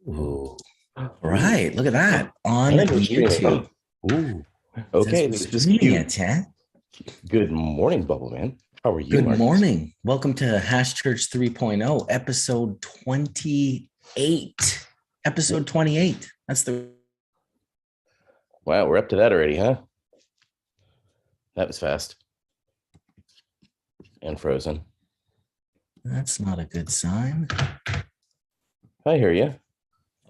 Ooh. Right. Look at that on And we're streaming. YouTube. Ooh. Says Okay, we're this is streaming cute. it, Ted. Good morning, Bubble Man. How are you, Good Marcus? morning. Welcome to Hash Church 3.0, episode 28. Episode 28. Wow, we're up to that already, huh? That was fast and frozen. That's not a good sign. I hear you.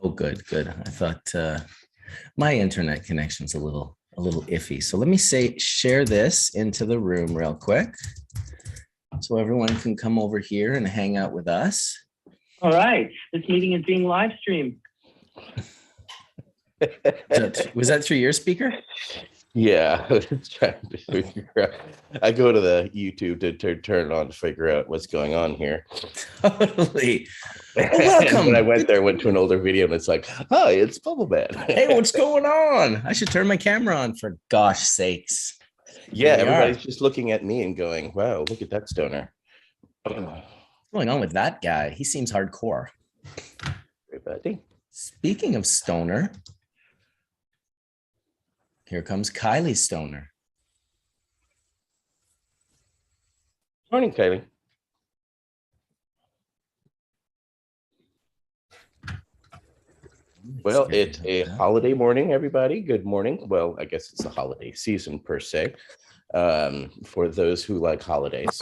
Oh, good. I thought my internet connection's a little iffy. So let me share this into the room real quick so everyone can come over here and hang out with us. All right, this meeting is being live streamed. Was that through your speaker? Yeah, I was trying to figure out. I go to the YouTube to turn it on to figure out what's going on here. Totally. Welcome. When I went there, went to an older video, and it's like, hi, it's Bubble Man. Hey, what's going on? I should turn my camera on for gosh sakes. Yeah, everybody's just looking at me and going, wow, look at that stoner. What's going on with that guy? He seems hardcore. Everybody. Speaking of stoner, here comes Kylie Stoner. Morning, Kylie. Well, it's a holiday morning, everybody. Good morning. Well, I guess it's the holiday season per se. For those who like holidays,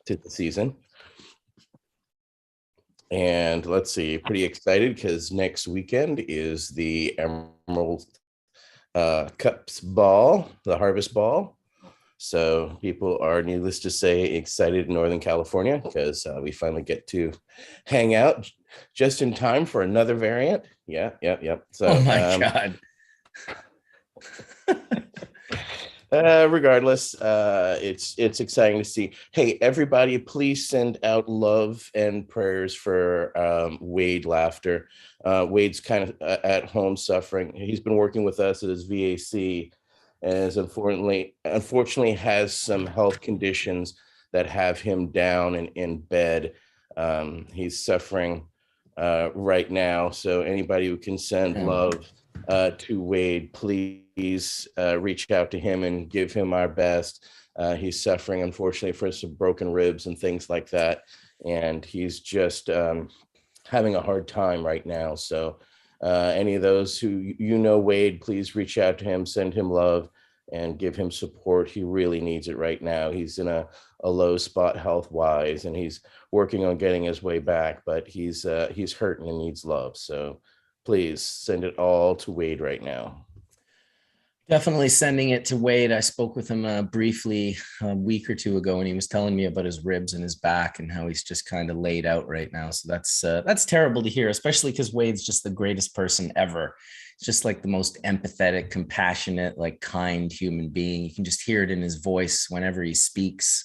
to the season. And let's see, pretty excited because next weekend is the Emerald Cups Ball, the Harvest Ball. So people are, needless to say, excited in Northern California because we finally get to hang out just in time for another variant. Yeah. So, oh my God. Regardless, it's exciting to see. Hey, everybody, please send out love and prayers for Wade Laughter. Wade's kind of at home suffering. He's been working with us at his VAC, and is unfortunately has some health conditions that have him down and in bed. He's suffering right now. So anybody who can send love to Wade, please reach out to him and give him our best. He's suffering, unfortunately, for some broken ribs and things like that. And he's just having a hard time right now. So any of those who Wade, please reach out to him, send him love, and give him support. He really needs it right now. He's in a low spot health-wise, and he's working on getting his way back, but he's hurting and needs love. So please send it all to Wade right now. Definitely sending it to Wade. I spoke with him briefly a week or two ago, and he was telling me about his ribs and his back and how he's just kind of laid out right now. So that's terrible to hear, especially because Wade's just the greatest person ever. He's just like the most empathetic, compassionate, like kind human being. You can just hear it in his voice whenever he speaks.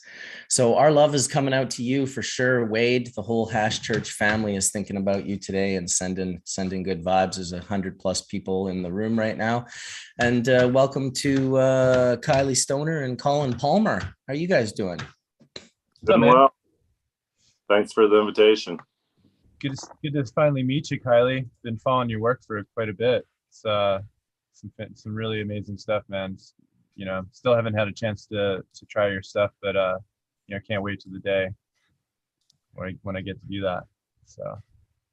So our love is coming out to you for sure, Wade. The whole Hash Church family is thinking about you today and sending good vibes. There's 100+ people in the room right now. And welcome to Kylie Stoner and Colin Palmer. How are you guys doing? Doing well. Thanks for the invitation. Good to finally meet you, Kylie. Been following your work for quite a bit. It's some really amazing stuff, man. Still haven't had a chance to try your stuff, but can't wait to the day when I get to do that. So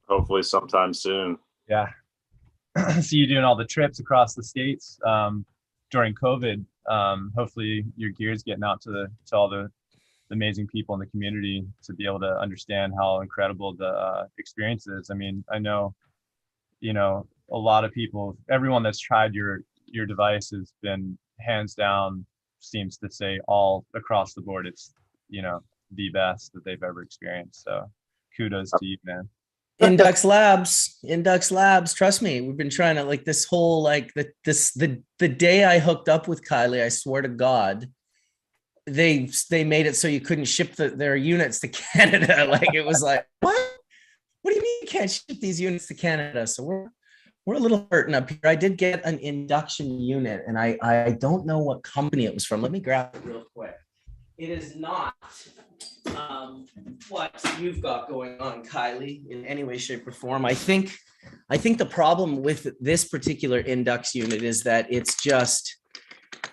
hopefully sometime soon. Yeah. See you doing all the trips across the states during COVID. Hopefully your gear's getting out to all the amazing people in the community to be able to understand how incredible the experience is. I mean, I know, a lot of people, everyone that's tried your device has been hands down, seems to say all across the board, it's, the best that they've ever experienced. So kudos to you, man. Indux Labs. Trust me, we've been trying to this whole the day I hooked up with Kylie, I swear to God, they made it so you couldn't ship their units to Canada. It was like, what do you mean you can't ship these units to Canada? So we're a little hurting up here. I did get an induction unit, and I don't know what company it was from. Let me grab it real quick. It is not what you've got going on, Kylie, in any way, shape, or form. I think the problem with this particular Indux unit is that it's just,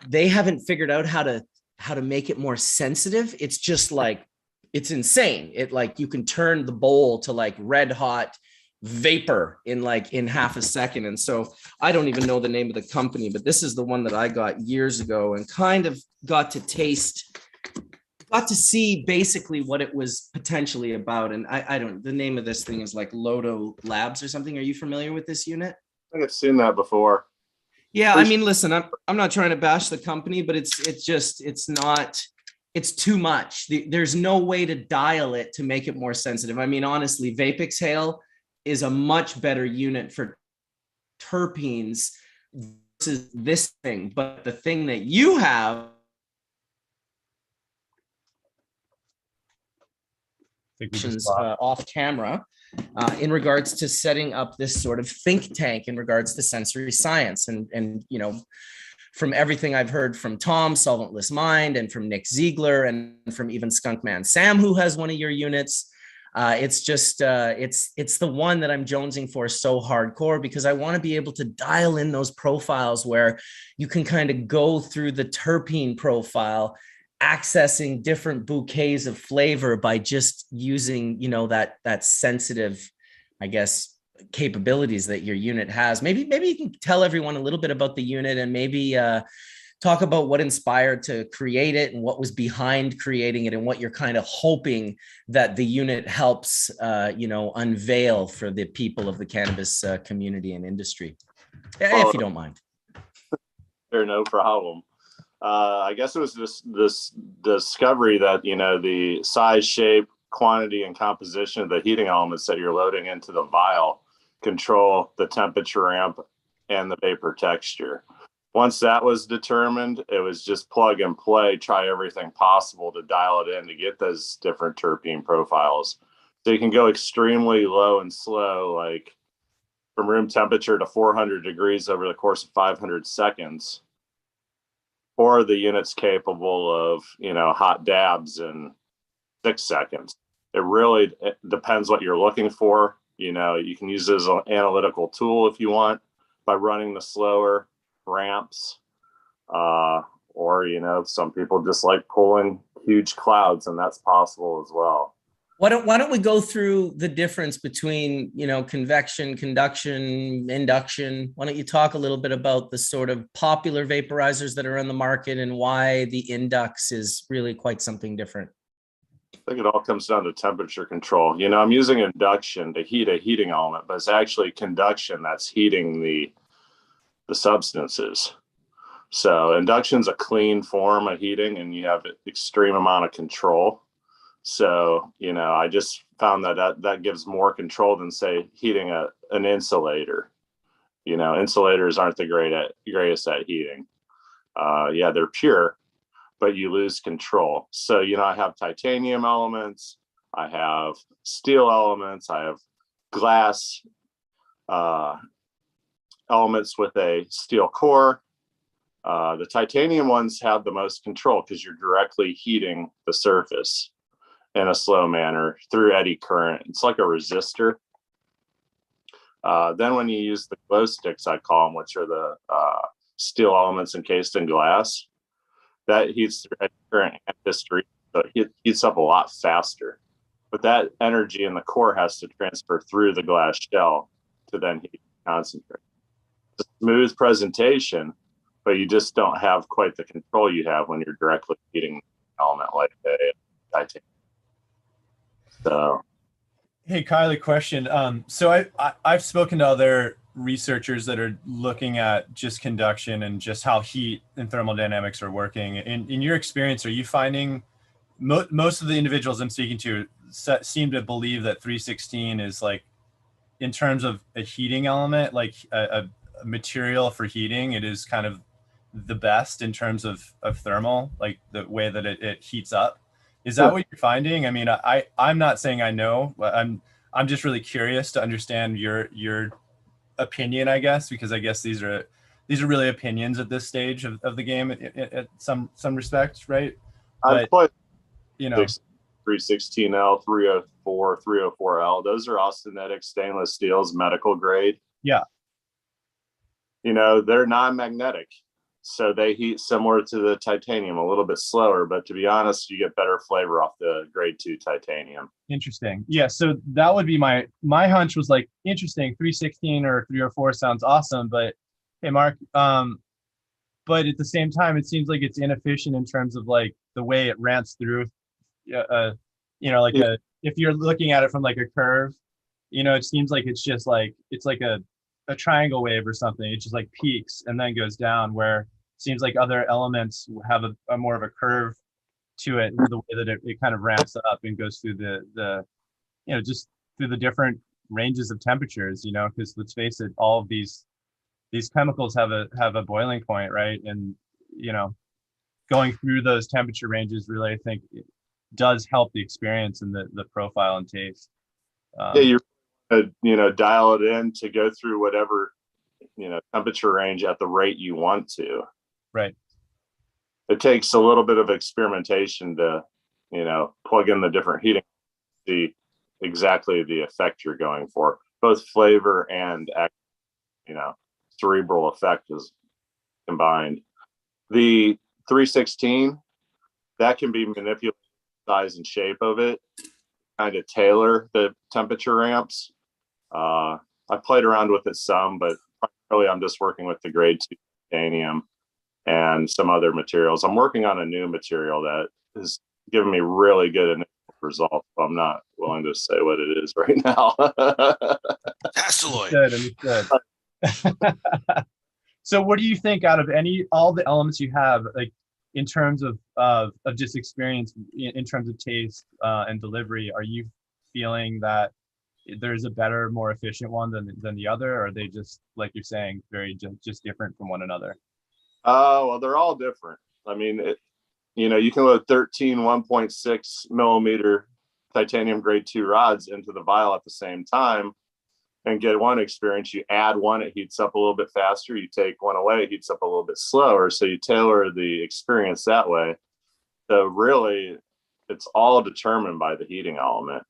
they haven't figured out how to make it more sensitive. It's just like, it's insane. It like, you can turn the bowl to like red hot vapor in half a second. And so I don't even know the name of the company, but this is the one that I got years ago and kind of got to see basically what it was potentially about. And I don't, the name of this thing is like Lodo Labs or something. Are you familiar with this unit? I think I've seen that before. Yeah, I mean, listen, I'm not trying to bash the company, but it's too much. There's no way to dial it to make it more sensitive. I mean, honestly, Vape Exhale is a much better unit for terpenes versus this thing. But the thing that you have, off camera, in regards to setting up this sort of think tank in regards to sensory science. And you know, from everything I've heard from Tom, Solventless Mind, and from Nick Ziegler, and from even Skunkman Sam, who has one of your units, it's just, it's the one that I'm jonesing for so hardcore, because I want to be able to dial in those profiles where you can kind of go through the terpene profile, accessing different bouquets of flavor by just using, you know, that sensitive, I guess, capabilities that your unit has. Maybe you can tell everyone a little bit about the unit, and maybe talk about what inspired to create it and what was behind creating it, and what you're kind of hoping that the unit helps, you know, unveil for the people of the cannabis community and industry, if you don't mind. Sure, no problem. I guess it was this discovery that, you know, the size, shape, quantity, and composition of the heating elements that you're loading into the vial control the temperature ramp and the vapor texture. Once that was determined, it was just plug and play, try everything possible to dial it in to get those different terpene profiles. So you can go extremely low and slow, like from room temperature to 400 degrees over the course of 500 seconds. Or the unit's capable of, you know, hot dabs in 6 seconds. It depends what you're looking for. You know, you can use it as an analytical tool if you want by running the slower ramps, or, you know, some people just like pulling huge clouds, and that's possible as well. Why don't we go through the difference between, you know, convection, conduction, induction? Why don't you talk a little bit about the sort of popular vaporizers that are on the market and why the Indux is really quite something different? I think it all comes down to temperature control. You know, I'm using induction to heat a heating element, but it's actually conduction that's heating the substances. So induction is a clean form of heating, and you have an extreme amount of control. So, you know, I just found that gives more control than, say, heating an insulator. You know, insulators aren't the greatest at heating. Yeah, they're pure, but you lose control. So, you know, I have titanium elements, I have steel elements, I have glass elements with a steel core. The titanium ones have the most control because you're directly heating the surface in a slow manner through eddy current. It's like a resistor. Then when you use the glow sticks, I call them, which are the steel elements encased in glass, that heats through eddy current and history, so it heats up a lot faster. But that energy in the core has to transfer through the glass shell to then heat and concentrate. It's a smooth presentation, but you just don't have quite the control you have when you're directly heating an element like a titanium. So, hey, Kylie, question. So I've spoken to other researchers that are looking at just conduction and just how heat and thermodynamics are working. In your experience, are you finding most of the individuals I'm speaking to seem to believe that 316 is, like, in terms of a heating element, like a material for heating, it is kind of the best in terms of thermal, like the way that it heats up? Is that what you're finding? I mean, I'm not saying I know, but I'm just really curious to understand your opinion, I guess, because I guess these are really opinions at this stage of the game at some respects, right? But, you know, 316L, 304, 304L. Those are austenitic stainless steels, medical grade. Yeah. You know, they're non-magnetic. So they heat similar to the titanium, a little bit slower, but to be honest, you get better flavor off the grade 2 titanium. Interesting. Yeah. So that would be my hunch was like, interesting, 316 or 304 sounds awesome, but hey, Mark, but at the same time, it seems like it's inefficient in terms of like the way it ramps through, like if you're looking at it from like a curve, it seems like it's just like, it's like a triangle wave or something. It just like peaks and then goes down, where it seems like other elements have a more of a curve to it, the way that it kind of ramps up and goes through the just through the different ranges of temperatures, because let's face it, all of these chemicals have a boiling point, right? And going through those temperature ranges really, I think, does help the experience and the profile and taste. You're dial it in to go through whatever temperature range at the rate you want to. Right. It takes a little bit of experimentation to plug in the different heating, see exactly the effect you're going for, both flavor and cerebral effect is combined. The 316, that can be manipulated, size and shape of it, kind of tailor the temperature ramps. I played around with it some, but primarily I'm just working with the grade 2 titanium and some other materials. I'm working on a new material that is giving me really good initial results, but I'm not willing to say what it is right now. Understood. So what do you think out of all the elements you have, like in terms of just experience, in terms of taste and delivery, are you feeling that there's a better, more efficient one than the other, or are they just, like you're saying, very just different from one another? Well, they're all different. I mean, you can load 13 1.6 millimeter titanium grade 2 rods into the vial at the same time and get one experience. You add one, it heats up a little bit faster. You take one away, it heats up a little bit slower. So you tailor the experience that way. So really, it's all determined by the heating element.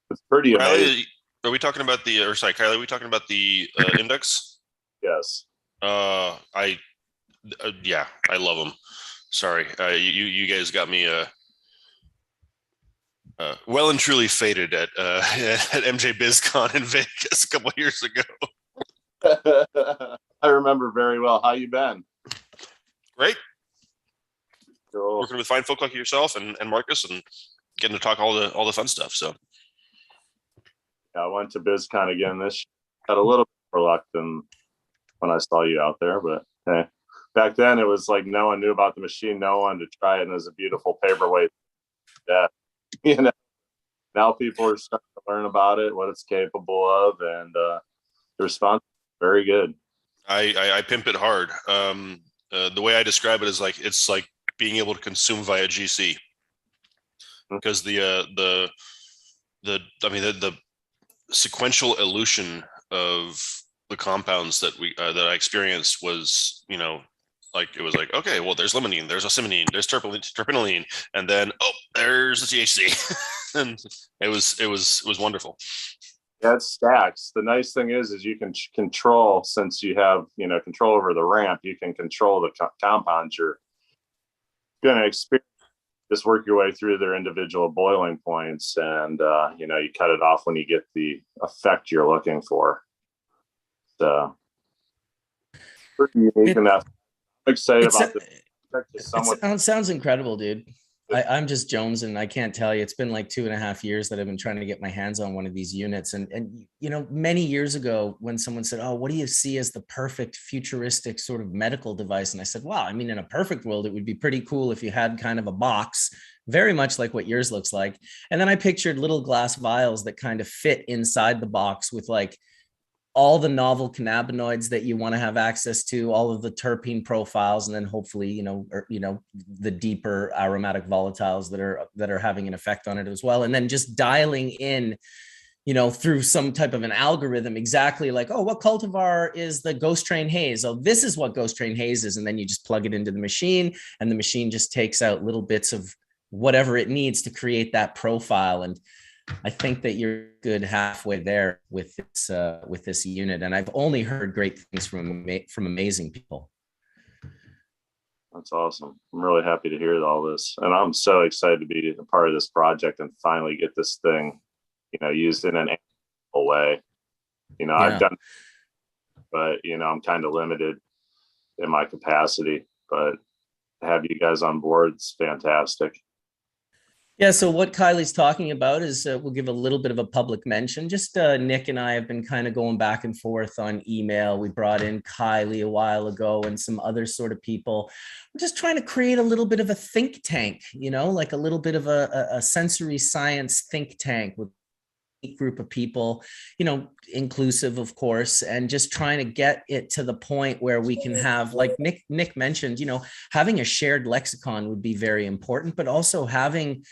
It's pretty amazing. Are we talking about Kylie, are we talking about the index? Yes. I love them. Sorry, you guys got me well and truly faded at MJ BizCon in Vegas a couple of years ago. I remember very well. How you been? Great. Cool. Working with fine folk like yourself and Marcus, and getting to talk all the fun stuff. So yeah, I went to BizCon again this year. Had a little bit more luck than when I saw you out there, but hey. Back then, it was like no one knew about the machine. No one to try it, and it was a beautiful paperweight. Yeah, now people are starting to learn about it, what it's capable of, and the response is very good. I pimp it hard. The way I describe it is like it's like being able to consume via GC, because the sequential elution of the compounds that I experienced was like it was like, okay, well, there's limonene, there's ocimene, there's terpenoline, and then there's the THC, and it was wonderful. Yeah, it stacks. The nice thing is you can control, since you have control over the ramp, you can control the compounds you're going to experience. Just work your way through their individual boiling points, and you cut it off when you get the effect you're looking for. So pretty unique enough. Excited about this. It sounds incredible, dude. I'm just Jones, and I can't tell you. It's been like 2.5 years that I've been trying to get my hands on one of these units. And many years ago, when someone said, "Oh, what do you see as the perfect futuristic sort of medical device?" And I said, "Well, I mean, in a perfect world, it would be pretty cool if you had kind of a box, very much like what yours looks like." And then I pictured little glass vials that kind of fit inside the box with like all the novel cannabinoids that you want to have access to, all of the terpene profiles, and then hopefully, the deeper aromatic volatiles that are having an effect on it as well. And then just dialing in, through some type of an algorithm, exactly like, oh, what cultivar is the Ghost Train Haze? Oh, this is what Ghost Train Haze is. And then you just plug it into the machine, and the machine just takes out little bits of whatever it needs to create that profile. And I think that you're good halfway there with this unit. And I've only heard great things from amazing people. That's awesome. I'm really happy to hear all this. And I'm so excited to be a part of this project and finally get this thing, used in an animal way. I've done, but, I'm kind of limited in my capacity, but to have you guys on board, it's fantastic. Yeah, so what Kylie's talking about is we'll give a little bit of a public mention. Just Nick and I have been kind of going back and forth on email. We brought in Kylie a while ago and some other sort of people. We're just trying to create a little bit of a think tank, like a little bit of a sensory science think tank with a group of people, inclusive, of course, and just trying to get it to the point where we can have, like Nick mentioned, having a shared lexicon would be very important, but also having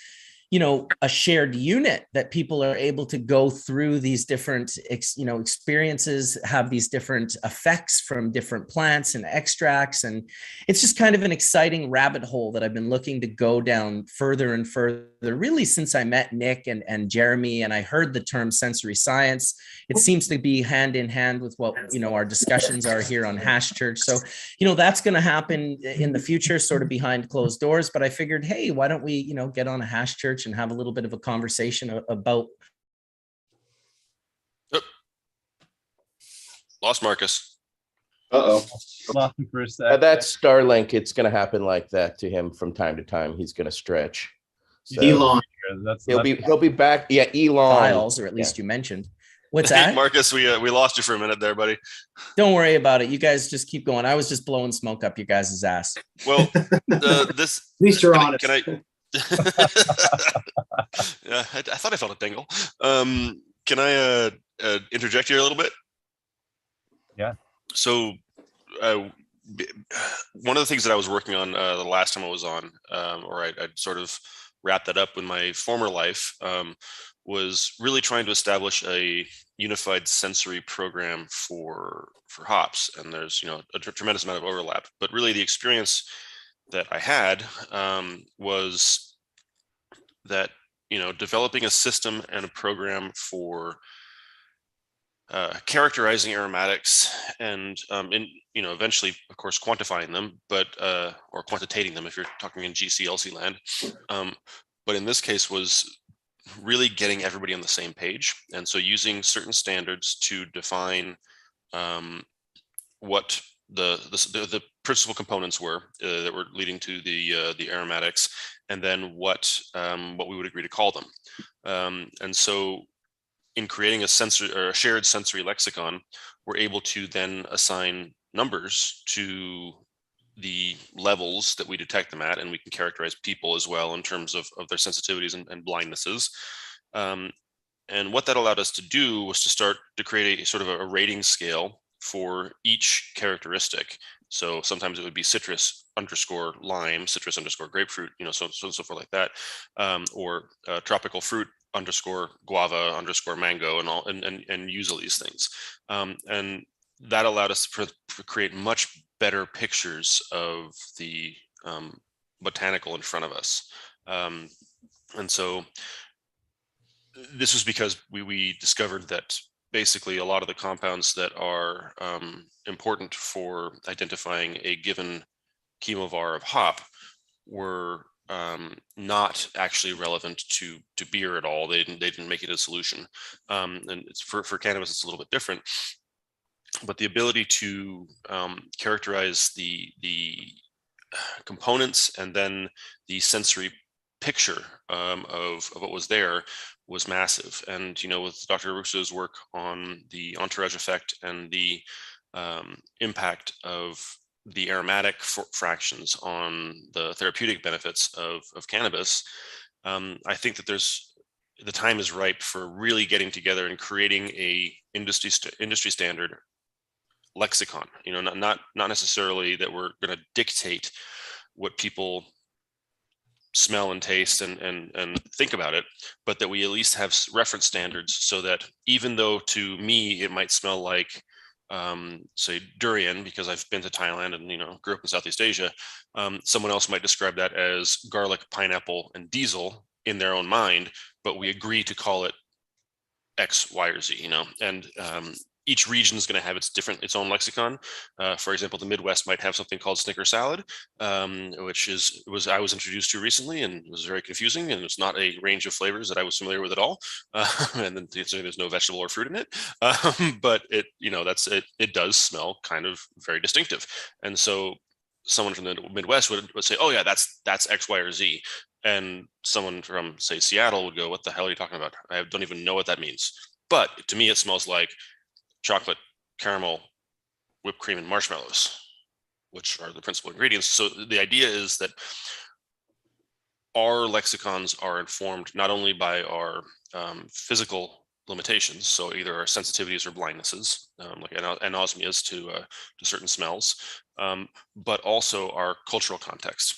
a shared unit that people are able to go through these different, experiences, have these different effects from different plants and extracts. And it's just kind of an exciting rabbit hole that I've been looking to go down further and further, really since I met Nick and Jeremy, and I heard the term sensory science. It seems to be hand in hand with what, our discussions are here on Hash Church. So, that's going to happen in the future, sort of behind closed doors. But I figured, hey, why don't we, get on a Hash Church and have a little bit of a conversation about. Lost Marcus. Lost him for a sec. That's Starlink. It's going to happen like that to him from time to time. He's going to stretch. So Elon. He'll be back. Yeah, Elon. Files, or at least you mentioned. What's that? Hey, Marcus, we lost you for a minute there, buddy. Don't worry about it. You guys just keep going. I was just blowing smoke up your guys' ass. Well, this. At least you're honest. Can I yeah, I thought I felt a tingle. Can I interject here a little bit? Yeah. So one of the things that I was working on the last time I was on, or I'd sort of wrapped that up in my former life, was really trying to establish a unified sensory program for hops. And there's a tremendous amount of overlap, but really the experience that I had was that developing a system and a program for characterizing aromatics and eventually, of course, quantifying them, but or quantitating them if you're talking in GCLC land. But in this case was really getting everybody on the same page, and so using certain standards to define what the principal components were that were leading to the aromatics, and then what we would agree to call them. And so in creating a shared sensory lexicon, we're able to then assign numbers to the levels that we detect them at, and we can characterize people as well in terms of their sensitivities and blindnesses. And what that allowed us to do was to start to create a sort of a rating scale for each characteristic. So sometimes it would be citrus underscore lime, citrus underscore grapefruit, so forth like that, or tropical fruit underscore guava underscore mango, and all, and use all these things. And that allowed us to create much better pictures of the botanical in front of us. And so this was because we discovered that basically a lot of the compounds that are important for identifying a given chemovar of hop were not actually relevant to beer at all. They didn't make it a solution. And it's for cannabis, it's a little bit different. But the ability to characterize the components and then the sensory picture of what was there was massive. And with Dr. Russo's work on the entourage effect and the impact of the aromatic fractions on the therapeutic benefits of cannabis, I think that the time is ripe for really getting together and creating a industry standard lexicon. Not necessarily that we're going to dictate what people smell and taste and think about it, but that we at least have reference standards, so that even though to me it might smell like say durian, because I've been to Thailand and grew up in Southeast Asia. Someone else might describe that as garlic, pineapple, and diesel in their own mind, but we agree to call it X, Y, or Z. And each region is going to have its own lexicon. For example, the Midwest might have something called Snicker salad, which I was introduced to recently and was very confusing, and it's not a range of flavors that I was familiar with at all. And then there's no vegetable or fruit in it, but it does smell kind of very distinctive. And so someone from the Midwest would say, "Oh yeah, that's X, Y, or Z." And someone from, say, Seattle would go, "What the hell are you talking about? I don't even know what that means." But to me, it smells like chocolate, caramel, whipped cream, and marshmallows, which are the principal ingredients. So the idea is that our lexicons are informed not only by our physical limitations, so either our sensitivities or blindnesses, like anosmias to certain smells, but also our cultural context.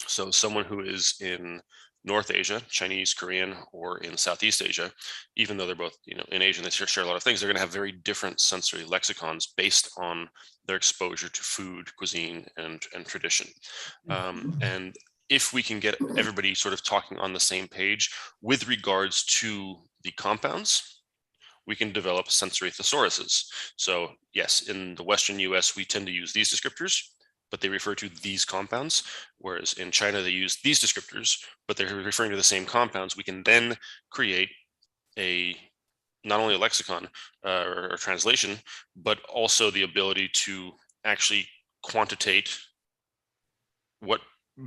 So someone who is in North Asia, Chinese, Korean, or in Southeast Asia, even though they're both, in Asia and they share a lot of things, they're going to have very different sensory lexicons based on their exposure to food, cuisine, and tradition. And if we can get everybody sort of talking on the same page with regards to the compounds, we can develop sensory thesauruses. So yes, in the Western US, we tend to use these descriptors, but they refer to these compounds, whereas in China, they use these descriptors, but they're referring to the same compounds. We can then create not only a lexicon or translation, but also the ability to actually quantitate what,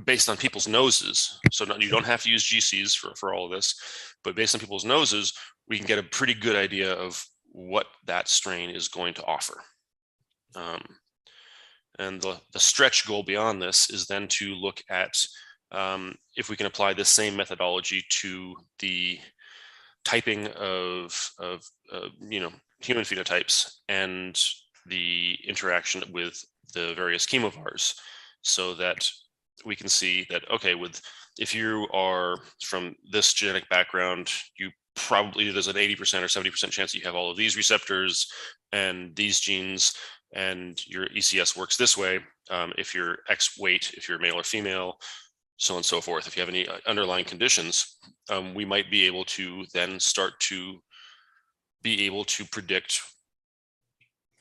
based on people's noses. So you don't have to use GCs for all of this, but based on people's noses, we can get a pretty good idea of what that strain is going to offer. And the stretch goal beyond this is then to look at if we can apply this same methodology to the typing of human phenotypes and the interaction with the various chemovars, so that we can see that, okay, if you are from this genetic background, there's an 80% or 70% chance that you have all of these receptors and these genes, and your ECS works this way. If you're X weight, if you're male or female, so on and so forth. If you have any underlying conditions, we might be able to then start to be able to predict,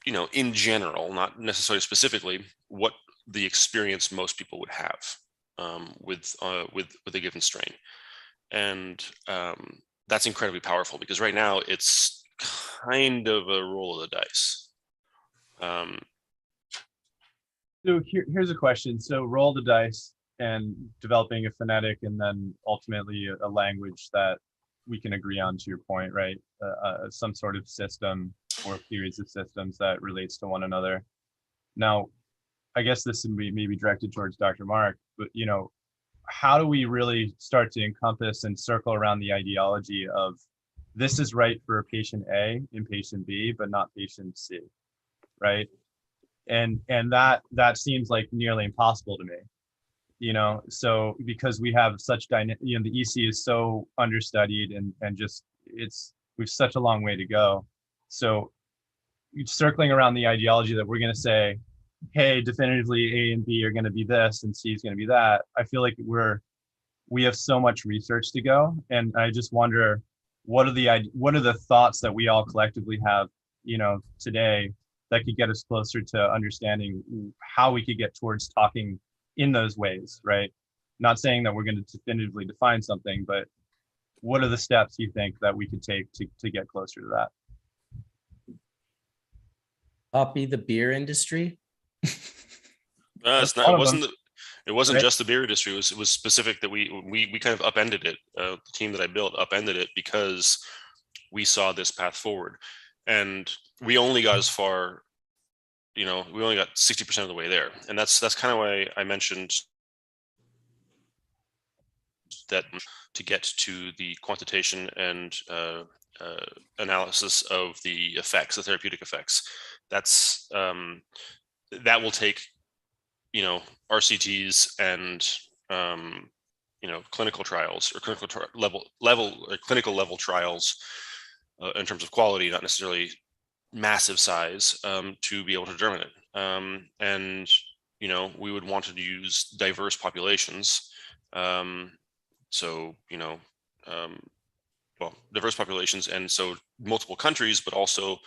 in general, not necessarily specifically, what the experience most people would have with a given strain. And that's incredibly powerful, because right now it's kind of a roll of the dice. So here's a question. So roll the dice and developing a phonetic and then ultimately a language that we can agree on, to your point, right? Some sort of system or series of systems that relates to one another. Now, I guess this may be directed towards Dr. Mark, but how do we really start to encompass and circle around the ideology of this is right for patient A in patient B, but not patient C, right? And that seems like nearly impossible to me, so because we have such the EC is so understudied and just we've such a long way to go. So circling around the ideology that we're going to say, hey, definitively A and B are going to be this and C is going to be that. I feel like we have so much research to go, and I just wonder what are the thoughts that we all collectively have, today, that could get us closer to understanding how we could get towards talking in those ways, right? Not saying that we're going to definitively define something, but what are the steps you think that we could take to get closer to that? Copy the beer industry. It wasn't right? just the beer industry. It was specific that we kind of upended it. The team that I built upended it because we saw this path forward, and we only got as far. We only got 60% of the way there, and that's kind of why I mentioned that to get to the quantitation and analysis of the effects, the therapeutic effects. That's that will take RCTs and clinical trials or clinical level trials in terms of quality, not necessarily massive size to be able to determine it. And we would want to use diverse populations. So diverse populations, and so multiple countries, but also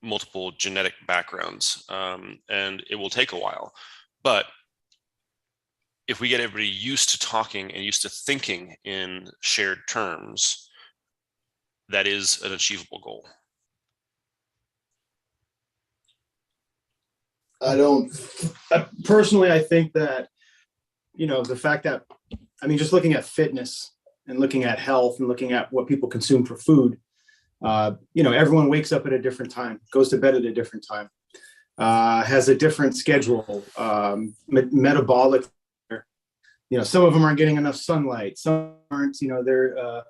multiple genetic backgrounds, and it will take a while. But if we get everybody used to talking and used to thinking in shared terms, that is an achievable goal. Personally, I think that, the fact that, just looking at fitness and looking at health and looking at what people consume for food, everyone wakes up at a different time, goes to bed at a different time, has a different schedule, metabolic, some of them aren't getting enough sunlight, some aren't, their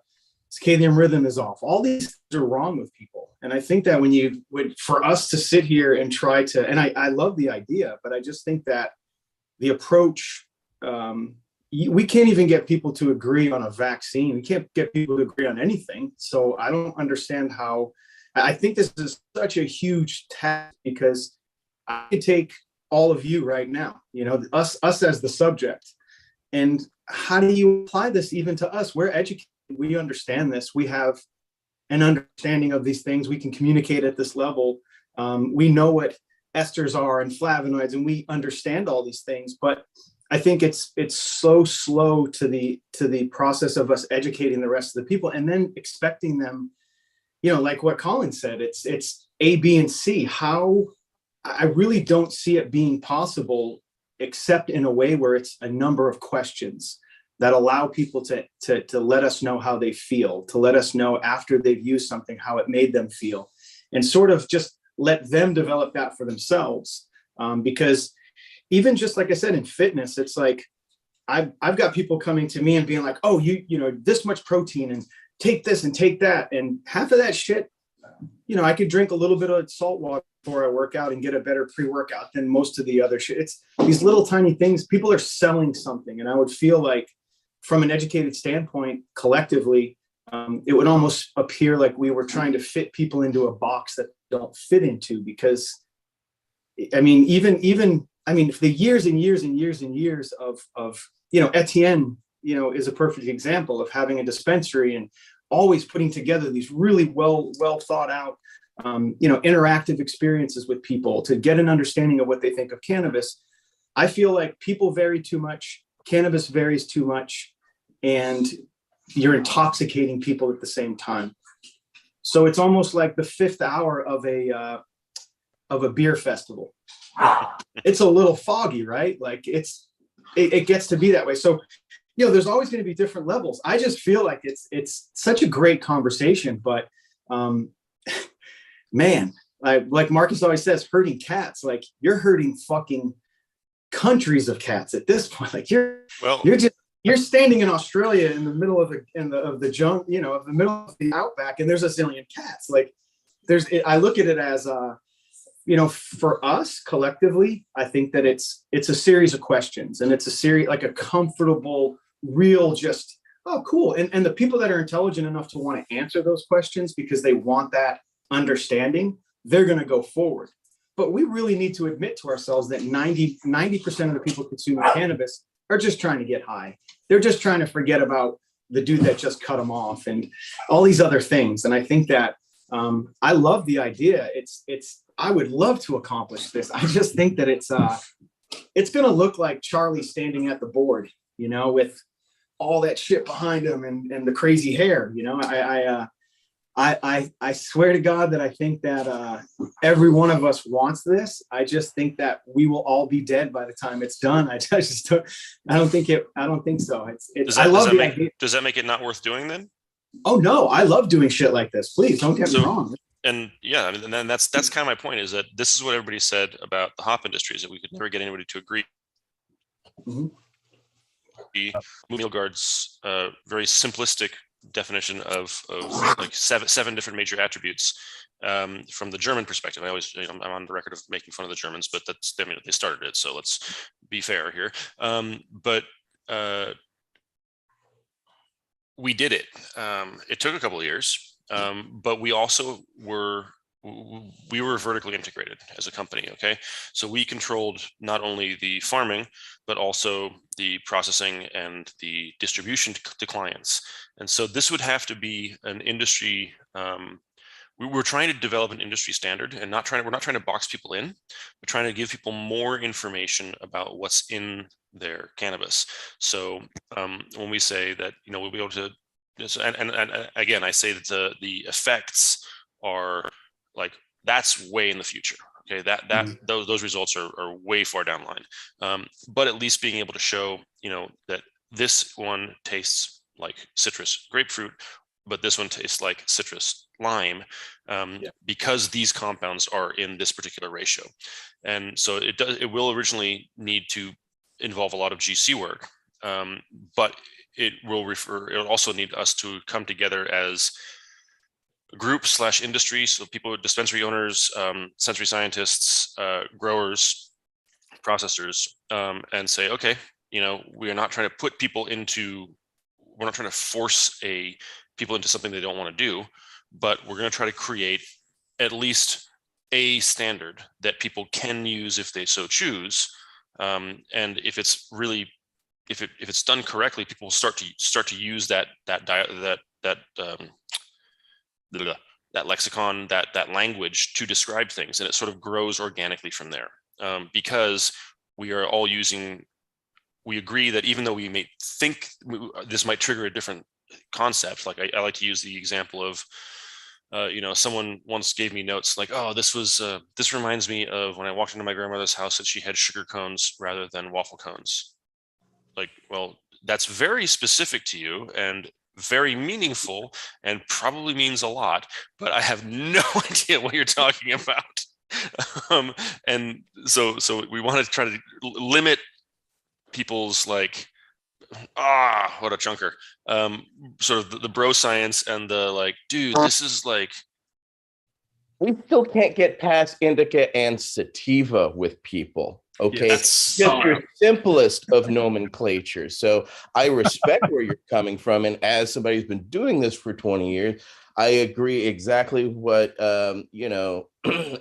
circadian rhythm is off. All these things are wrong with people. And I think that for us to sit here and try to, and I love the idea, but I just think that the approach, we can't even get people to agree on a vaccine. We can't get people to agree on anything. So I don't understand how. I think this is such a huge task, because I could take all of you right now, us as the subject, and how do you apply this even to us? We're educated. We understand this. We have an understanding of these things. We can communicate at this level. We know what esters are and flavonoids, and we understand all these things. But I think it's so slow to the process of us educating the rest of the people, and then expecting them, like what Colin said, it's A, B, and C. How I really don't see it being possible, except in a way where it's a number of questions that allow people to let us know how they feel, to let us know after they've used something, how it made them feel, and sort of just let them develop that for themselves. Because even just like I said, in fitness, it's like, I've got people coming to me and being like, oh, this much protein and take this and take that. And half of that shit, I could drink a little bit of salt water before I work out and get a better pre-workout than most of the other shit. It's these little tiny things. People are selling something. And I would feel like, from an educated standpoint, collectively, it would almost appear like we were trying to fit people into a box that they don't fit into. Because, even the years and years and years and years of Etienne, is a perfect example of having a dispensary and always putting together these really well thought out, interactive experiences with people to get an understanding of what they think of cannabis. I feel like people vary too much. Cannabis varies too much, and you're intoxicating people at the same time. So it's almost like the fifth hour of a beer festival. It's a little foggy, right? Like it gets to be that way. So, there's always going to be different levels. I just feel like it's such a great conversation, but man, like Marcus always says, herding cats, like you're herding fucking countries of cats at this point. Like you're standing in Australia in the middle of the jungle, of the middle of the outback, and there's a zillion cats. Like I look at it as for us collectively, I think that it's a series of questions, and it's a series, like a comfortable, real, just, oh, cool. And the people that are intelligent enough to want to answer those questions because they want that understanding, they're going to go forward. But we really need to admit to ourselves that 90% of the people consuming cannabis are just trying to get high. They're just trying to forget about the dude that just cut them off and all these other things. And I think that I love the idea. I would love to accomplish this. I just think that it's going to look like Charlie standing at the board, with all that shit behind him and the crazy hair. I swear to God that I think that every one of us wants this. I just think that we will all be dead by the time it's done. I don't think so. Does that make it not worth doing then? Oh no, I love doing shit like this. Please don't get me wrong. And yeah, and then that's kind of my point, is that this is what everybody said about the hop industry, is that we could never get anybody to agree. Mm-hmm. Mielgaard's very simplistic definition of like seven different major attributes from the German perspective. I'm on the record of making fun of the Germans, but they started it, so let's be fair here. But we did it. It took a couple of years. But we also were vertically integrated as a company. Okay, so we controlled not only the farming but also the processing and the distribution to clients. And so this would have to be an industry. We're trying to develop an industry standard, and we're not trying to box people in. We're trying to give people more information about what's in their cannabis. So when we say that, we'll be able to, and again, I say that the effects are like, that's way in the future. Okay, those results are way far down the line. But at least being able to show, that this one tastes like citrus grapefruit, but this one tastes like citrus lime, because these compounds are in this particular ratio. And so it will originally need to involve a lot of GC work, but it'll also need us to come together as group / industry. So people, dispensary owners, sensory scientists, growers, processors, and say, okay, we are not trying to put people into, we're not trying to force people into something they don't want to do, but we're going to try to create at least a standard that people can use if they so choose. And if it's really, if it's done correctly, people will start to use that lexicon, that language to describe things, and it sort of grows organically from there. Because we are all we agree that even though we may think this might trigger a different concept, like I like to use the example of, someone once gave me notes like, oh, this reminds me of when I walked into my grandmother's house and she had sugar cones rather than waffle cones. Like, well, that's very specific to you and very meaningful and probably means a lot, but I have no idea what you're talking about. And so we want to try to limit people's like, what a chunker, sort of the bro science and the like, dude, this is like, we still can't get past indica and sativa with people. Okay, that's just your simplest of nomenclature. So I respect where you're coming from, and as somebody who's been doing this for 20 years, I agree exactly what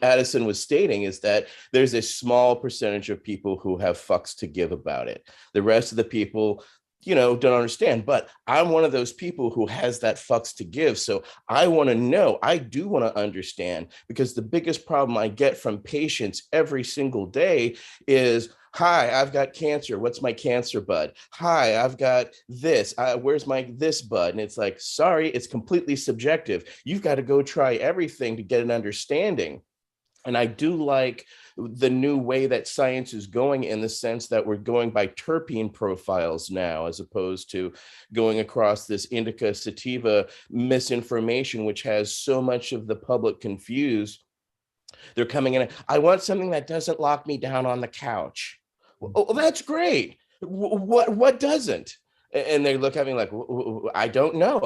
Addison was stating, is that there's a small percentage of people who have fucks to give about it. The rest of the people, don't understand. But I'm one of those people who has that fucks to give. So I want to know, I do want to understand, because the biggest problem I get from patients every single day is, hi, I've got cancer. What's my cancer bud? Hi, I've got this. Where's my this bud? And it's like, sorry, it's completely subjective. You've got to go try everything to get an understanding. And I do like the new way that science is going, in the sense that we're going by terpene profiles now, as opposed to going across this indica sativa misinformation, which has so much of the public confused. They're coming in, I want something that doesn't lock me down on the couch. Well, that's great. What doesn't? And they look at me like, I don't know.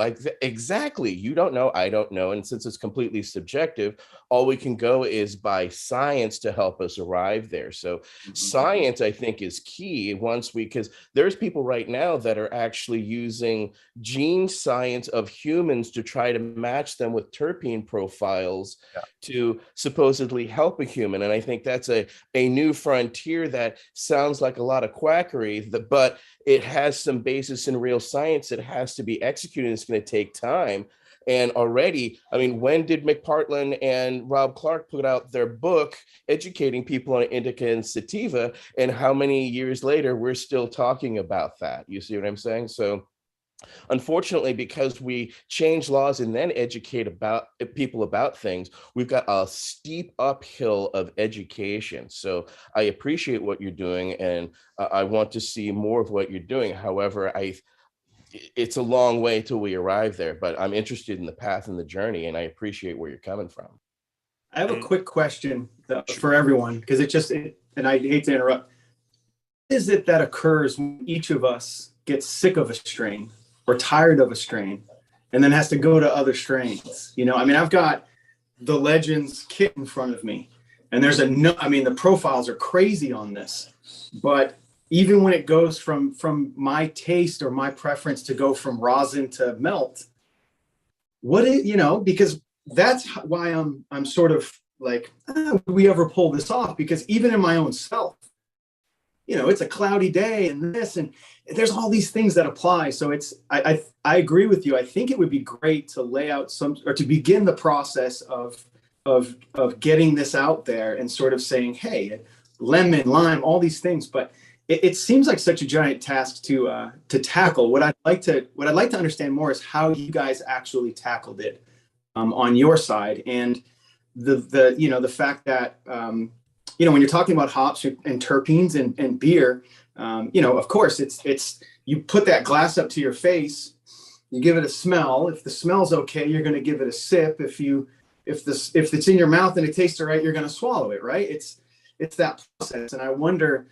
Exactly. You don't know. I don't know. And since it's completely subjective, all we can go is by science to help us arrive there. So science, I think, is key because there's people right now that are actually using gene science of humans to try to match them with terpene profiles to supposedly help a human. And I think that's a new frontier that sounds like a lot of quackery, but it has some basis in real science. It has to be executed. It's going to take time. And already, I mean, when did McPartland and Rob Clark put out their book educating people on indica and sativa? And how many years later we're still talking about that? You see what I'm saying? So unfortunately, because we change laws and then educate people about things, we've got a steep uphill of education. So I appreciate what you're doing, and I want to see more of what you're doing. However, it's a long way till we arrive there, but I'm interested in the path and the journey, and I appreciate where you're coming from. I have a quick question for everyone, because and I hate to interrupt. What is it that occurs when each of us gets sick of a strain or tired of a strain and then has to go to other strains? I mean, I've got the Legends kit in front of me, and the profiles are crazy on this, but even when it goes from my taste or my preference to go from rosin to melt, what is, because that's why I'm sort of like, would we ever pull this off? Because even in my own self, it's a cloudy day and this, and there's all these things that apply. So I agree with you. I think it would be great to lay out or to begin the process of getting this out there and sort of saying, hey, lemon, lime, all these things. But it seems like such a giant task to tackle. What I'd like to understand more is how you guys actually tackled it on your side, and the fact that when you're talking about hops and terpenes and beer, of course it's you put that glass up to your face, you give it a smell. If the smell's okay, you're going to give it a sip. If it's in your mouth and it tastes all right, you're going to swallow it, right? It's that process. And I wonder,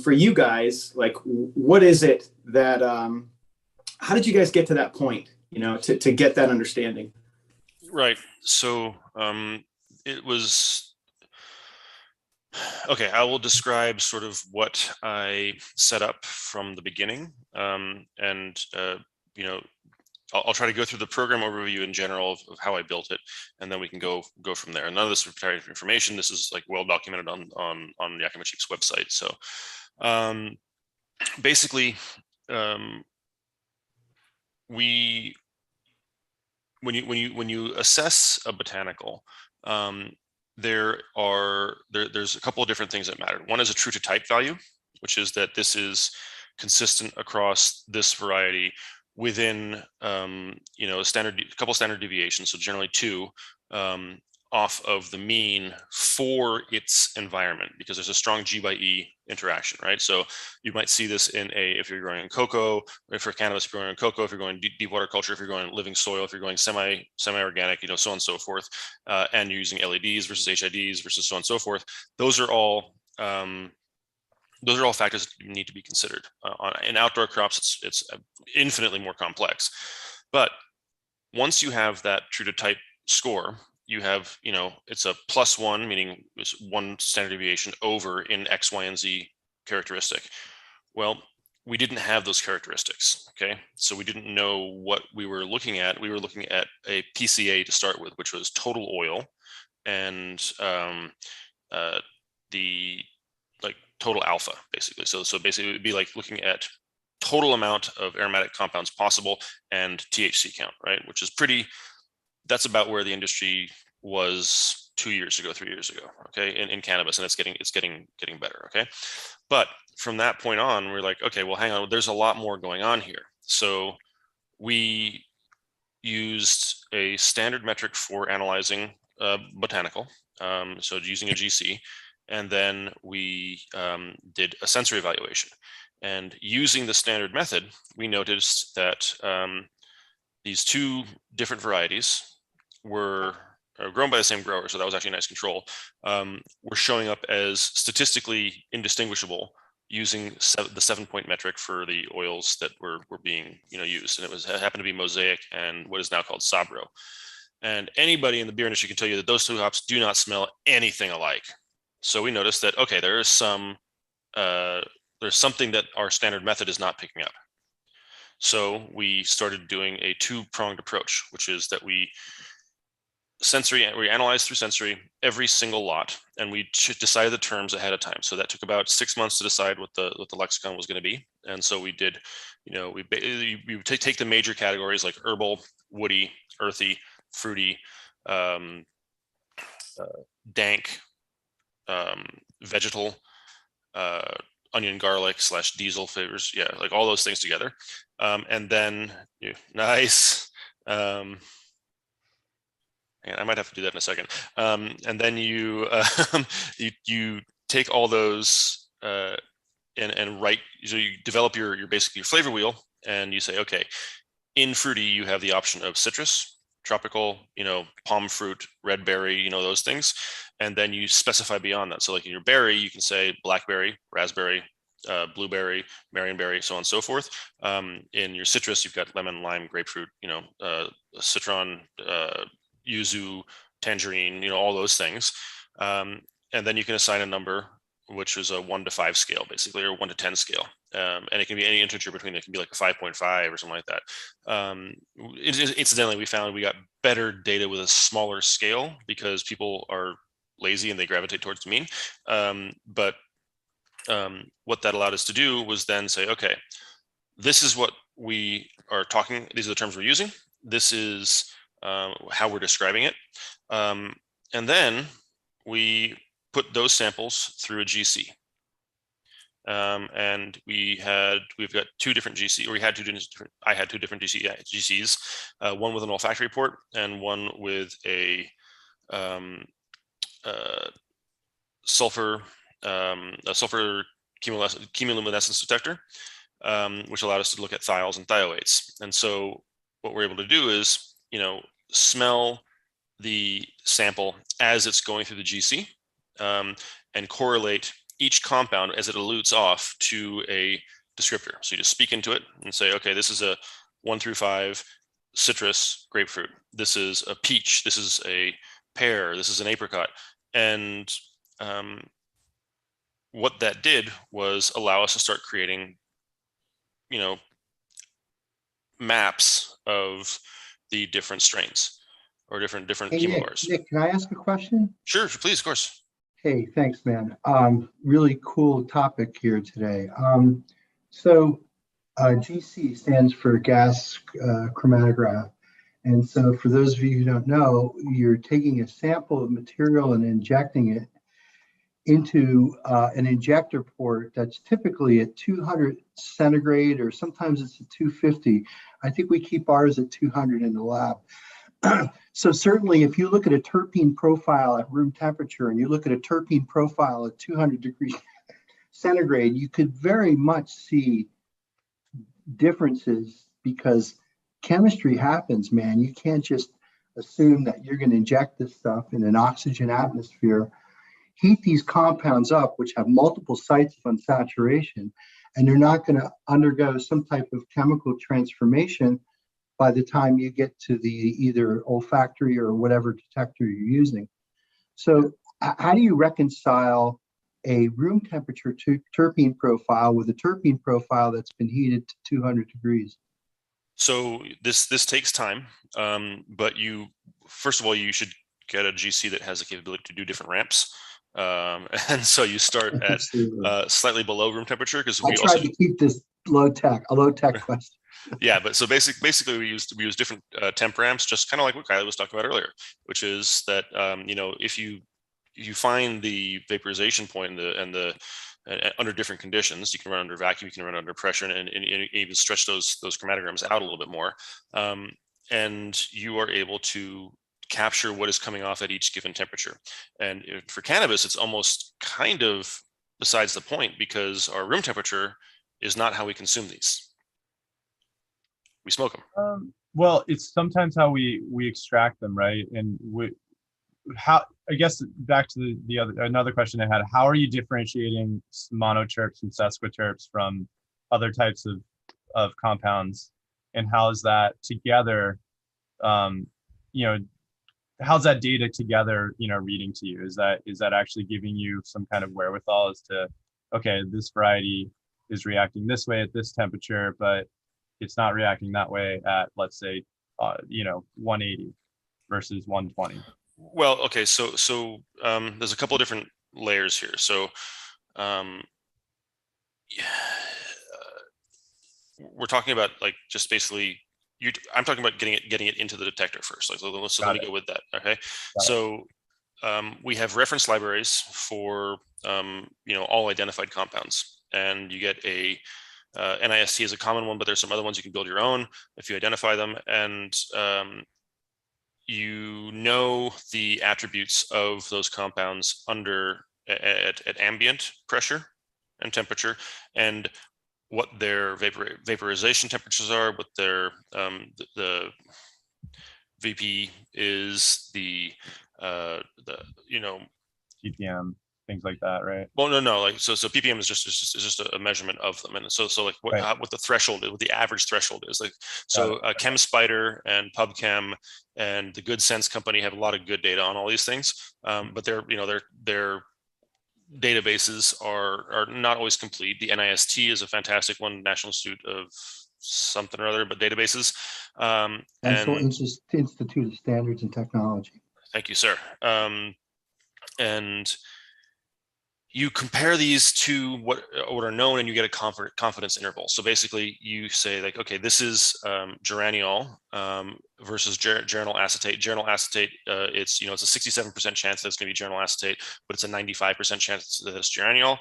for you guys, like, what is it that how did you guys get to that point, to get that understanding? Right. So it was okay. I will describe sort of what I set up from the beginning, and I'll try to go through the program overview in general of how I built it, and then we can go from there. And none of this is proprietary information. This is like well documented on the Yakima Chief's website. So basically, when you assess a botanical, there's a couple of different things that matter. One is a true to type value, which is that this is consistent across this variety within a couple standard deviations, so generally 2 off of the mean for its environment, because there's a strong G by E interaction, right? So you might see this if you're growing in cocoa, if for cannabis, if you're growing in cocoa, if you're going deep water culture, if you're going living soil, if you're going semi-organic, so on and so forth, and you're using LEDs versus HIDs versus so on and so forth. Those are all factors that need to be considered. In outdoor crops, it's infinitely more complex. But once you have that true to type score, you have, it's a +1, meaning it's 1 standard deviation over in X, Y, and Z characteristic. Well, we didn't have those characteristics, okay? So we didn't know what we were looking at. We were looking at a PCA to start with, which was total oil, and the total alpha, basically. So basically it would be like looking at total amount of aromatic compounds possible and THC count, right? Which is that's about where the industry was 2 years ago, 3 years ago, okay, in cannabis, and it's getting better, okay. But from that point on, we're like, okay, well, hang on, there's a lot more going on here. So we used a standard metric for analyzing botanical, so using a GC, and then we did a sensory evaluation. And using the standard method, we noticed that these 2 different varieties were grown by the same grower, so that was actually nice control, were showing up as statistically indistinguishable using the 7-point metric for the oils that were being used. And it happened to be Mosaic and what is now called Sabro. And anybody in the beer industry can tell you that those 2 hops do not smell anything alike. So we noticed that, okay, there's something that our standard method is not picking up. So we started doing a 2-pronged approach, which is that we analyzed through sensory every single lot, and we decided the terms ahead of time. So that took about 6 months to decide what the lexicon was going to be. And so we did, we take the major categories like herbal, woody, earthy, fruity, dank, vegetal, onion, garlic / diesel flavors, like all those things together, and then nice. And I might have to do that in a second. And then you take all those and write. So you develop your basically your flavor wheel, and you say, okay, in fruity you have the option of citrus, tropical, palm fruit, red berry, those things, and then you specify beyond that. So like in your berry, you can say blackberry, raspberry, blueberry, marionberry, so on and so forth. In your citrus, you've got lemon, lime, grapefruit, citron, yuzu, tangerine, all those things. And then you can assign a number, which is a 1 to 5 scale, basically, or 1 to 10 scale. and it can be any integer between, it can be like a 5.5 or something like that. Incidentally, we found we got better data with a smaller scale because people are lazy and they gravitate towards the mean. But what that allowed us to do was then say, okay, this is what we are talking, these are the terms we're using, this is how we're describing it. And then we put those samples through a GC. And we've got two different GC, or I had two different GCs, one with an olfactory port and one with a sulfur chemiluminescence detector, which allowed us to look at thiols and thioates. And so what we're able to do is, smell the sample as it's going through the GC, and correlate each compound as it elutes off to a descriptor. So you just speak into it and say, okay, this is a 1 through 5 citrus grapefruit. This is a peach. This is a pear. This is an apricot. And what that did was allow us to start creating, maps of the different strains or different Hey, chemotypes. Nick, can I ask a question? Sure, please, of course. Hey, thanks, man. Really cool topic here today. So GC stands for gas chromatograph. And so for those of you who don't know, you're taking a sample of material and injecting it into an injector port that's typically at 200 centigrade, or sometimes it's at 250. I think we keep ours at 200 in the lab. So certainly if you look at a terpene profile at room temperature and you look at a terpene profile at 200 degrees centigrade, you could very much see differences, because chemistry happens, man. You can't just assume that you're going to inject this stuff in an oxygen atmosphere, heat these compounds up, which have multiple sites of unsaturation, and they're not going to undergo some type of chemical transformation by the time you get to the either olfactory or whatever detector you're using. So how do you reconcile a room temperature terpene profile with a terpene profile that's been heated to 200 degrees? So this takes time, but first of all, you should get a GC that has the capability to do different ramps. And so you start at slightly below room temperature, because I tried to keep this a low tech question. Yeah, but so basically we use different temp ramps, just kind of like what Kylie was talking about earlier, which is that if you find the vaporization point under different conditions, you can run under vacuum, you can run under pressure, and even stretch those chromatograms out a little bit more, and you are able to capture what is coming off at each given temperature. And for cannabis, it's almost kind of besides the point, because our room temperature is not how we consume these. We smoke them. Well, it's sometimes how we extract them, right? And how, I guess back to another question I had, how are you differentiating monoterps and sesquiterps from other types of compounds, and how is that together, how's that data together, reading to you? Is that actually giving you some kind of wherewithal as to, okay, this variety is reacting this way at this temperature, but it's not reacting that way at, let's say, 180 versus 120? Well, okay, so there's a couple of different layers here. So we're talking about like just basically I'm talking about getting it into the detector first. Like, so let me go with that. Okay, so we have reference libraries for all identified compounds, and you get a NIST is a common one, but there's some other ones you can build your own if you identify them, and the attributes of those compounds at ambient pressure and temperature, and what their vaporization temperatures are, what their the VP is, the ppm, things like that, right? Well, no, like so ppm is just a measurement of them, and so like what the threshold is, what the average threshold is, like so. ChemSpider and PubChem and the Good Sense Company have a lot of good data on all these things, but they're databases are not always complete. The NIST is a fantastic one, National Institute of something or other, but databases. National And Institute of Standards and Technology. thank you, sir. And you compare these to what are known, and you get a confidence interval. So basically, you say like, okay, this is geraniol versus geranyl acetate. Geranyl acetate, it's a 67% chance that it's going to be geranyl acetate, but it's a 95% chance that it's geraniol.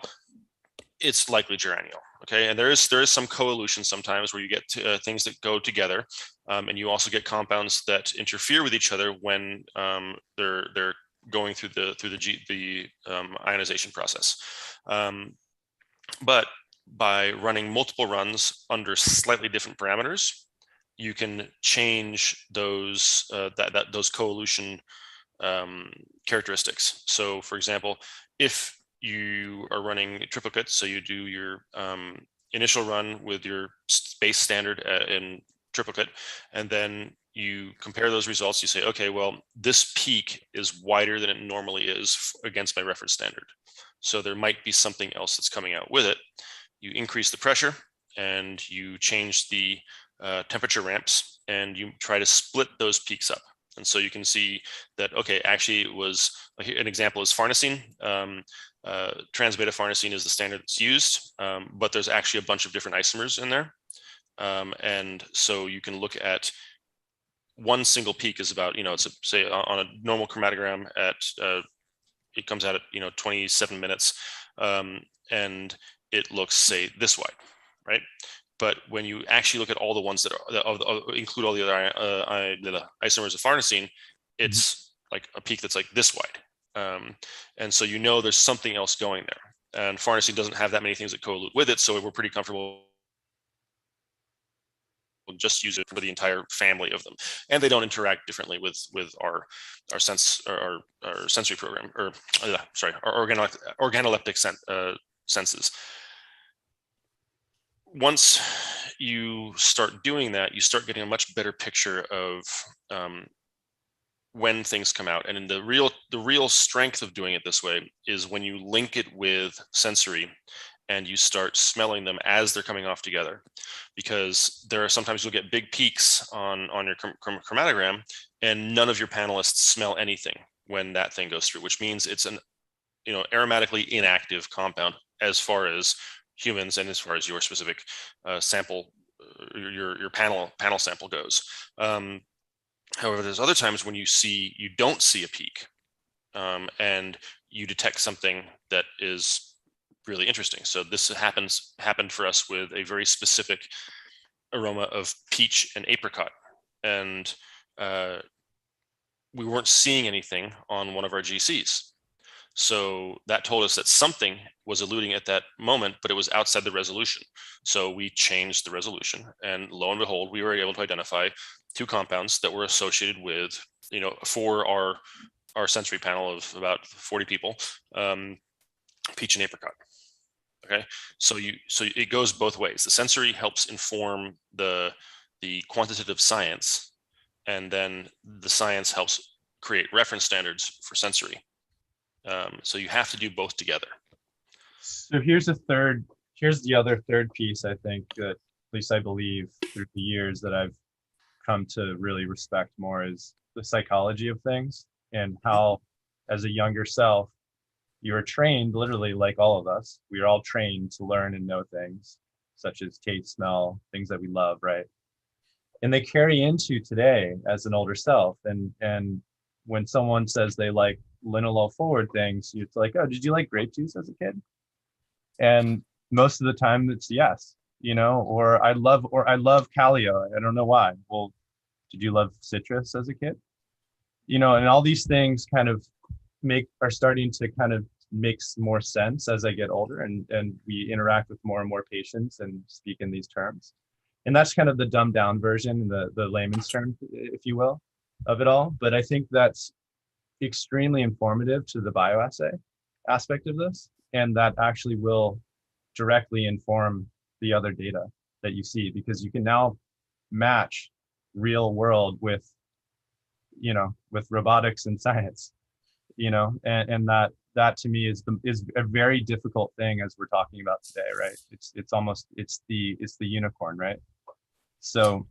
It's likely geraniol. Okay, and there is some coelution sometimes where you get things that go together, and you also get compounds that interfere with each other when they're going through the ionization process. But by running multiple runs under slightly different parameters, you can change those those coelution characteristics. So, for example, if you are running triplicates, so you do your initial run with your base standard in triplicate, and then you compare those results, you say, okay, well, this peak is wider than it normally is against my reference standard. So there might be something else that's coming out with it. You increase the pressure and you change the temperature ramps, and you try to split those peaks up. And so you can see that, okay, actually it was, an example is farnesene. Trans-beta farnesene is the standard that's used, but there's actually a bunch of different isomers in there. And so you can look at one single peak is about, it's say on a normal chromatogram at, it comes out at, 27 minutes, and it looks, say, this wide, right? But when you actually look at all the ones that include all the other the isomers of farnesene, it's like a peak that's like this wide. And so there's something else going there. And farnesene doesn't have that many things that collude with it, so we're pretty comfortable just use it for the entire family of them, and they don't interact differently with our sensory program, or our organoleptic senses. Once you start doing that, you start getting a much better picture of when things come out. And the real strength of doing it this way is when you link it with sensory and you start smelling them as they're coming off together, because there are sometimes you'll get big peaks on your chromatogram and none of your panelists smell anything when that thing goes through, which means it's an aromatically inactive compound as far as humans and as far as your specific sample, your panel sample goes. However, there's other times when you don't see a peak, and you detect something that is really interesting. So this happened for us with a very specific aroma of peach and apricot, and we weren't seeing anything on one of our GCs. So that told us that something was eluding at that moment, but it was outside the resolution. So we changed the resolution, and lo and behold, we were able to identify two compounds that were associated with, for our sensory panel of about 40 people, peach and apricot. Okay, so it goes both ways. The sensory helps inform the quantitative science, and then the science helps create reference standards for sensory. So you have to do both together. So here's the other third piece, I think, that at least I believe through the years that I've come to really respect more, is the psychology of things, and how, as a younger self, you are trained, literally like all of us, we are all trained to learn and know things such as taste, smell, things that we love, right? And they carry into today as an older self. And when someone says they like linalool forward things, it's like, oh, did you like grape juice as a kid? And most of the time it's yes, or I love Calio. I don't know why. Well, did you love citrus as a kid? And all these things kind of are starting to kind of makes more sense as I get older, and we interact with more and more patients and speak in these terms. And that's kind of the dumbed down version, the layman's term, if you will, of it all. But I think that's extremely informative to the bioassay aspect of this, and that actually will directly inform the other data that you see, because you can now match real world with robotics and science, and that to me is a very difficult thing as we're talking about today, right? It's the unicorn, right? So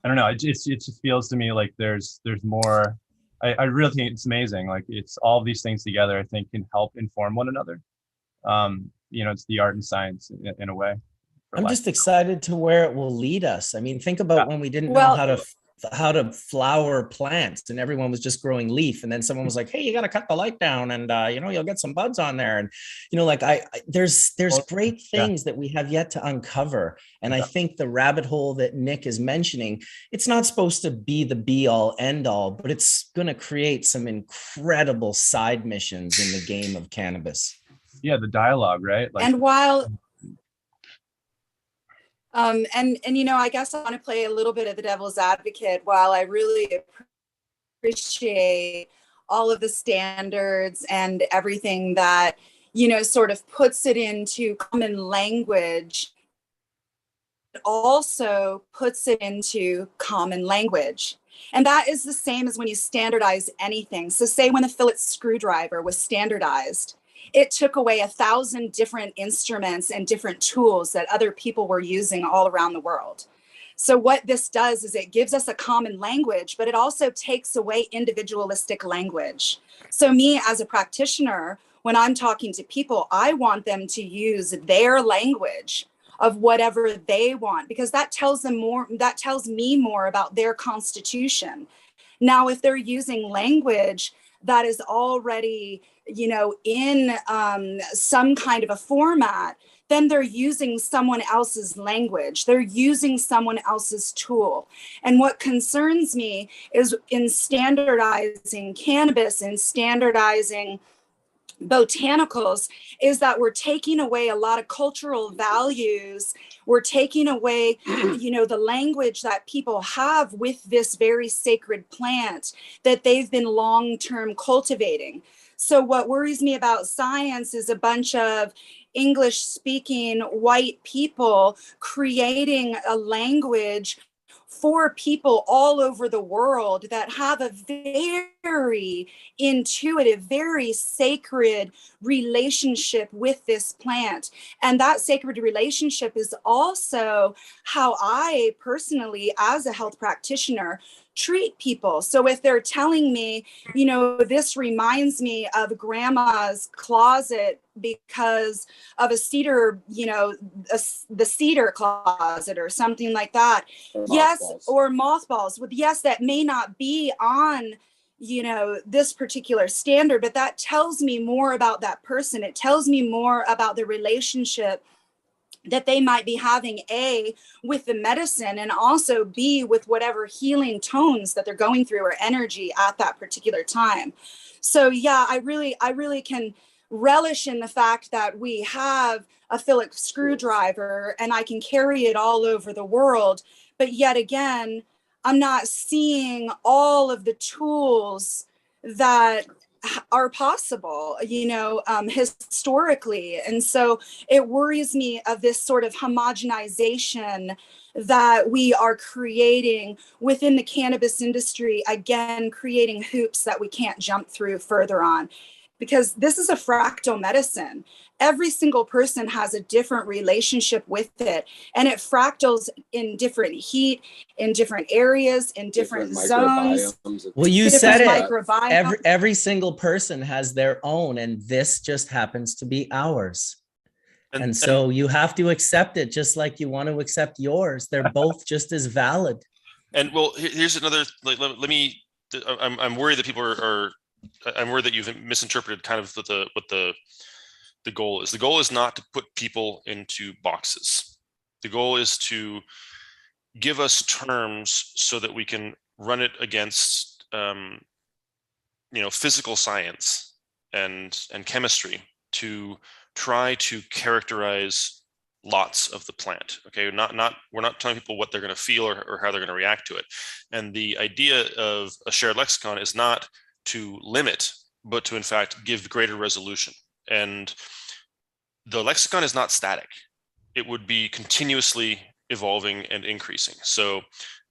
I don't know. It just feels to me like there's more. I really think it's amazing. Like it's all these things together, I think, can help inform one another. It's the art and science in a way. I'm just excited to where it will lead us. I mean, think about when we didn't know how to flower plants and everyone was just growing leaf, and then someone was like, hey, you got to cut the light down, and you'll get some buds on there. And there's great things that we have yet to uncover. And I think the rabbit hole that Nick is mentioning, it's not supposed to be the be all end all, but it's going to create some incredible side missions in the game of cannabis. Yeah, the dialogue, right? Like, and while I guess I want to play a little bit of the devil's advocate. While I really appreciate all of the standards and everything that, sort of puts it into common language, it also puts it into common language. And that is the same as when you standardize anything. So say when the Phillips screwdriver was standardized, it took away 1,000 different instruments and different tools that other people were using all around the world. So what this does is it gives us a common language, but it also takes away individualistic language. So me as a practitioner, when I'm talking to people, I want them to use their language of whatever they want, because that tells me more about their constitution. Now, if they're using language that is already, in some kind of a format, then they're using someone else's language. They're using someone else's tool. And what concerns me is in standardizing cannabis and standardizing botanicals is that we're taking away a lot of cultural values. We're taking away, the language that people have with this very sacred plant that they've been long-term cultivating. So what worries me about science is a bunch of English-speaking white people creating a language for people all over the world that have a very intuitive, very sacred relationship with this plant. And that sacred relationship is also how I personally, as a health practitioner, treat people. So if they're telling me, this reminds me of grandma's closet because of a cedar, the cedar closet or something like that. Or mothballs. Yes, that may not be on, this particular standard, but that tells me more about that person. It tells me more about the relationship that they might be having, A, with the medicine, and also B, with whatever healing tones that they're going through or energy at that particular time. So yeah, I really can relish in the fact that we have a Phillips screwdriver and I can carry it all over the world. But yet again, I'm not seeing all of the tools that are possible, historically. And so it worries me of this sort of homogenization that we are creating within the cannabis industry, again, creating hoops that we can't jump through further on. Because this is a fractal medicine. Every single person has a different relationship with it. And it fractals in different heat, in different areas, in different zones. Well, you said it. Every single person has their own, and this just happens to be ours. And so you have to accept it just like you want to accept yours. They're both just as valid. And well, here's another, I'm worried that people I'm worried that you've misinterpreted kind of what the goal is. The goal is not to put people into boxes. The goal is to give us terms so that we can run it against, physical science and chemistry to try to characterize lots of the plant. Okay, we're not telling people what they're going to feel or how they're going to react to it. And the idea of a shared lexicon is not to limit, but to in fact give greater resolution. And the lexicon is not static. It would be continuously evolving and increasing. So,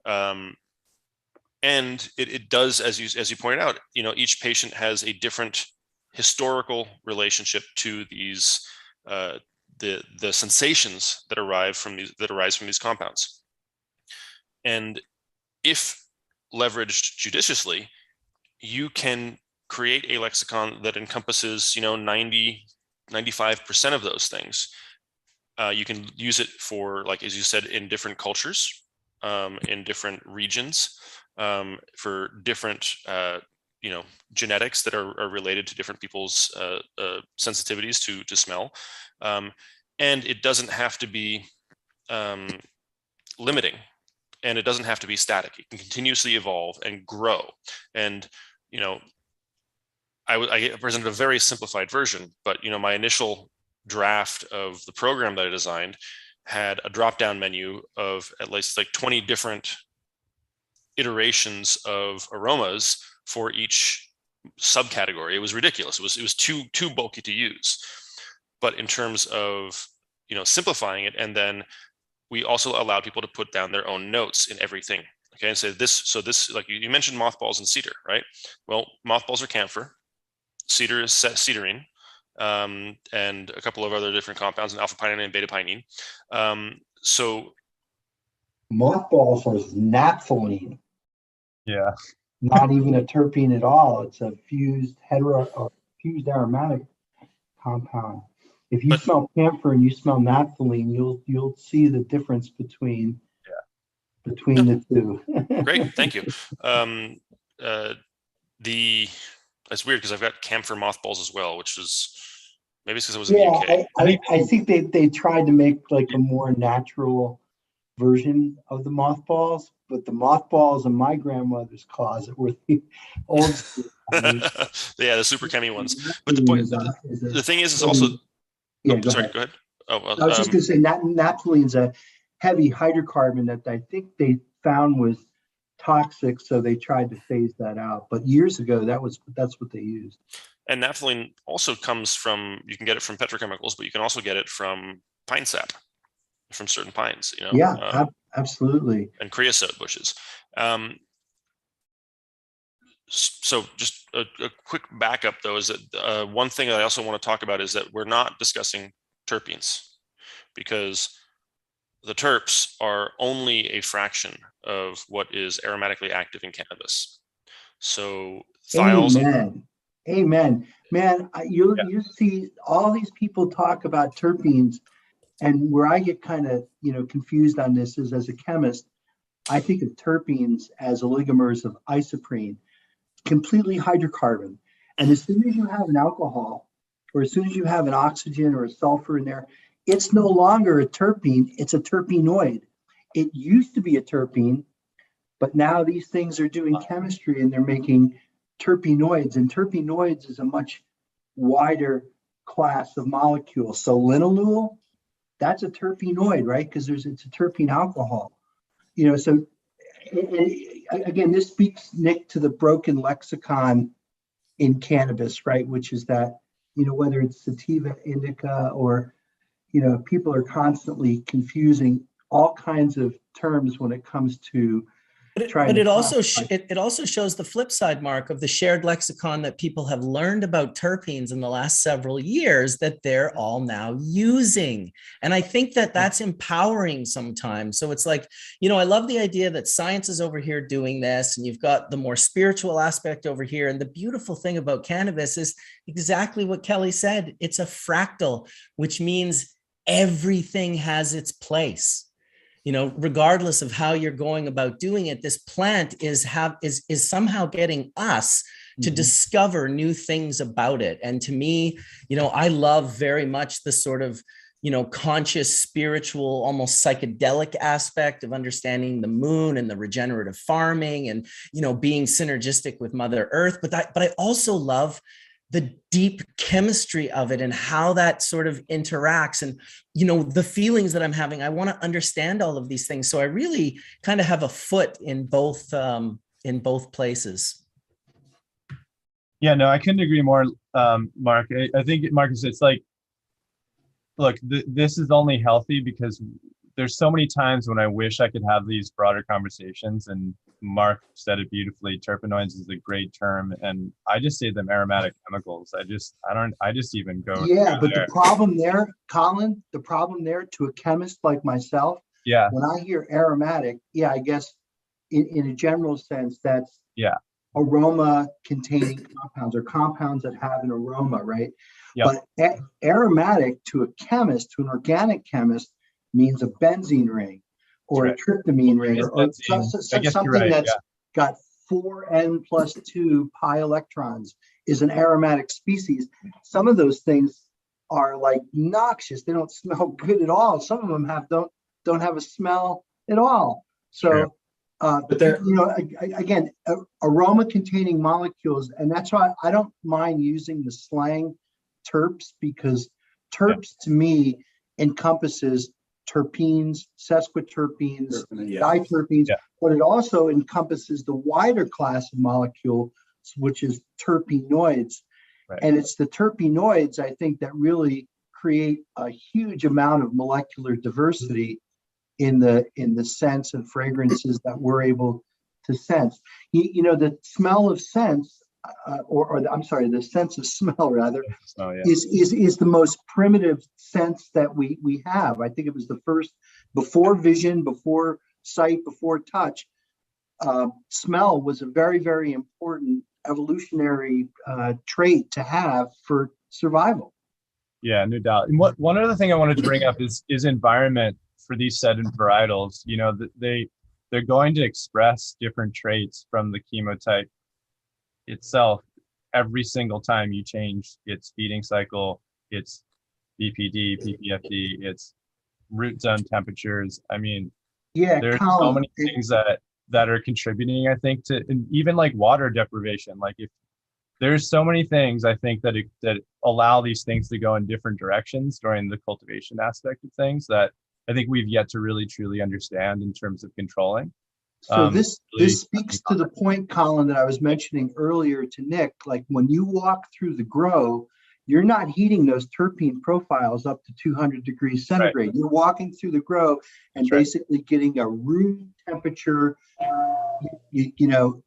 and it does, as you pointed out, each patient has a different historical relationship to these the sensations that arise from these compounds. And if leveraged judiciously, you can create a lexicon that encompasses, 95% of those things. You can use it for, like, as you said, in different cultures, in different regions, for different, genetics that are related to different people's sensitivities to smell. And it doesn't have to be limiting, and it doesn't have to be static. It can continuously evolve and grow. And, I presented a very simplified version, but, my initial draft of the program that I designed had a drop-down menu of at least like 20 different iterations of aromas for each subcategory. It was ridiculous. It was too bulky to use. But in terms of, simplifying it, and then we also allowed people to put down their own notes in everything. Okay, and say this, like you mentioned mothballs and cedar, right? Well, mothballs are camphor, cedar is cedarine, and a couple of other different compounds, and alpha pinene and beta pinene. So mothballs is naphthalene. Yeah. Not even a terpene at all. It's a fused fused aromatic compound. If you smell camphor and you smell naphthalene, you'll see the difference between the two. Great, thank you. It's weird because I've got camphor mothballs as well, which is maybe it's because I was in the UK. I think they tried to make like a more natural version of the mothballs, but the mothballs in my grandmother's closet were the old school. Yeah, the super chemi ones. But the thing is also. Yeah, go ahead. Oh, well, I was just going to say naphthalene's a heavy hydrocarbon that I think they found was toxic, so they tried to phase that out. But years ago, that's what they used. And naphthalene also comes from, you can get it from petrochemicals, but you can also get it from pine sap, from certain pines. Yeah, absolutely. And creosote bushes. So just a quick backup, though, is that one thing that I also want to talk about is that we're not discussing terpenes, because the terps are only a fraction of what is aromatically active in cannabis. So thiols. Amen. Man, you see all these people talk about terpenes, and where I get kind of confused on this is, as a chemist, I think of terpenes as oligomers of isoprene, completely hydrocarbon. And as soon as you have an alcohol, or as soon as you have an oxygen or a sulfur in there, it's no longer a terpene, it's a terpenoid. It used to be a terpene, but now these things are doing chemistry and they're making terpenoids, and terpenoids is a much wider class of molecules. So linalool, that's a terpenoid, right? Because it's a terpene alcohol. So again, this speaks, Nick, to the broken lexicon in cannabis, right? Which is that, whether it's sativa, indica, or, people are constantly confusing all kinds of terms when it comes to But it also shows the flip side, Mark, of the shared lexicon that people have learned about terpenes in the last several years that they're all now using. And I think that that's empowering sometimes. So it's like, I love the idea that science is over here doing this, and you've got the more spiritual aspect over here. And the beautiful thing about cannabis is exactly what Kelly said. It's a fractal, which means everything has its place. Regardless of how you're going about doing it, this plant is somehow getting us to discover new things about it. And to me, I love very much the sort of, conscious, spiritual, almost psychedelic aspect of understanding the moon and the regenerative farming and, being synergistic with Mother Earth. But I also love the deep chemistry of it and how that sort of interacts, and the feelings that I'm having. I want to understand all of these things, so I really kind of have a foot in both places. Yeah, no, I couldn't agree more, Mark. I think, Marcus, it's like, look, this is only healthy because there's so many times when I wish I could have these broader conversations, and Mark said it beautifully. Terpenoids is a great term, and I just say them aromatic chemicals. I just even go Yeah, but there. the problem there, Colin, the problem there to a chemist like myself, Yeah, when I hear aromatic, yeah, I guess in a general sense, that's yeah, aroma containing compounds or compounds that have an aroma, right? yep. But aromatic to a chemist, to an organic chemist, means a benzene ring or That's a tryptamine ring Is or benzene. I guess you're something right. that's Yeah, got 4n+2 pi electrons is an aromatic species. Some of those things are like noxious. They don't smell good at all. Some of them don't have a smell at all. true. So but there, again, aroma containing molecules, and that's why I don't mind using the slang terps, because terps to me encompasses terpenes, sesquiterpenes, diterpenes, Yeah. but it also encompasses the wider class of molecule, which is terpenoids. Right. And it's the terpenoids, I think, that really create a huge amount of molecular diversity in the sense of fragrances that we're able to sense. The smell of sense, I'm sorry, the sense of smell rather, is the most primitive sense that we have. I think it was the first, before vision, before sight, before touch. Smell was a very, very important evolutionary trait to have for survival. Yeah, no doubt. And one other thing I wanted to bring up is environment for these set varietals. They're going to express different traits from the chemotype itself every single time you change its feeding cycle, its BPD, PPFD, its root zone temperatures. I mean, there's so many things that are contributing, I think, to, and even like water deprivation. Like, if there's so many things, I think, that allow these things to go in different directions during the cultivation aspect of things that I think we've yet to really truly understand in terms of controlling. So this speaks to the point, Colin, that I was mentioning earlier to Nick. Like, when you walk through the grow, you're not heating those terpene profiles up to 200 degrees centigrade. Right. You're walking through the grow and basically getting a room temperature,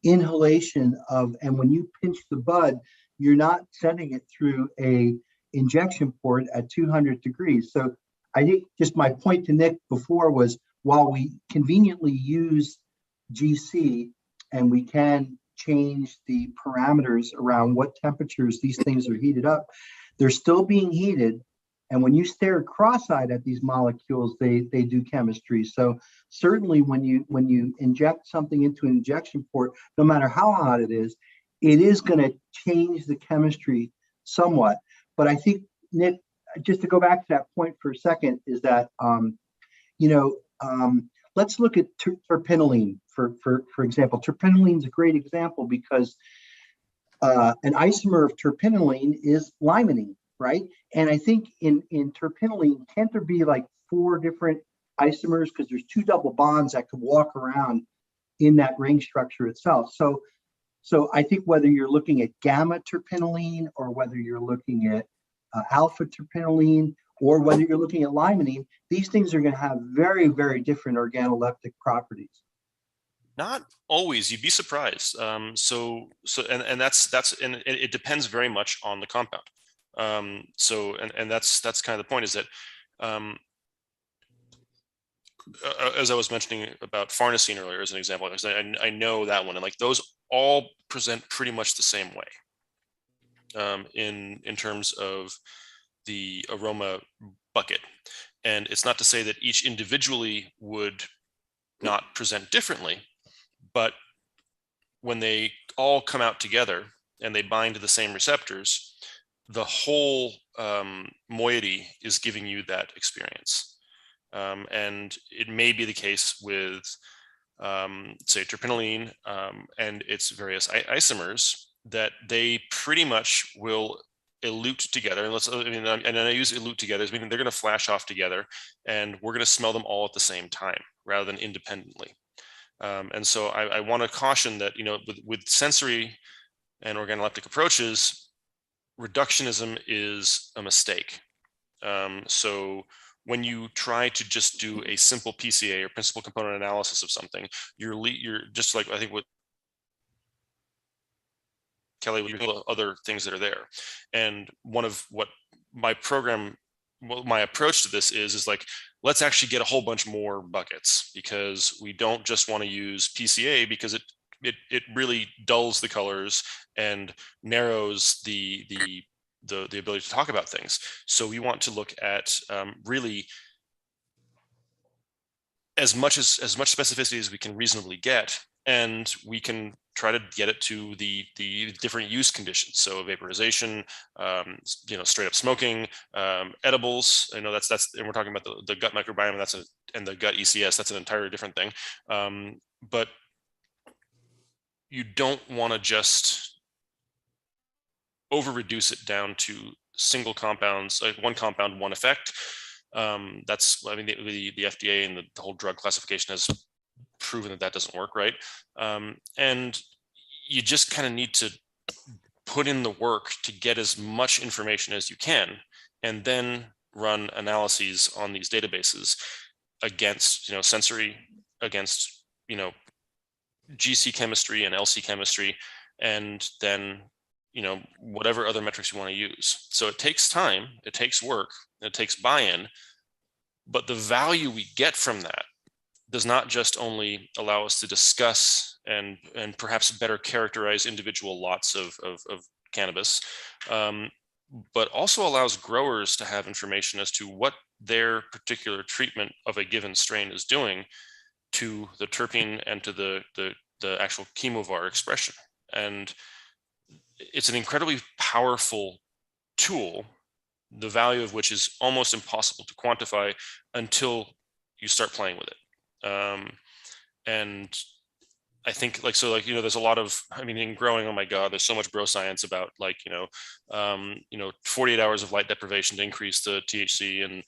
inhalation of, and when you pinch the bud, you're not sending it through a injection port at 200 degrees. So I think just my point to Nick before was, while we conveniently use GC and we can change the parameters around what temperatures these things are heated up, they're still being heated. And when you stare cross-eyed at these molecules, they do chemistry. So certainly when you inject something into an injection port, no matter how hot it is going to change the chemistry somewhat. But I think, Nick, just to go back to that point for a second, is that let's look at terpenoline for example. Terpenoline is a great example because an isomer of terpenoline is limonene, right? And I think in terpenoline, can't there be like 4 different isomers, because there's 2 double bonds that could walk around in that ring structure itself. So I think whether you're looking at gamma terpenoline or whether you're looking at alpha terpenoline or whether you're looking at limonene, these things are going to have very, very different organoleptic properties. Not always. You'd be surprised. And it depends very much on the compound. That's kind of the point, is that as I was mentioning about farnesene earlier as an example, because I know that one, and like those all present pretty much the same way in terms of the aroma bucket. And it's not to say that each individually would not present differently, but when they all come out together and they bind to the same receptors, the whole moiety is giving you that experience. And it may be the case with, say, terpenoline and its various isomers, that they pretty much will elute together. And I use elute together, meaning they're going to flash off together, and we're going to smell them all at the same time rather than independently. And so I want to caution that, with sensory and organoleptic approaches, reductionism is a mistake. So when you try to just do a simple PCA or principal component analysis of something, you're just like, I think what Kelly, other things that are there. And one of what my program, well, my approach to this is like, let's actually get a whole bunch more buckets, because we don't just want to use PCA because it really dulls the colors and narrows the ability to talk about things. So we want to look at really as much specificity as we can reasonably get, and we can try to get it to the different use conditions. So vaporization, straight up smoking, edibles. I know that's and we're talking about the gut microbiome. And the gut ECS. That's an entirely different thing. But you don't want to just over reduce it down to single compounds, like one compound, one effect. That's, I mean, the FDA and the whole drug classification has proven that doesn't work, right? And you just kind of need to put in the work to get as much information as you can, and then run analyses on these databases against, sensory, against, GC chemistry and LC chemistry, and then, whatever other metrics you want to use. So it takes time, it takes work, it takes buy-in, but the value we get from that does not just only allow us to discuss and perhaps better characterize individual lots of cannabis, but also allows growers to have information as to what their particular treatment of a given strain is doing to the terpene and to the actual chemovar expression. And it's an incredibly powerful tool, the value of which is almost impossible to quantify until you start playing with it. And I think there's a lot of, in growing, oh my God, there's so much bro science about 48 hours of light deprivation to increase the THC, and,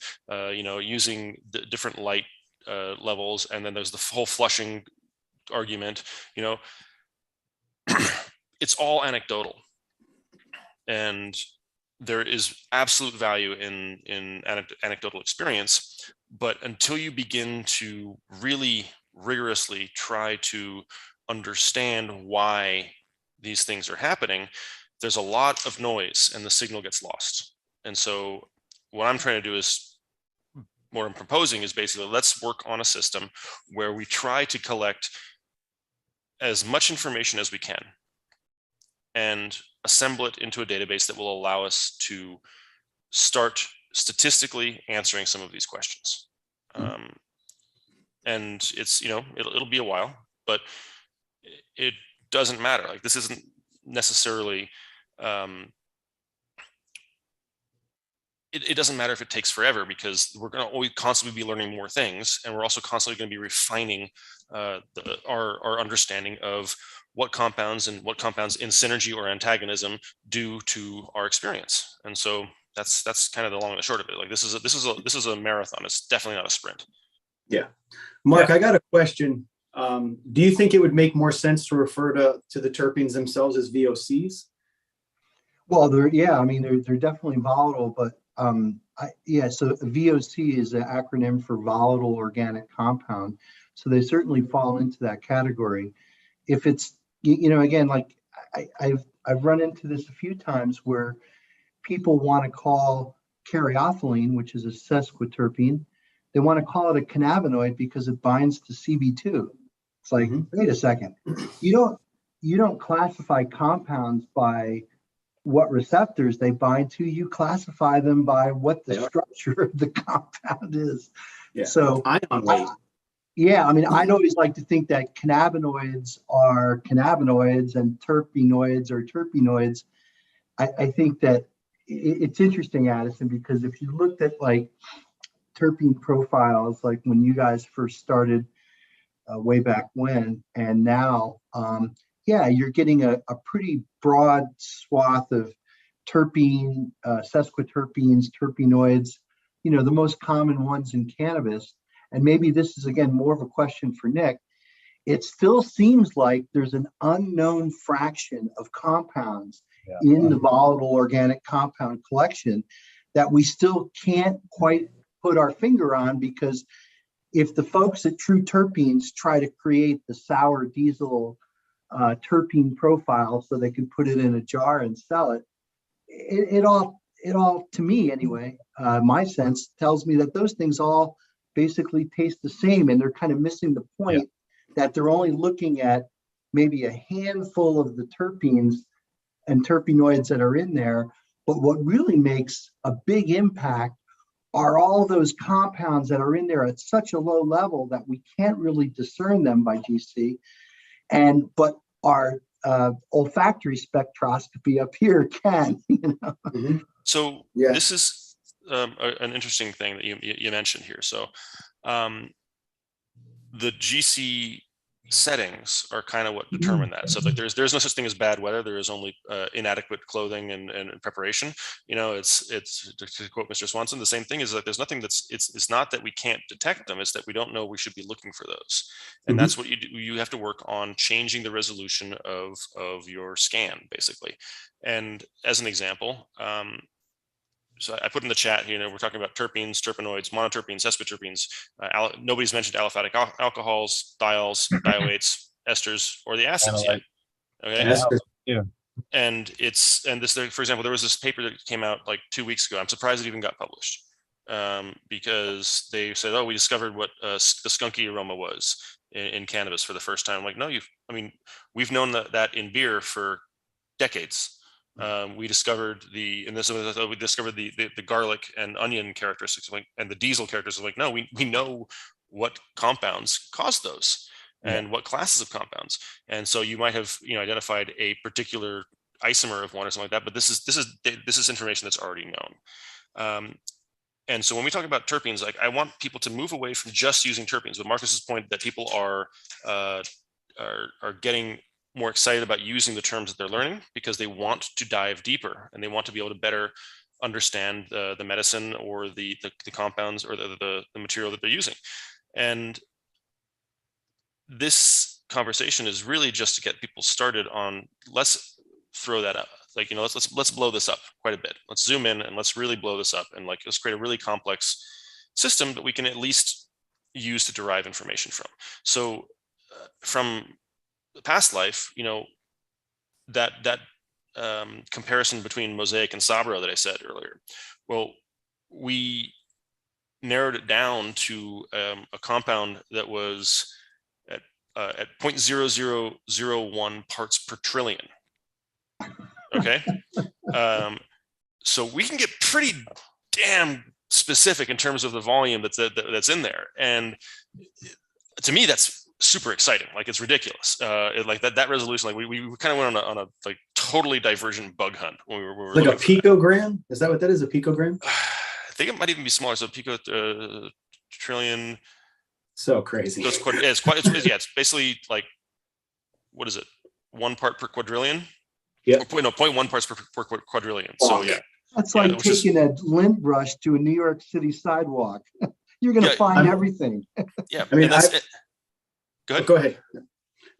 using the different light levels. And then there's the whole flushing argument, it's all anecdotal, and there is absolute value in anecdotal experience. But until you begin to really rigorously try to understand why these things are happening, there's a lot of noise and the signal gets lost. And so what I'm trying to do is, what I'm proposing is basically, let's work on a system where we try to collect as much information as we can and assemble it into a database that will allow us to start statistically answering some of these questions. And it's, it'll be a while, but it doesn't matter. Like, this isn't necessarily, it doesn't matter if it takes forever, because we're going to always constantly be learning more things. And we're also constantly going to be refining our understanding of what compounds in synergy or antagonism do to our experience. And so that's kind of the long and the short of it. Like, this is a marathon. It's definitely not a sprint. Yeah. Mark, I got a question. Do you think it would make more sense to refer to the terpenes themselves as VOCs? Well, they're definitely volatile, but so VOC is an acronym for volatile organic compound. So they certainly fall into that category. If it's, again, like I've run into this a few times where people want to call caryophyllene, which is a sesquiterpene, they want to call it a cannabinoid because it binds to CB2. It's like, wait a second, you don't classify compounds by what receptors they bind to. You classify them by what the structure of the compound is. Yeah. So ion weight. I'd always like to think that cannabinoids are cannabinoids and terpenoids are terpenoids. I think that it's interesting, Addison, because if you looked at like terpene profiles, like when you guys first started way back when, and now, you're getting a pretty broad swath of terpene, sesquiterpenes, terpenoids, the most common ones in cannabis. And maybe this is, again, more of a question for Nick. It still seems like there's an unknown fraction of compounds in the volatile organic compound collection that we still can't quite put our finger on, because if the folks at True Terpenes try to create the sour diesel terpene profile so they can put it in a jar and sell it, it all to me anyway, my sense tells me that those things all basically taste the same, and they're kind of missing the point that they're only looking at maybe a handful of the terpenes and terpenoids that are in there. But what really makes a big impact are all those compounds that are in there at such a low level that we can't really discern them by GC. But our olfactory spectroscopy up here can, you know. Mhm. So Yeah. this is an interesting thing that you mentioned here. So the GC settings are kind of what determine that. So like there's no such thing as bad weather. There is only inadequate clothing and preparation. You know, it's to quote Mr. Swanson, the same thing is that there's nothing it's not that we can't detect them, it's that we don't know we should be looking for those. And that's what you do. You have to work on changing the resolution of your scan, basically. And as an example, so I put in the chat, you know, we're talking about terpenes, terpenoids, monoterpenes, sesquiterpenes. Nobody's mentioned aliphatic alcohols, thiols, dioates, esters, or the acids yet. Okay. Yeah. And this, for example, there was this paper that came out like 2 weeks ago. I'm surprised it even got published, because they said, "Oh, we discovered what the skunky aroma was in cannabis for the first time." I'm like, no, we've known that in beer for decades. We discovered the garlic and onion characteristics, and the diesel characteristics. Like, no, we know what compounds cause those and what classes of compounds. And so you might have, you know, identified a particular isomer of one or something like that, but this is information that's already known. And so when we talk about terpenes, like, I want people to move away from just using terpenes. But Marcus's point that people are getting more excited about using the terms that they're learning because they want to dive deeper and they want to be able to better understand the medicine or the compounds or the material that they're using. And this conversation is really just to get people started on, let's throw that up. Like, you know, let's blow this up quite a bit. Let's zoom in and let's really blow this up, and like, let's create a really complex system that we can at least use to derive information from. So from the past life, you know, that comparison between Mosaic and Sabro that I said earlier, well, we narrowed it down to a compound that was at 0.0001 parts per trillion. Okay. So we can get pretty damn specific in terms of the volume that's in there. And to me, that's super exciting. Like, it's ridiculous. Like that resolution, like we kind of went on a like totally divergent bug hunt when we were like a picogram. Is that what that is? A picogram? I think it might even be smaller. So pico trillion. So crazy. So it's basically like, what is it? 1 part per quadrillion. Yeah. 0.1 parts per quadrillion. So yeah. That's like taking a lint brush to a New York City sidewalk. You're going to find everything. Yeah. I mean, go ahead. Go ahead.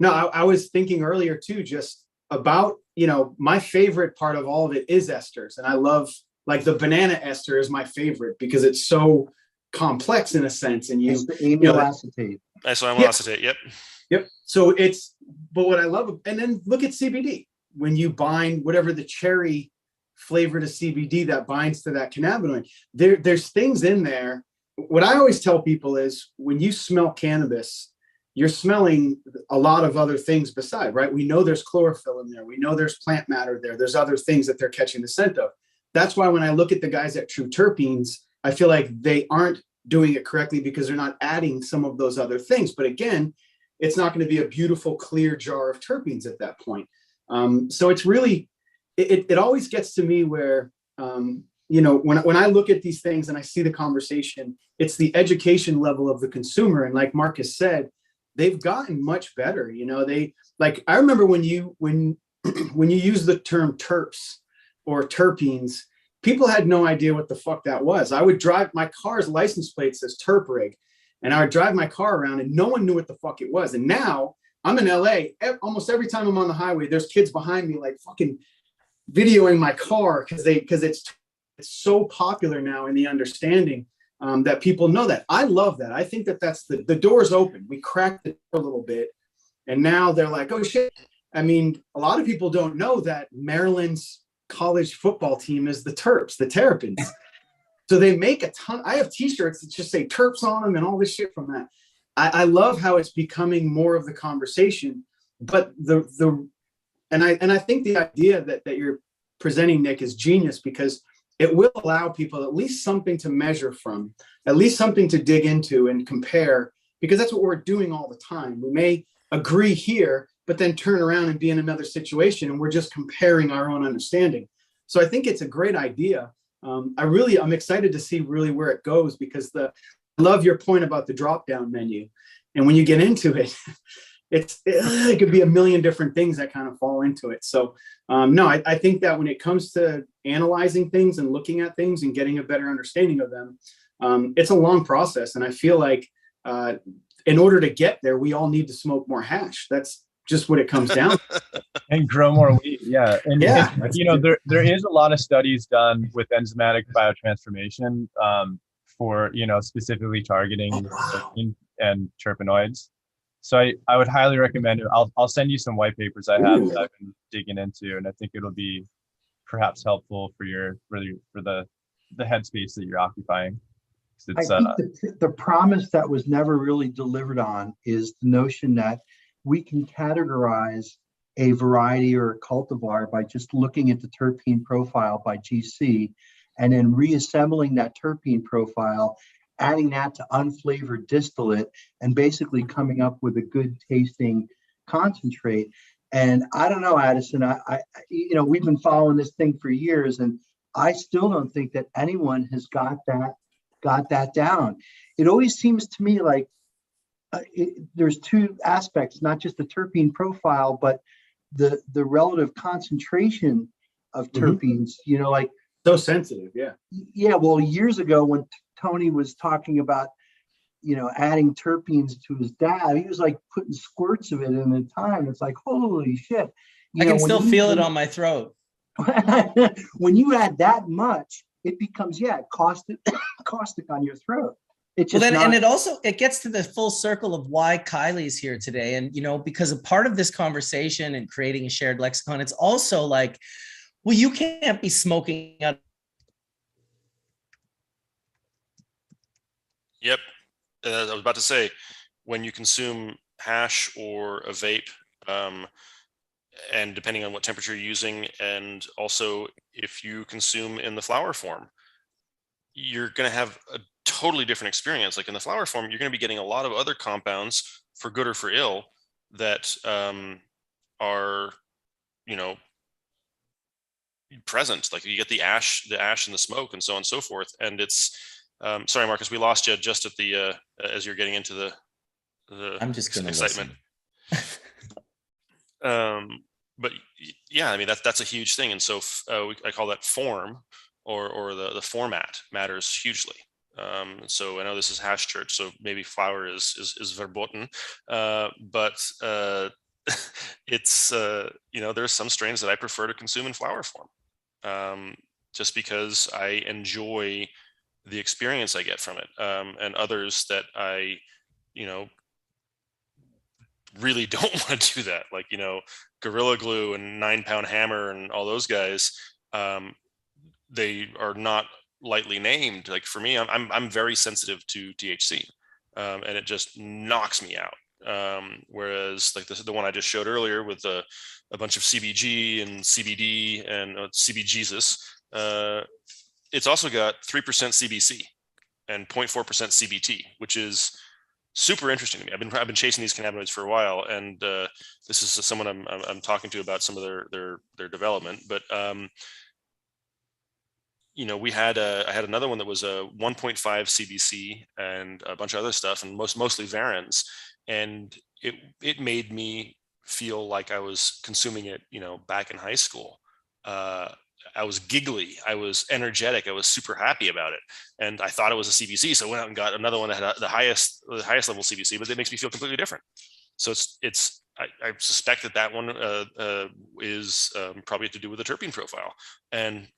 No, I was thinking earlier too, just about, you know, my favorite part of all of it is esters. And I love, like, the banana ester is my favorite because it's so complex in a sense. And it's the amyl acetate. Amyl acetate. Yep. Yep. So but what I love, and then look at CBD. When you bind whatever the cherry flavor to CBD that binds to that cannabinoid, there's things in there. What I always tell people is, when you smell cannabis, you're smelling a lot of other things beside, right? We know there's chlorophyll in there. We know there's plant matter there. There's other things that they're catching the scent of. That's why when I look at the guys at True Terpenes, I feel like they aren't doing it correctly because they're not adding some of those other things. But again, it's not going to be a beautiful, clear jar of terpenes at that point. So it's really, it always gets to me where, you know, when I look at these things and I see the conversation, it's the education level of the consumer. And like Marcus said, they've gotten much better. You know, I remember when you use the term terps or terpenes, people had no idea what the fuck that was. I would drive, my car's license plate says terp rig, and I would drive my car around and no one knew what the fuck it was. And now I'm in LA, almost every time I'm on the highway, there's kids behind me like fucking videoing my car because it's so popular now in the understanding. that people know that. I love that. I think that that's the door's open. We cracked it a little bit, and now they're like, oh shit. I mean, a lot of people don't know that Maryland's college football team is the Terpenes. So they make a ton. I have t-shirts that just say Terps on them and all this shit from that. I love how it's becoming more of the conversation, but I think the idea that you're presenting, Nick, is genius, because it will allow people at least something to measure from, at least something to dig into and compare, because that's what we're doing all the time. We may agree here, but then turn around and be in another situation, and we're just comparing our own understanding. So I think it's a great idea. I'm excited to see really where it goes, because I love your point about the drop-down menu. And when you get into it, it could be a million different things that kind of fall into it. So no, I think that when it comes to analyzing things and looking at things and getting a better understanding of them, it's a long process. And I feel like in order to get there, we all need to smoke more hash. That's just what it comes down to. And grow more weed. Yeah. And, yeah, and you know, there is a lot of studies done with enzymatic biotransformation for, you know, specifically targeting terpene and terpenoids. So I would highly recommend it. I'll send you some white papers I have that I've been digging into, and I think it'll be perhaps helpful for the headspace that you're occupying. I think the promise that was never really delivered on is the notion that we can categorize a variety or a cultivar by just looking at the terpene profile by GC, and then reassembling that terpene profile, adding that to unflavored distillate, and basically coming up with a good tasting concentrate. And I don't know, Addison, we've been following this thing for years, and I still don't think that anyone has got that down. It always seems to me like there's two aspects, not just the terpene profile, but the relative concentration of terpenes, you know, like so sensitive. Yeah. Well, years ago when Tony was talking about, you know, adding terpenes to his dab, he was like putting squirts of it in the time. It's like, holy shit. I can still feel it on my throat. When you add that much, it becomes, caustic on your throat. It's just and it gets to the full circle of why Kylie's here today. And, you know, because a part of this conversation and creating a shared lexicon, it's also like, well, you can't be smoking out. Yep. I was about to say, when you consume hash or a vape, and depending on what temperature you're using, and also if you consume in the flower form, you're going to have a totally different experience. Like in the flower form, you're going to be getting a lot of other compounds, for good or for ill, that are, you know, present. Like you get the ash and the smoke and so on and so forth. And it's sorry, Marcus, we lost you just at the as you're getting into the I'm just gonna excitement. But yeah, I mean that's a huge thing. And so I call that form, or the format matters hugely. So I know this is hash church, so maybe flower is verboten, but it's you know, there's some strains that I prefer to consume in flower form, just because I enjoy the experience I get from it, and others that I, you know, really don't want to do that, like, you know, Gorilla Glue and 9 Pound Hammer and all those guys. They are not lightly named. Like for me, I'm very sensitive to THC, and it just knocks me out. Whereas like the one I just showed earlier with a bunch of CBG and CBD and CBJesus, it's also got 3% CBC and 0.4% CBT, which is super interesting to me. I've been chasing these cannabinoids for a while, and this is someone I'm talking to about some of their development. But you know, I had another one that was a 1.5 CBC and a bunch of other stuff, and mostly Varens, and it made me feel like I was consuming it, you know, back in high school. I was giggly, I was energetic, I was super happy about it, and I thought it was a CBC, so I went out and got another one that had the highest level CBC, but it makes me feel completely different. So I suspect that one is probably to do with the terpene profile, and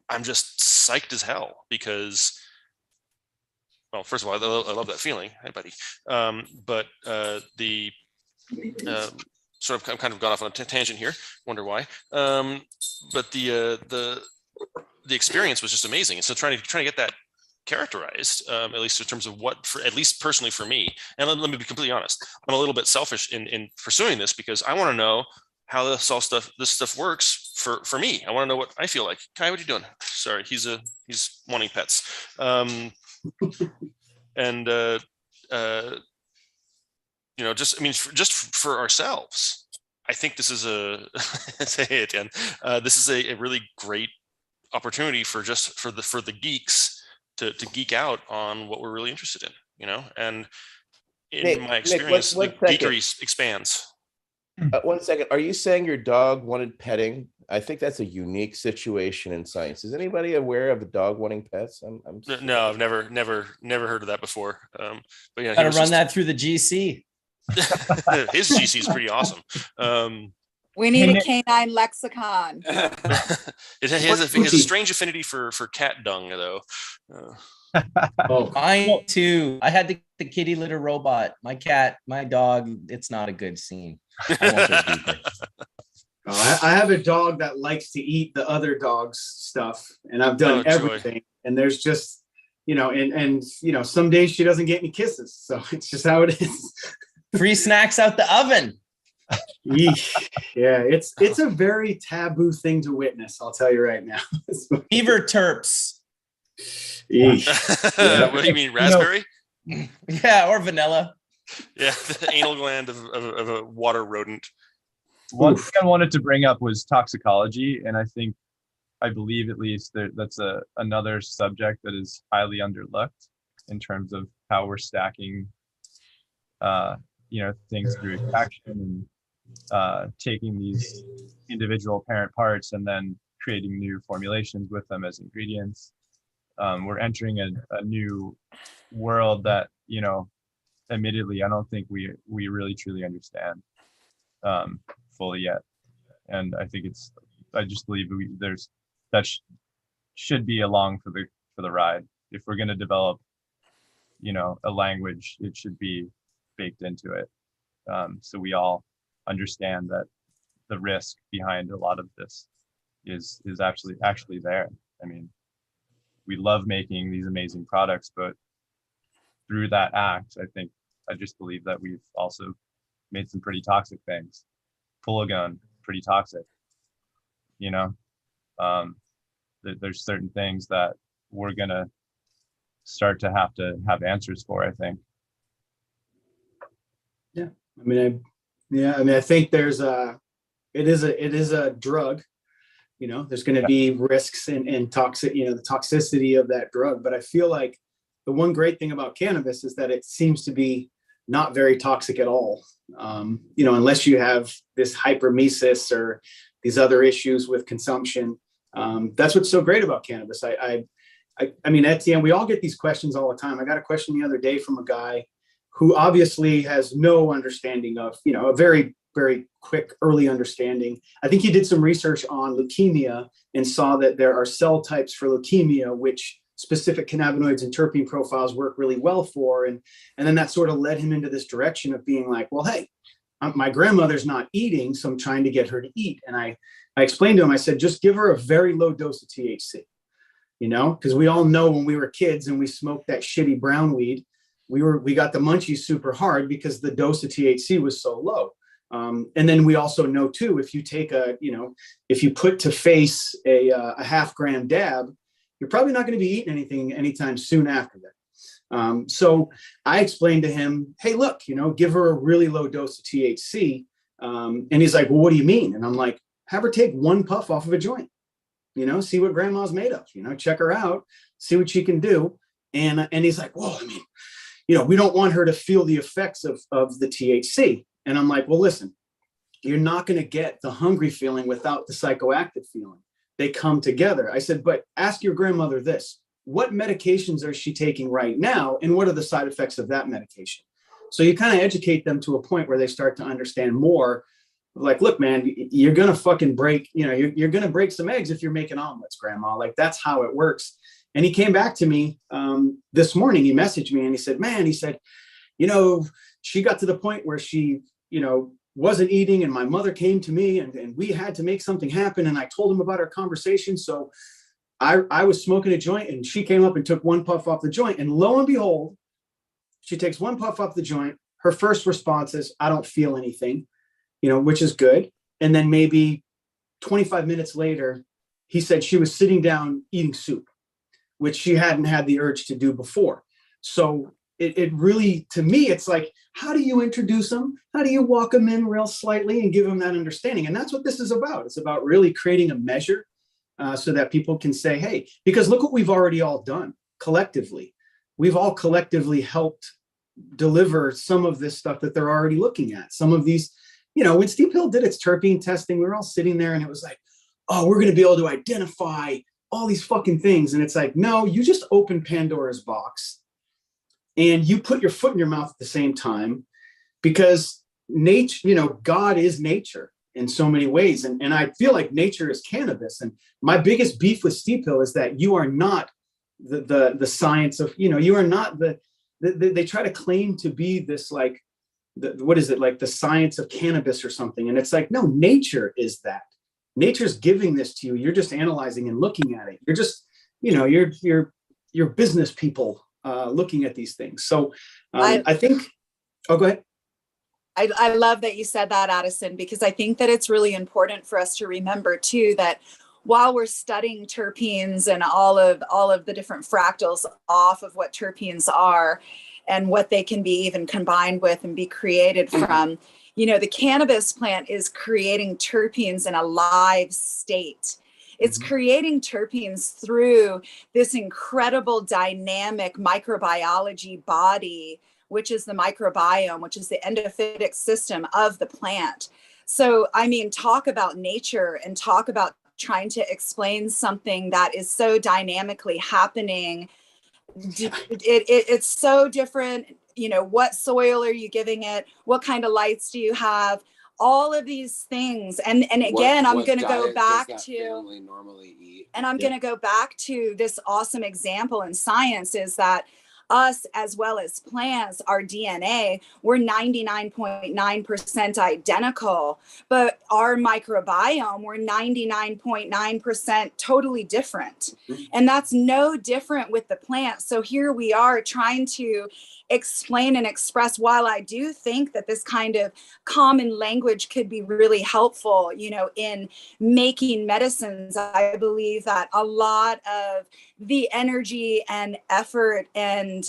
I'm just psyched as hell, because well, first of all, I love that feeling. Hi, buddy. But the sort of, I'm kind of gone off on a tangent here. Wonder why. But the experience was just amazing. And so trying to get that characterized, at least in terms of what, for at least personally for me, and let me be completely honest, I'm a little bit selfish in pursuing this because I want to know how this stuff works for me. I want to know what I feel like. Kai, what are you doing? Sorry, he's wanting pets. And just, I mean, just for ourselves, I think this is say it again. This is a really great opportunity for the geeks to geek out on what we're really interested in, and in my experience, the geekery expands. 1 second. Are you saying your dog wanted petting? I think that's a unique situation in science. Is anybody aware of a dog wanting pets? No, I've never heard of that before. But yeah, gotta run that through the GC. His GC is pretty awesome. We need a canine lexicon. It has a strange affinity for cat dung, though. Mine too. I had the kitty litter robot. My cat, my dog. It's not a good scene. I won't go deeper. I have a dog that likes to eat the other dog's stuff, and I've done everything. Joy. And there's just, and some days she doesn't get any kisses, so it's just how it is. Free snacks out the oven. Yeah, it's a very taboo thing to witness. I'll tell you right now. Beaver terps. Yeah. What do you mean, raspberry? Yeah, or vanilla. Yeah, the anal gland of a water rodent. One thing I wanted to bring up was toxicology, and I believe at least that's another subject that is highly underlooked in terms of how we're stacking, things through extraction and taking these individual parent parts and then creating new formulations with them as ingredients. We're entering a new world that, admittedly, I don't think we really truly understand fully yet. And I think I just believe should be along for the ride. If we're going to develop, a language, it should be baked into it. So we all understand that the risk behind a lot of this is actually there. I mean, we love making these amazing products, but through that act, I just believe that we've also made some pretty toxic things. Pull-a-gun, pretty toxic. There's certain things that we're gonna start to have answers for, I think. Yeah, I think it is a drug. There's going to be risks and toxic, the toxicity of that drug. But I feel like the one great thing about cannabis is that it seems to be not very toxic at all. Unless you have this hypermesis or these other issues with consumption. That's what's so great about cannabis. I mean, Etienne, we all get these questions all the time. I got a question the other day from a guy who obviously has no understanding of, a very, very quick early understanding. I think he did some research on leukemia and saw that there are cell types for leukemia, which specific cannabinoids and terpene profiles work really well for. And then that sort of led him into this direction of being like, well, hey, my grandmother's not eating, so I'm trying to get her to eat. And I explained to him, I said, just give her a very low dose of THC, because we all know when we were kids and we smoked that shitty brown weed, we got the munchies super hard because the dose of THC was so low. And then we also know too, if you take if you put to face a 0.5 gram dab, you're probably not going to be eating anything anytime soon after that. So I explained to him, hey, look, give her a really low dose of THC. And he's like, well, what do you mean? And I'm like, have her take one puff off of a joint, see what grandma's made of, check her out, see what she can do. And he's like, well, I mean, we don't want her to feel the effects of the THC. And I'm like, well, listen, you're not going to get the hungry feeling without the psychoactive feeling. They come together. I said, but ask your grandmother this. What medications is she taking right now? And what are the side effects of that medication? So you kind of educate them to a point where they start to understand more. Like, look, man, you're going to fucking break, you're going to break some eggs if you're making omelets, grandma. Like, that's how it works. And he came back to me this morning. He messaged me and he said, man, he said, you know, she got to the point where she, you know, wasn't eating, and my mother came to me, and we had to make something happen. And I told him about our conversation. So I was smoking a joint, and she came up and took one puff off the joint. And lo and behold, she takes one puff off the joint. Her first response is, I don't feel anything, you know, which is good. And then maybe 25 minutes later, he said she was sitting down eating soup, which she hadn't had the urge to do before. So it really, to me, it's like, how do you introduce them? How do you walk them in real slightly and give them that understanding? And that's what this is about. It's about really creating a measure so that people can say, hey, because look what we've already all done collectively. We've all collectively helped deliver some of this stuff that they're already looking at. Some of these, you know, when Steep Hill did its terpene testing, we were all sitting there and it was like, oh, we're going to be able to identify all these fucking things. And it's like, no, you just open Pandora's box and you put your foot in your mouth at the same time, because nature, you know, God is nature in so many ways. And I feel like nature is cannabis. And my biggest beef with Steep Hill is that you are not the science of, you know, you are not they try to claim to be this, like, what is it, like the science of cannabis or something. And it's like, no, nature is that. Nature's giving this to you. You're just analyzing and looking at it. You're just, you know, you're business people looking at these things. So I think, oh, go ahead. I love that you said that, Addison, because I think that it's really important for us to remember too, that while we're studying terpenes and all of the different fractals off of what terpenes are and what they can be even combined with and be created from, you know, the cannabis plant is creating terpenes in a live state. It's creating terpenes through this incredible dynamic microbiology body, which is the microbiome, which is the endophytic system of the plant. So, I mean, talk about nature and talk about trying to explain something that is so dynamically happening. It's so different. You know, what soil are you giving it? What kind of lights do you have? All of these things. And again, I'm going to go back to, normally eat? and I'm going to go back to this awesome example in science is that us, as well as plants, our DNA, we're 99.9% identical, but our microbiome, we're 99.9% totally different. And that's no different with the plant. So here we are trying to explain and express, while I do think that this kind of common language could be really helpful, you know, in making medicines. I believe that a lot of the energy and effort and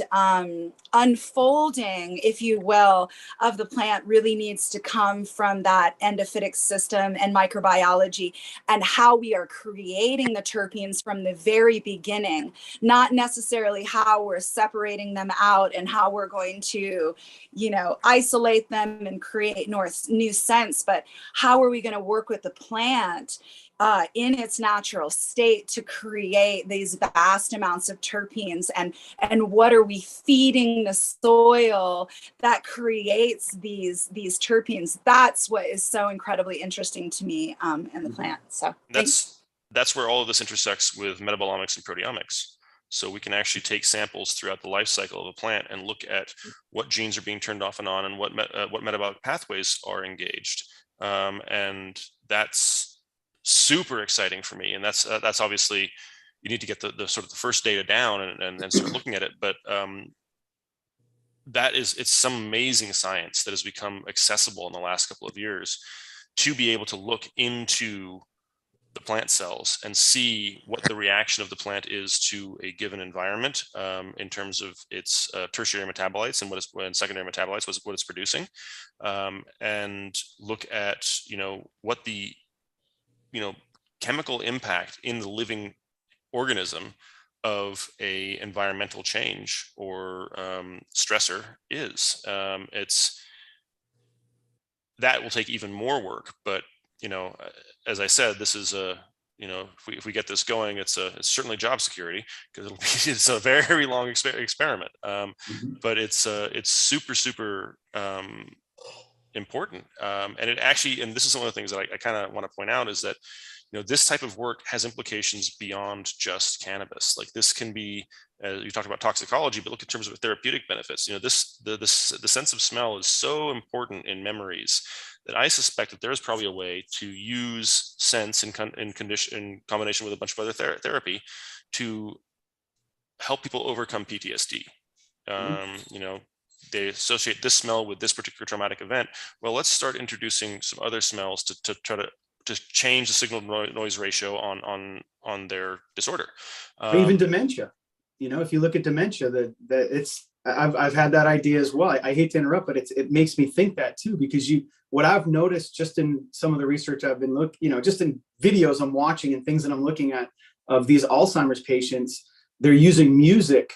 unfolding, if you will, of the plant really needs to come from that endophytic system and microbiology and how we are creating the terpenes from the very beginning, not necessarily how we're separating them out and how we're going to, you know, isolate them and create new scents, but how are we going to work with the plant in its natural state to create these vast amounts of terpenes, and what are we feeding the soil that creates these terpenes? That's what is so incredibly interesting to me in the plant. So that's where all of this intersects with metabolomics and proteomics. So we can actually take samples throughout the life cycle of a plant and look at what genes are being turned off and on, and what metabolic pathways are engaged, and that's super exciting for me. And that's obviously, you need to get the sort of the first data down and start looking at it. But it's some amazing science that has become accessible in the last couple of years to be able to look into the plant cells and see what the reaction of the plant is to a given environment, in terms of its tertiary metabolites and secondary metabolites, what it's producing, and look at, you know, what the, you know, chemical impact in the living organism of a environmental change or stressor is. That will take even more work, but, you know, as I said, this is you know, if we get this going, it's certainly job security, because it's a very long experiment. But it's super important. And it actually, and this is one of the things that I kind of want to point out, is that, this type of work has implications beyond just cannabis. Like this can be, you talked about toxicology, but look in terms of therapeutic benefits. The sense of smell is so important in memories that I suspect that there is probably a way to use sense in combination with a bunch of other therapy to help people overcome PTSD. They associate this smell with this particular traumatic event. Well, let's start introducing some other smells to try to change the signal noise ratio on their disorder. Or even dementia. If you look at dementia, I've had that idea as well. I hate to interrupt, but it makes me think that too, because what I've noticed just in some of the research I've been just in videos I'm watching and things that I'm looking at of these Alzheimer's patients, they're using music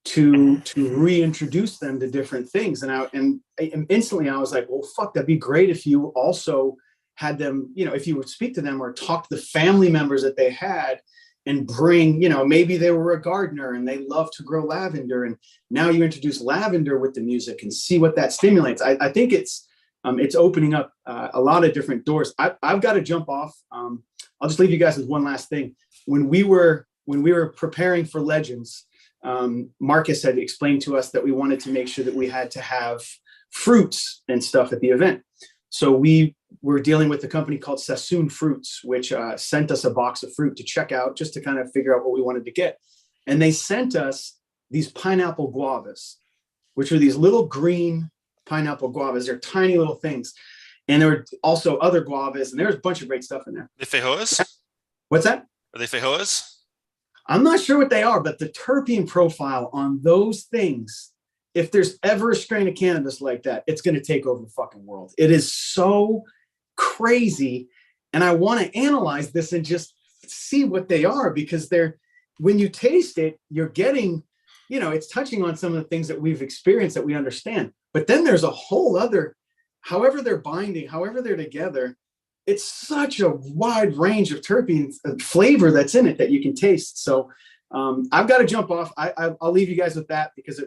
to reintroduce them to different things. And instantly I was like, well, fuck, that'd be great if you also had them, if you would speak to them or talk to the family members that they had and bring, maybe they were a gardener and they love to grow lavender. And now you introduce lavender with the music and see what that stimulates. I think it's opening up a lot of different doors. I've got to jump off. I'll just leave you guys with one last thing. When we were preparing for Legends, Marcus had explained to us that we wanted to make sure that we had to have fruits and stuff at the event. So we were dealing with a company called Sassoon Fruits, which sent us a box of fruit to check out just to kind of figure out what we wanted to get. And they sent us these pineapple guavas, which are these little green pineapple guavas. They're tiny little things. And there were also other guavas, and there's a bunch of great stuff in there. The fejoas? What's that? Are they fejoas? I'm not sure what they are, but the terpene profile on those things, if there's ever a strain of cannabis like that, it's going to take over the fucking world. It is so crazy. And I want to analyze this and just see what they are, because when you taste it, you're getting, it's touching on some of the things that we've experienced that we understand. But then there's a whole other, however they're binding, however they're together, it's such a wide range of terpenes flavor that's in it that you can taste. So I've got to jump off. I'll leave you guys with that, because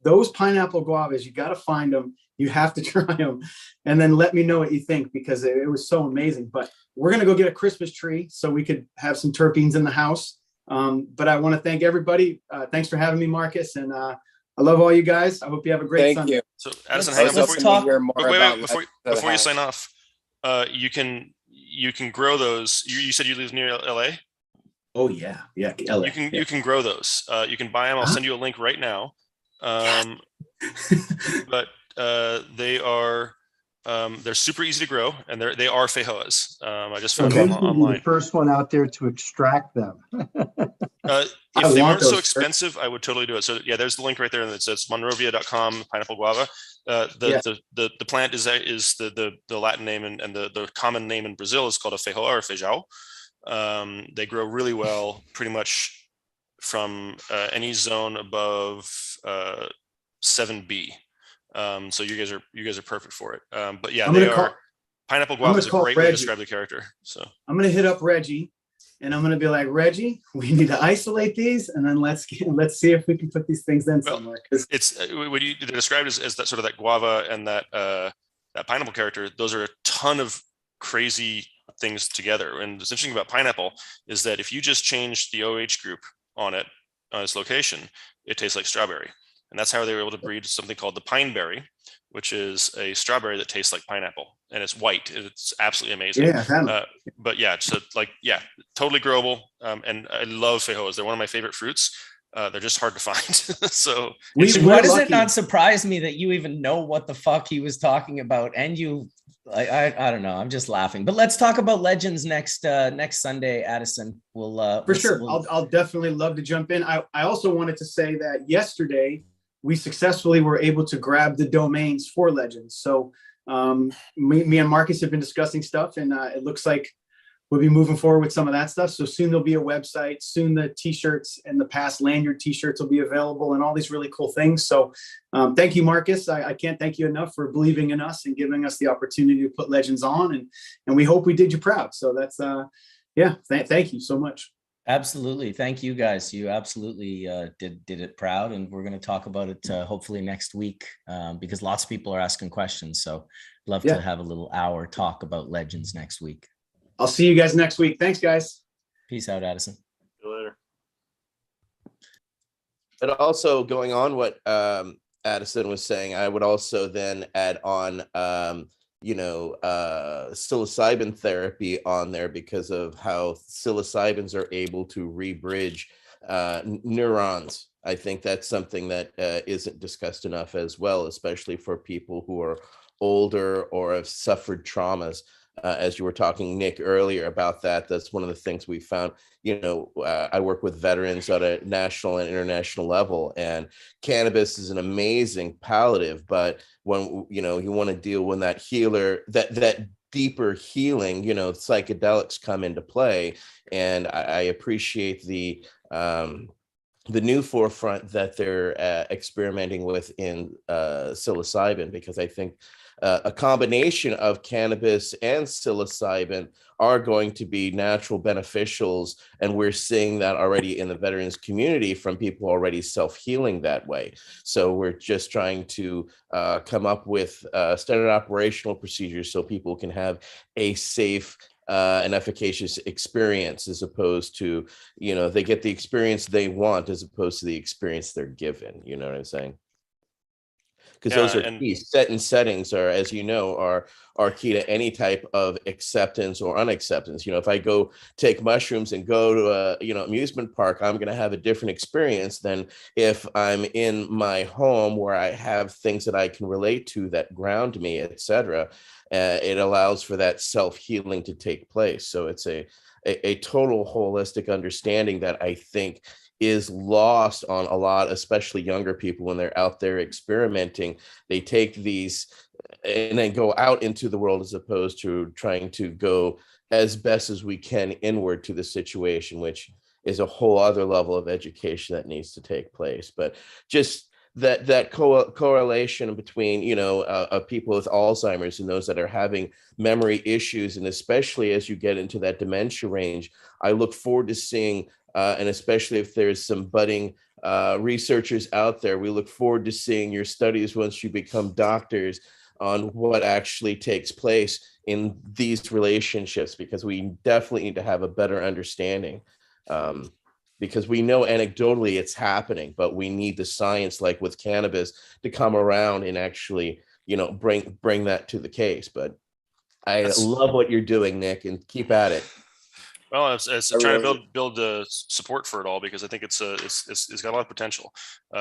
those pineapple guavas, you got to find them. You have to try them, and then let me know what you think, because it was so amazing. But we're going to go get a Christmas tree so we could have some terpenes in the house. But I want to thank everybody. Thanks for having me, Marcus. And I love all you guys. I hope you have a great Sunday. You. So Addison, hang on before you sign off. You can grow those. You said you live near LA? Oh yeah. LA. You can grow those. You can buy them. I'll send you a link right now. But they are they're super easy to grow, and they are fejoas. I just found them online. The first one out there to extract them. If they weren't so expensive, I would totally do it. So yeah, there's the link right there, and it says monrovia.com pineapple guava. The plant is the Latin name, and the common name in Brazil is called a feijoa or feijão. They grow really well, pretty much from any zone above 7B. So you guys are perfect for it. But yeah, pineapple guava is a great way to describe the character. So I'm gonna hit up Reggie, and I'm gonna be like, Reggie, we need to isolate these, and then let's see if we can put these things in somewhere. It's what you described as that sort of that guava and that pineapple character. Those are a ton of crazy things together. And what's interesting about pineapple is that if you just change the OH group on its location, it tastes like strawberry. And that's how they were able to breed something called the pineberry, which is a strawberry that tastes like pineapple, and it's white. It's absolutely amazing. Yeah. But yeah, so totally growable. And I love fejoas. They're one of my favorite fruits. They're just hard to find. So why does it not surprise me that you even know what the fuck he was talking about? And I don't know. I'm just laughing. But let's talk about Legends next Sunday, Addison. I'll definitely love to jump in. I also wanted to say that yesterday we successfully were able to grab the domains for Legends. So me and Marcus have been discussing stuff, and it looks like we'll be moving forward with some of that stuff. So soon there'll be a website. Soon the t-shirts and the past lanyard t-shirts will be available, and all these really cool things. So thank you, Marcus. I can't thank you enough for believing in us and giving us the opportunity to put Legends on, and we hope we did you proud. So that's thank you so much. Absolutely. Thank you guys. You absolutely did it proud, and we're going to talk about it hopefully next week because lots of people are asking questions. So love to have a little hour talk about Legends next week. I'll see you guys next week. Thanks, guys. Peace out, Addison. See you later. And also going on what Addison was saying, I would also then add on, psilocybin therapy on there because of how psilocybins are able to rebridge neurons. I think that's something that isn't discussed enough as well, especially for people who are older or have suffered traumas. As you were talking, Nick, earlier about that, that's one of the things we found. I work with veterans at a national and international level, and cannabis is an amazing palliative. But when you want to deal with that healer, that deeper healing, psychedelics come into play, and I appreciate the new forefront that they're experimenting with in psilocybin, because I think a combination of cannabis and psilocybin are going to be natural beneficials. And we're seeing that already in the veterans community from people already self-healing that way. So we're just trying to come up with standard operational procedures so people can have a safe an efficacious experience, as opposed to, they get the experience they want as opposed to the experience they're given. You know what I'm saying? Because those are key. Settings are, as you know, are key to any type of acceptance or unacceptance. If I go take mushrooms and go to a amusement park, I'm going to have a different experience than if I'm in my home where I have things that I can relate to that ground me, etc. It allows for that self-healing to take place. So it's a total holistic understanding that I think is lost on a lot, especially younger people, when they're out there experimenting. They take these and then go out into the world, as opposed to trying to go as best as we can inward to the situation, which is a whole other level of education that needs to take place. But just that correlation between people with Alzheimer's and those that are having memory issues, and especially as you get into that dementia range, I look forward to seeing and especially if there's some budding researchers out there, we look forward to seeing your studies once you become doctors on what actually takes place in these relationships, because we definitely need to have a better understanding. Because we know anecdotally it's happening, but we need the science, like with cannabis, to come around and actually, bring that to the case. But I love what you're doing, Nick, and keep at it. Well, it's trying to build the support for it all, because I think it's got a lot of potential.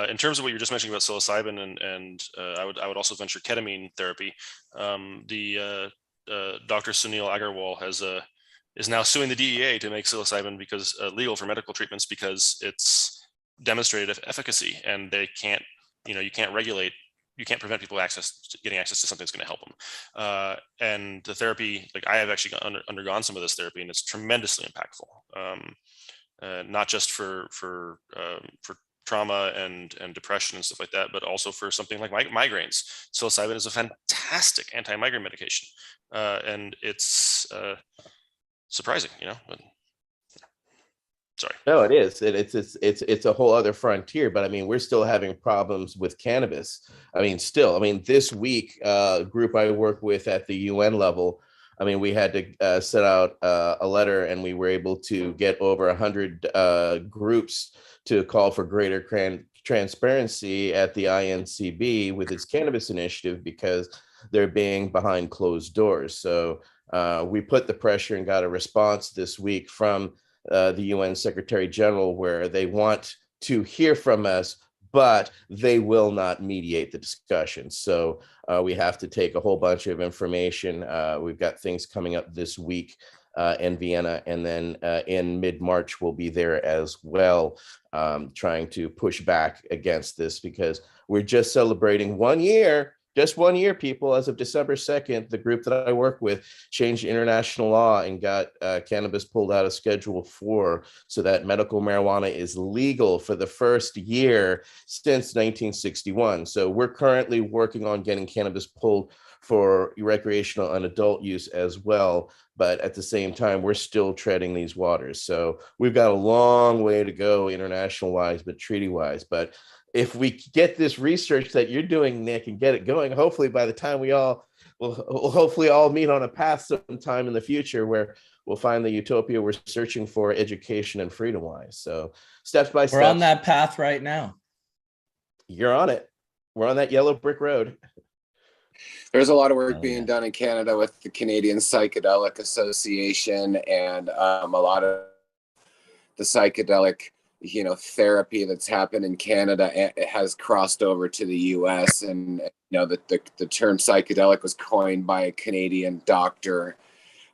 In terms of what you're just mentioning about psilocybin, and I would also venture ketamine therapy. The Dr. Sunil Agarwal is now suing the DEA to make psilocybin because legal for medical treatments, because it's demonstrated efficacy, and they can't, you can't regulate. You can't prevent people getting access to something that's going to help them. And the therapy, like I have actually undergone some of this therapy, and it's tremendously impactful. Not just for trauma and depression and stuff like that, but also for something like migraines. Psilocybin is a fantastic anti-migraine medication, and it's surprising, But, sorry. No, it is. It's a whole other frontier. But I mean, we're still having problems with cannabis. This week, group I work with at the UN level, we had to set out a letter, and we were able to get over 100 groups to call for greater transparency at the INCB with its cannabis initiative, because they're being behind closed doors. So we put the pressure and got a response this week from the UN Secretary General, where they want to hear from us, but they will not mediate the discussion. So we have to take a whole bunch of information. We've got things coming up this week in Vienna, and then in mid-March we'll be there as well, trying to push back against this, because we're just celebrating 1 year. Just 1 year, people. As of December 2nd, the group that I work with changed international law and got cannabis pulled out of Schedule 4, so that medical marijuana is legal for the first year since 1961. So we're currently working on getting cannabis pulled for recreational and adult use as well. But at the same time, we're still treading these waters. So we've got a long way to go international-wise, but treaty-wise. But if we get this research that you're doing, Nick, and get it going, hopefully by the time we all we'll hopefully all meet on a path sometime in the future where we'll find the utopia we're searching for, education and freedom wise. So steps by step. We're on that path right now. You're on it. We're on that yellow brick road. There's a lot of work being done in Canada with the Canadian Psychedelic Association, and a lot of the psychedelic, therapy that's happened in Canada, it has crossed over to the US. And the term psychedelic was coined by a Canadian doctor.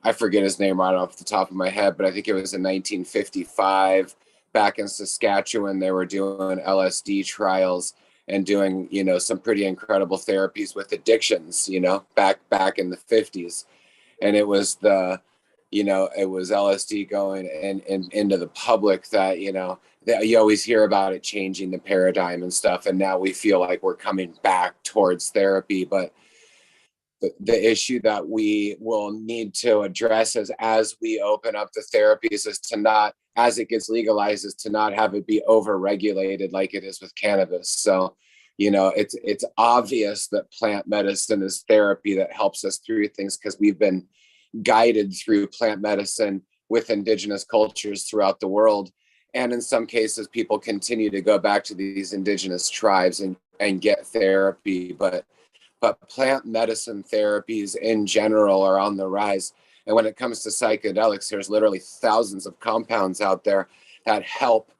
I forget his name right off the top of my head, but I think it was in 1955 back in Saskatchewan. They were doing LSD trials and doing, some pretty incredible therapies with addictions, back in the 50s. And it was it was LSD going into the public that, that you always hear about it changing the paradigm and stuff. And now we feel like we're coming back towards therapy. But the issue that we will need to address as we open up the therapies is to not, as it gets legalized, is to not have it be over-regulated like it is with cannabis. So, it's obvious that plant medicine is therapy that helps us through things because we've been guided through plant medicine with indigenous cultures throughout the world. And in some cases, people continue to go back to these indigenous tribes and get therapy. But plant medicine therapies in general are on the rise. And when it comes to psychedelics, there's literally thousands of compounds out there that help,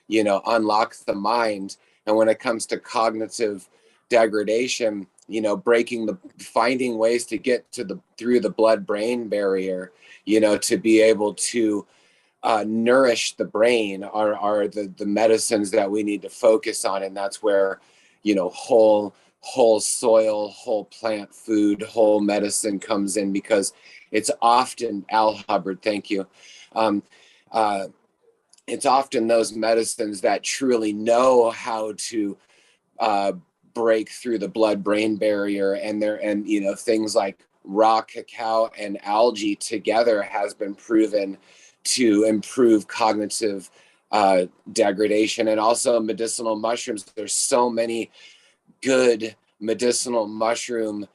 unlock the mind. And when it comes to cognitive degradation, finding ways to get through the blood-brain barrier, to be able to nourish the brain are the medicines that we need to focus on. And that's where, whole soil, whole plant food, whole medicine comes in, because it's often, Al Hubbard, thank you. It's often those medicines that truly know how to break through the blood-brain barrier, and things like raw cacao and algae together has been proven to improve cognitive degradation. And also medicinal mushrooms. There's so many good medicinal mushroom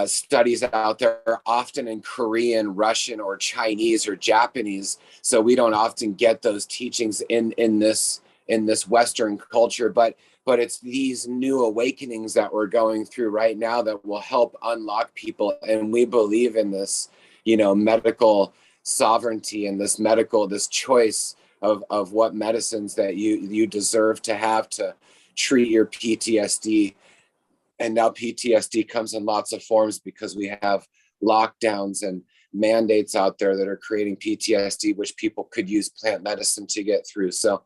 studies out there, often in Korean, Russian, or Chinese or Japanese. So we don't often get those teachings in this Western culture, but it's these new awakenings that we're going through right now that will help unlock people. And we believe in this, medical sovereignty and this choice of what medicines that you deserve to have to treat your PTSD. And now PTSD comes in lots of forms because we have lockdowns and mandates out there that are creating PTSD, which people could use plant medicine to get through. So,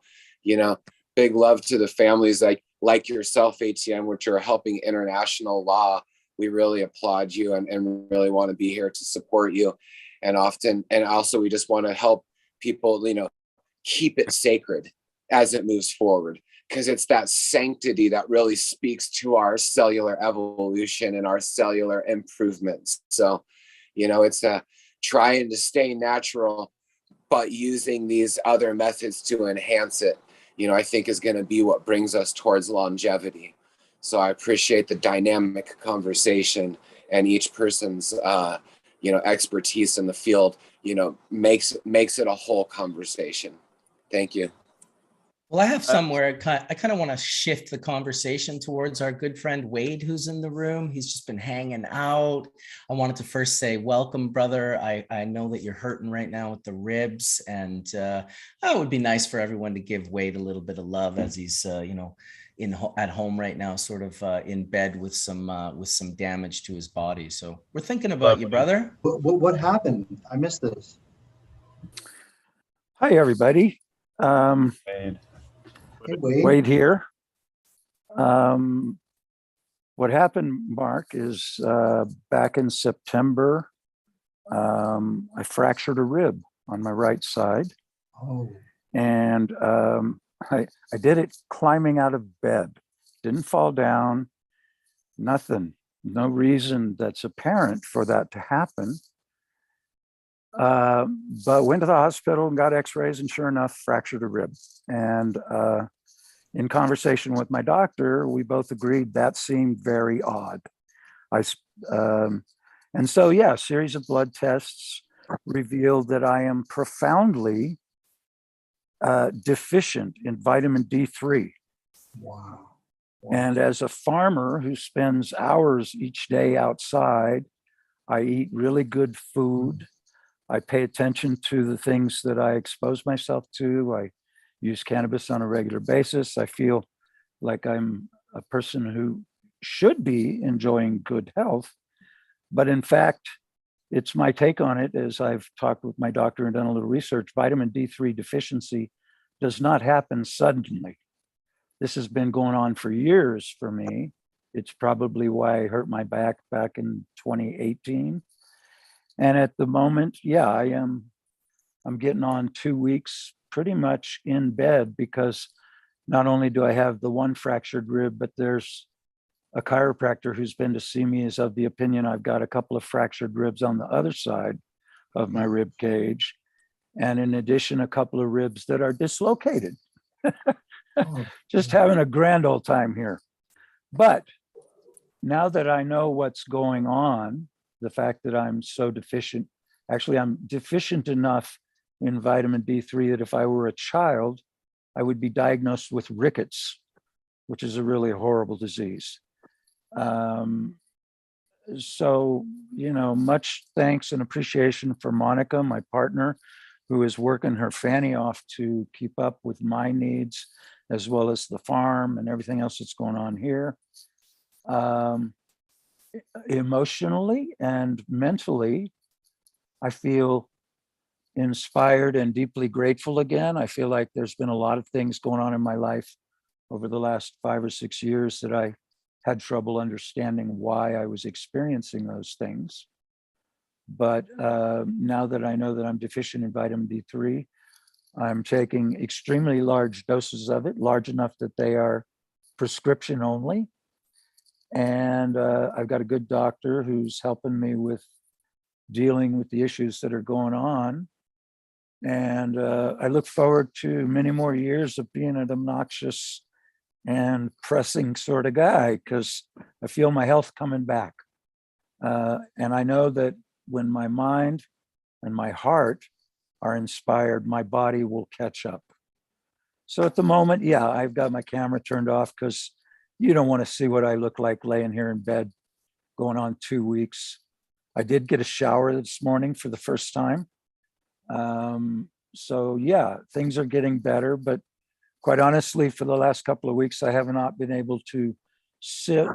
big love to the families like yourself, ATM, which are helping international law. We really applaud you and really want to be here to support you. And also we just want to help people, keep it sacred as it moves forward, because it's that sanctity that really speaks to our cellular evolution and our cellular improvements. So, it's trying to stay natural, but using these other methods to enhance it, I think is going to be what brings us towards longevity. So I appreciate the dynamic conversation, and each person's, expertise in the field, makes it a whole conversation. Thank you. Well, I have somewhere I kind of want to shift the conversation towards our good friend Wade, who's in the room. He's just been hanging out. I wanted to first say, welcome, brother. I know that you're hurting right now with the ribs, and it would be nice for everyone to give Wade a little bit of love as he's, at home right now, sort of in bed with some damage to his body. So we're thinking about you, brother. What happened? I missed this. Hi, everybody. Wade. Hey, Wade. Wade here. What happened, Mark, is back in September, I fractured a rib on my right side. Oh. And I did it climbing out of bed. Didn't fall down, nothing. No reason that's apparent for that to happen. But went to the hospital and got x-rays, and sure enough, fractured a rib. And in conversation with my doctor, we both agreed that seemed very odd. And so, yeah, a series of blood tests revealed that I am profoundly deficient in vitamin D3. Wow. And as a farmer who spends hours each day outside, I eat really good food. I pay attention to the things that I expose myself to. I use cannabis on a regular basis. I feel like I'm a person who should be enjoying good health. But in fact, it's my take on it, as I've talked with my doctor and done a little research. Vitamin D3 deficiency does not happen suddenly. This has been going on for years for me. It's probably why I hurt my back in 2018. And at the moment, yeah, I'm getting on 2 weeks pretty much in bed, because not only do I have the one fractured rib, but there's a chiropractor who's been to see me is of the opinion I've got a couple of fractured ribs on the other side of my rib cage. And in addition, a couple of ribs that are dislocated. Just having a grand old time here. But now that I know what's going on, the fact that I'm so deficient, actually I'm deficient enough in vitamin D3 that if I were a child, I would be diagnosed with rickets, which is a really horrible disease. So, much thanks and appreciation for Monica, my partner, who is working her fanny off to keep up with my needs, as well as the farm and everything else that's going on here. Emotionally and mentally, I feel inspired and deeply grateful again. I feel like there's been a lot of things going on in my life over the last 5 or 6 years that I had trouble understanding why I was experiencing those things. But now that I know that I'm deficient in vitamin D3, I'm taking extremely large doses of it, large enough that they are prescription only. And I've got a good doctor who's helping me with dealing with the issues that are going on. And I look forward to many more years of being an obnoxious and pressing sort of guy, because I feel my health coming back. And I know that when my mind and my heart are inspired, my body will catch up. So at the moment, yeah, I've got my camera turned off because you don't want to see what I look like laying here in bed going on 2 weeks. I did get a shower this morning for the first time. So yeah, things are getting better, but quite honestly, for the last couple of weeks, I have not been able to sit,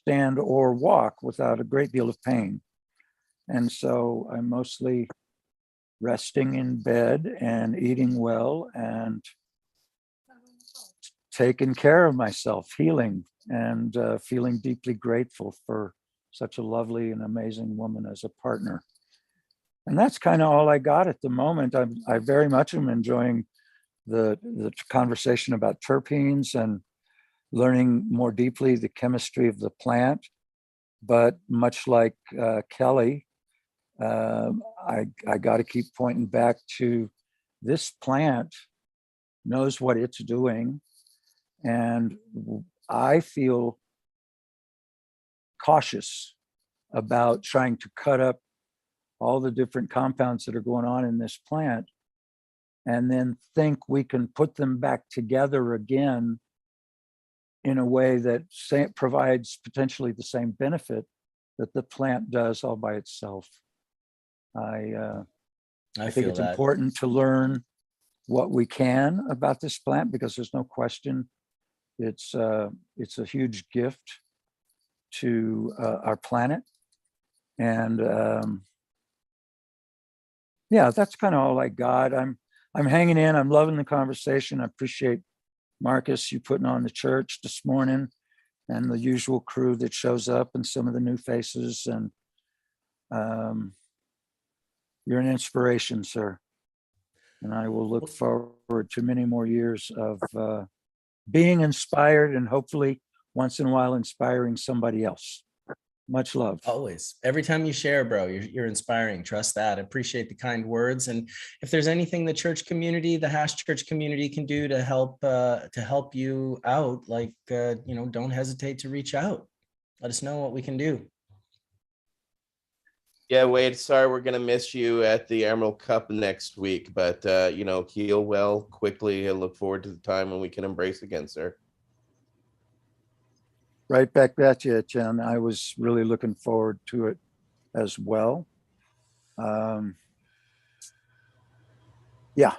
stand, or walk without a great deal of pain. And so I'm mostly resting in bed and eating well and taking care of myself, healing, and feeling deeply grateful for such a lovely and amazing woman as a partner. And that's kind of all I got at the moment. I very much am enjoying the conversation about terpenes and learning more deeply the chemistry of the plant. But much like Kelly, I got to keep pointing back to this plant knows what it's doing. And I feel cautious about trying to cut up all the different compounds that are going on in this plant and then think we can put them back together again in a way that provides potentially the same benefit that the plant does all by itself. I think it's important to learn what we can about this plant, because there's no question it's a huge gift to our planet. And yeah, that's kind of all I got. I'm hanging in. I'm loving the conversation. I appreciate Marcus, you putting on the church this morning, and the usual crew that shows up, and some of the new faces. And you're an inspiration, sir. And I will look forward to many more years of being inspired, and hopefully once in a while inspiring somebody else. Much love. Always. Every time you share, bro, you're inspiring. Trust that. I appreciate the kind words. And if there's anything the church community, the Hash Church community can do to help you out, like, don't hesitate to reach out. Let us know what we can do. Yeah, Wade, sorry we're gonna miss you at the Emerald Cup next week, but you know, heal well quickly. I look forward to the time when we can embrace again, sir. Right back at you, Jen. I was really looking forward to it as well. Yeah.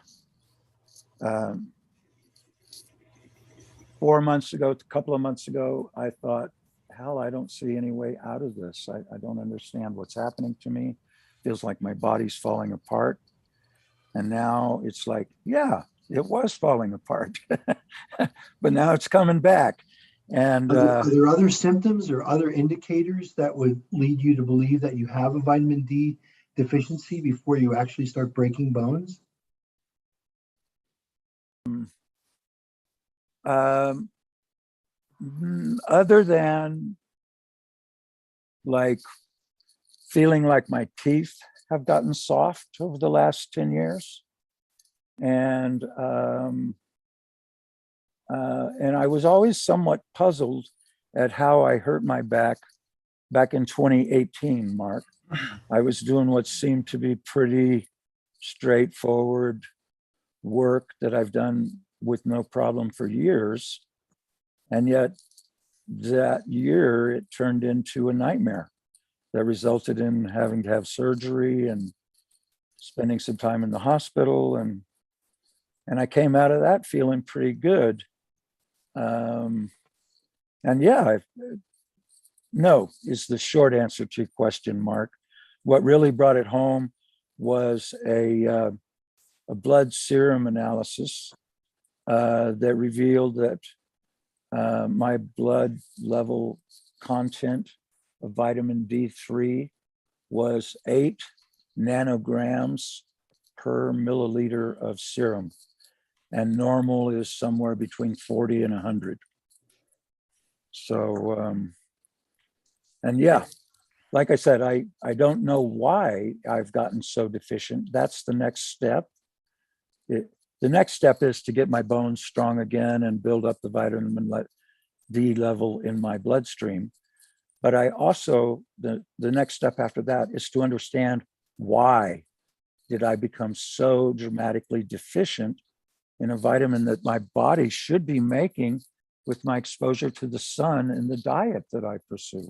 4 months ago, a couple of months ago, I thought, hell, I don't see any way out of this. I don't understand what's happening to me. Feels like my body's falling apart. And now it's like, yeah, it was falling apart, but now it's coming back. And Are there other symptoms or other indicators that would lead you to believe that you have a vitamin D deficiency before you actually start breaking bones? Other than like feeling like my teeth have gotten soft over the last 10 years. And I was always somewhat puzzled at how I hurt my back in 2018, Mark. I was doing what seemed to be pretty straightforward work that I've done with no problem for years. And yet that year, it turned into a nightmare that resulted in having to have surgery and spending some time in the hospital. And I came out of that feeling pretty good. And yeah, no is the short answer to your question, Mark. What really brought it home was a blood serum analysis that revealed that my blood level content of vitamin D3 was 8 nanograms per milliliter of serum. And normal is somewhere between 40 and 100. So, and yeah, like I said, I don't know why I've gotten so deficient. That's the next step. The next step is to get my bones strong again and build up the vitamin D level in my bloodstream. But I also, the next step after that is to understand why did I become so dramatically deficient in a vitamin that my body should be making with my exposure to the sun and the diet that I pursue.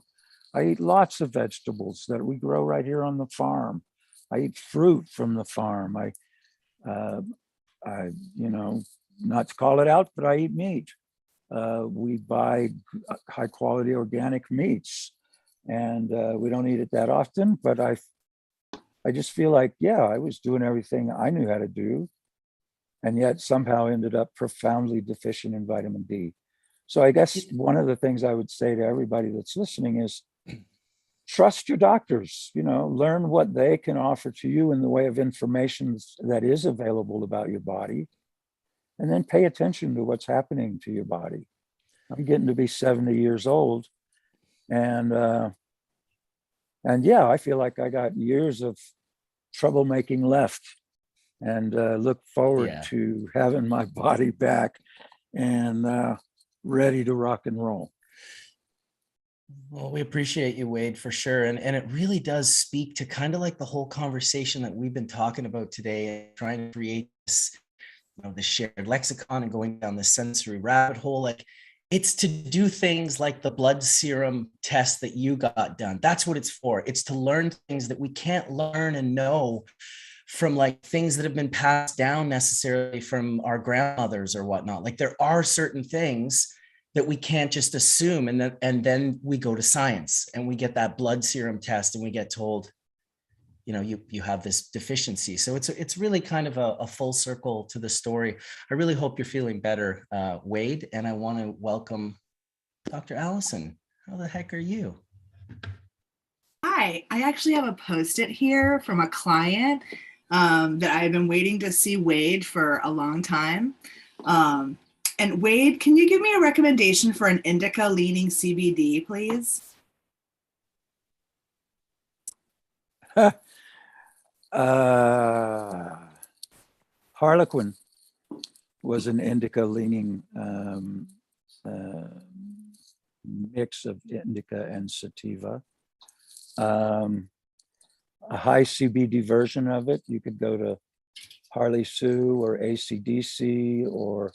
I eat lots of vegetables that we grow right here on the farm. I eat fruit from the farm. I you know, not to call it out, but I eat meat. We buy high quality organic meats, and we don't eat it that often, but I just feel like, yeah, I was doing everything I knew how to do, and yet somehow ended up profoundly deficient in vitamin D. So I guess one of the things I would say to everybody that's listening is trust your doctors, you know, learn what they can offer to you in the way of information that is available about your body, and then pay attention to what's happening to your body. I'm getting to be 70 years old, and yeah, I feel like I got years of troublemaking left, and look forward to having my body back and ready to rock and roll. Well, we appreciate you, Wade, for sure. And it really does speak to kind of like the whole conversation that we've been talking about today, trying to create this, you know, the shared lexicon and going down the sensory rabbit hole. Like, it's to do things like the blood serum test that you got done. That's what it's for. It's to learn things that we can't learn and know from like things that have been passed down necessarily from our grandmothers or whatnot. Like, there are certain things that we can't just assume. And then we go to science and we get that blood serum test and we get told, you know, you have this deficiency. So it's really kind of a full circle to the story. I really hope you're feeling better, Wade. And I want to welcome Dr. Allison. How the heck are you? Hi, I actually have a Post-it here from a client that I've been waiting to see Wade for a long time. And Wade, can you give me a recommendation for an indica leaning CBD, please? Harlequin was an indica leaning mix of indica and sativa. a high CBD version of it, you could go to Harley Sue or ACDC, or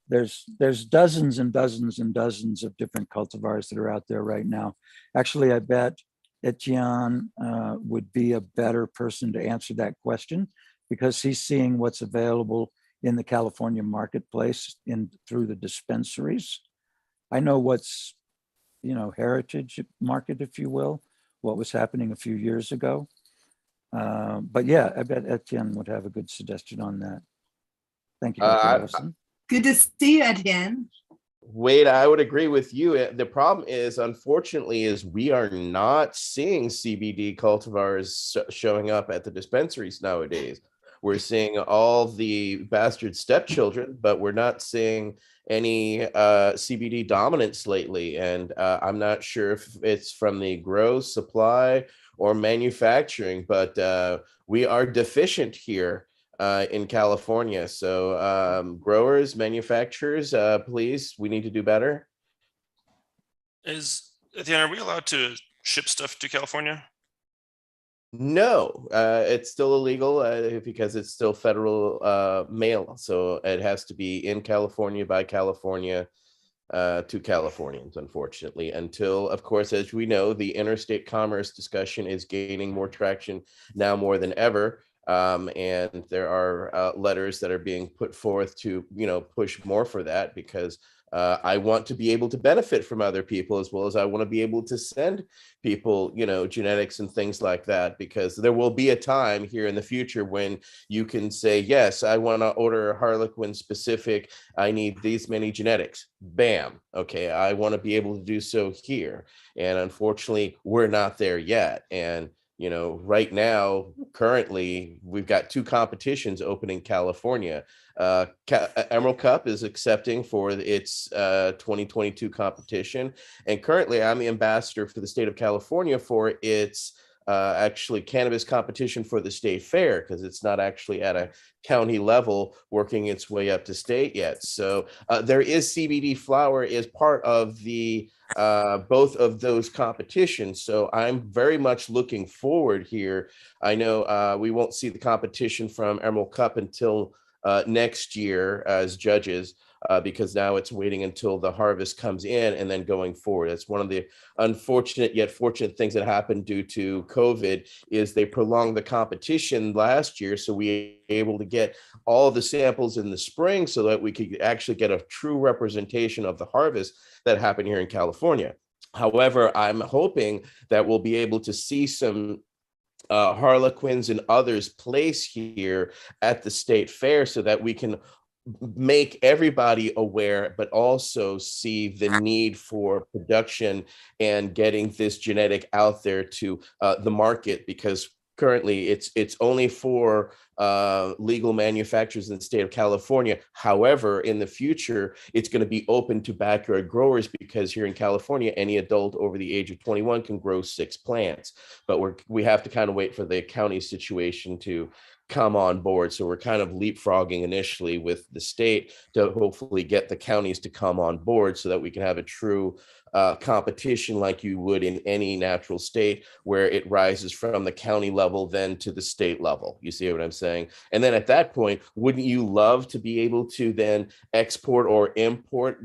there's dozens and dozens and dozens of different cultivars that are out there right now. Actually, I bet Etienne would be a better person to answer that question, because he's seeing what's available in the California marketplace through the dispensaries. I know what's, heritage market, if you will, what was happening a few years ago. But yeah, I bet Etienne would have a good suggestion on that. Thank you, Dr. Allison. Good to see you, Etienne. Wade, I would agree with you. The problem is, unfortunately, is we are not seeing CBD cultivars showing up at the dispensaries nowadays. We're seeing all the bastard stepchildren, but we're not seeing any CBD dominance lately. And I'm not sure if it's from the grow, supply, or manufacturing, but we are deficient here in California. So growers, manufacturers, please, we need to do better. Are we allowed to ship stuff to California? No, it's still illegal because it's still federal mail. So it has to be in California by California to Californians, unfortunately, until, of course, as we know, the interstate commerce discussion is gaining more traction now more than ever. And there are letters that are being put forth to, push more for that, because I want to be able to benefit from other people, as well as I want to be able to send people, genetics and things like that, because there will be a time here in the future when you can say, yes, I want to order a Harlequin specific. I need these many genetics. Bam. Okay. I want to be able to do so here. And unfortunately, we're not there yet. And right now, currently, we've got 2 competitions open in California. Emerald Cup is accepting for its 2022 competition. And currently, I'm the ambassador for the state of California for its actually cannabis competition for the state fair, because it's not actually at a county level working its way up to state yet. So there is CBD flower is part of the both of those competitions. So I'm very much looking forward here. I know we won't see the competition from Emerald Cup until next year as judges, because now it's waiting until the harvest comes in and then going forward. It's one of the unfortunate yet fortunate things that happened due to COVID, is they prolonged the competition last year, so we were able to get all the samples in the spring so that we could actually get a true representation of the harvest that happened here in California. However, I'm hoping that we'll be able to see some Harlequins and others place here at the state fair, so that we can make everybody aware, but also see the need for production and getting this genetic out there to the market, because currently it's only for legal manufacturers in the state of California. However, in the future, it's going to be open to backyard growers, because here in California, any adult over the age of 21 can grow 6 plants. But we have to kind of wait for the county situation to come on board. So we're kind of leapfrogging initially with the state to hopefully get the counties to come on board, so that we can have a true competition like you would in any natural state, where it rises from the county level then to the state level. You see what I'm saying? And then at that point, wouldn't you love to be able to then export or import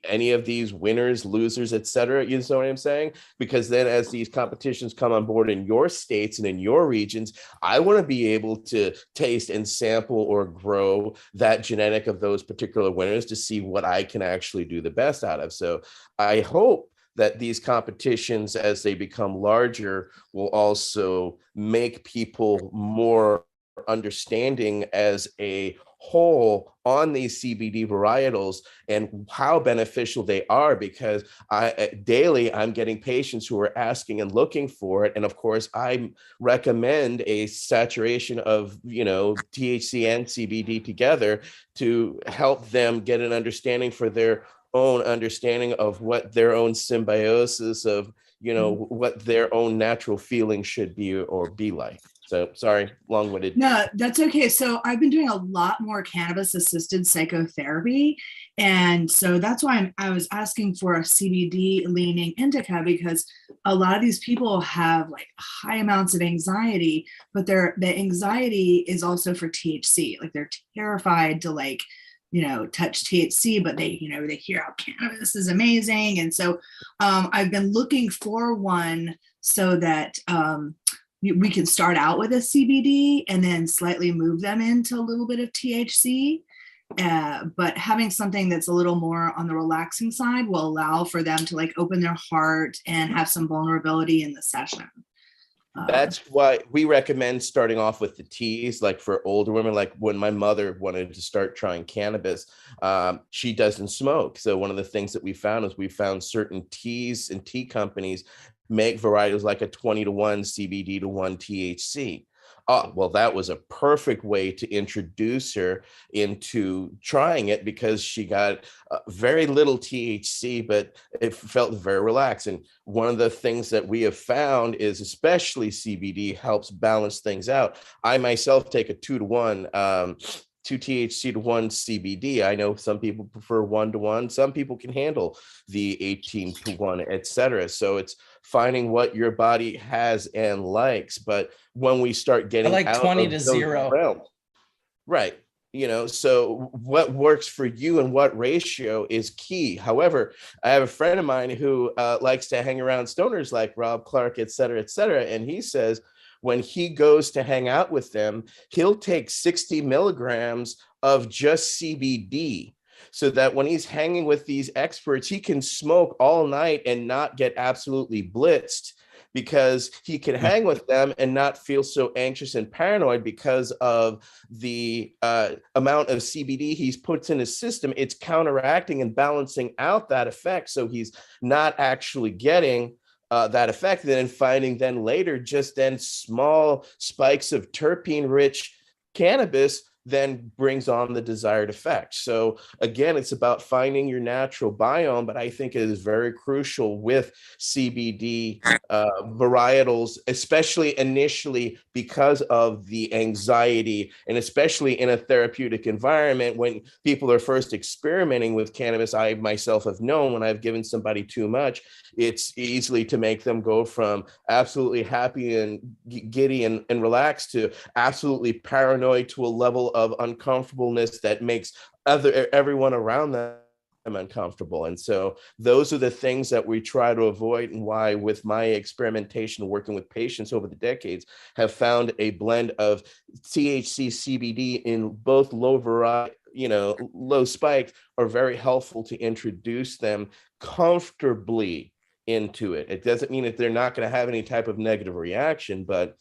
any of these winners, losers, etc.? You know what I'm saying? Because then as these competitions come on board in your states and in your regions, I want to be able to taste and sample or grow that genetic of those particular winners to see what I can actually do the best out of. So I hope that these competitions, as they become larger, will also make people more understanding as a whole on these CBD varietals and how beneficial they are, because daily I'm getting patients who are asking and looking for it. And of course, I recommend a saturation of, THC and CBD together to help them get an understanding for their own understanding of what their own symbiosis of, what their own natural feeling should be or be like. So sorry, long-winded. No, that's okay. So I've been doing a lot more cannabis-assisted psychotherapy. And so that's why I was asking for a CBD leaning indica, because a lot of these people have like high amounts of anxiety, but the anxiety is also for THC. Like they're terrified to like, touch THC, but they hear how cannabis is amazing. And so I've been looking for one so that we can start out with a CBD and then slightly move them into a little bit of THC. But having something that's a little more on the relaxing side will allow for them to like open their heart and have some vulnerability in the session. That's why we recommend starting off with the teas, like for older women. Like when my mother wanted to start trying cannabis, she doesn't smoke. So one of the things that we found is we found certain teas and tea companies make varietals like a 20-to-1 CBD to 1 THC. Oh, well, that was a perfect way to introduce her into trying it because she got very little THC, but it felt very relaxed. And one of the things that we have found is especially CBD helps balance things out. I myself take a 2-to-1, 2 THC to 1 CBD. I know some people prefer 1-to-1. Some people can handle the 18-to-1, etc. So it's finding what your body has and likes. But when we start getting I like out 20 of to those 0. realms, right? So what works for you and what ratio is key. However, I have a friend of mine who likes to hang around stoners like Rob Clark, et cetera, and he says when he goes to hang out with them, he'll take 60 milligrams of just CBD so that when he's hanging with these experts, he can smoke all night and not get absolutely blitzed because he can hang with them and not feel so anxious and paranoid because of the amount of CBD he's puts in his system. It's counteracting and balancing out that effect. So he's not actually getting that effect, and then finding then later just then small spikes of terpene rich cannabis then brings on the desired effect. So again, it's about finding your natural biome, but I think it is very crucial with CBD varietals, especially initially because of the anxiety, and especially in a therapeutic environment when people are first experimenting with cannabis. I myself have known when I've given somebody too much, it's easily to make them go from absolutely happy and giddy and relaxed to absolutely paranoid to a level of uncomfortableness that makes everyone around them uncomfortable. And so those are the things that we try to avoid, and why with my experimentation working with patients over the decades have found a blend of THC CBD in both low variety, low spikes are very helpful to introduce them comfortably into it. It doesn't mean that they're not going to have any type of negative reaction, but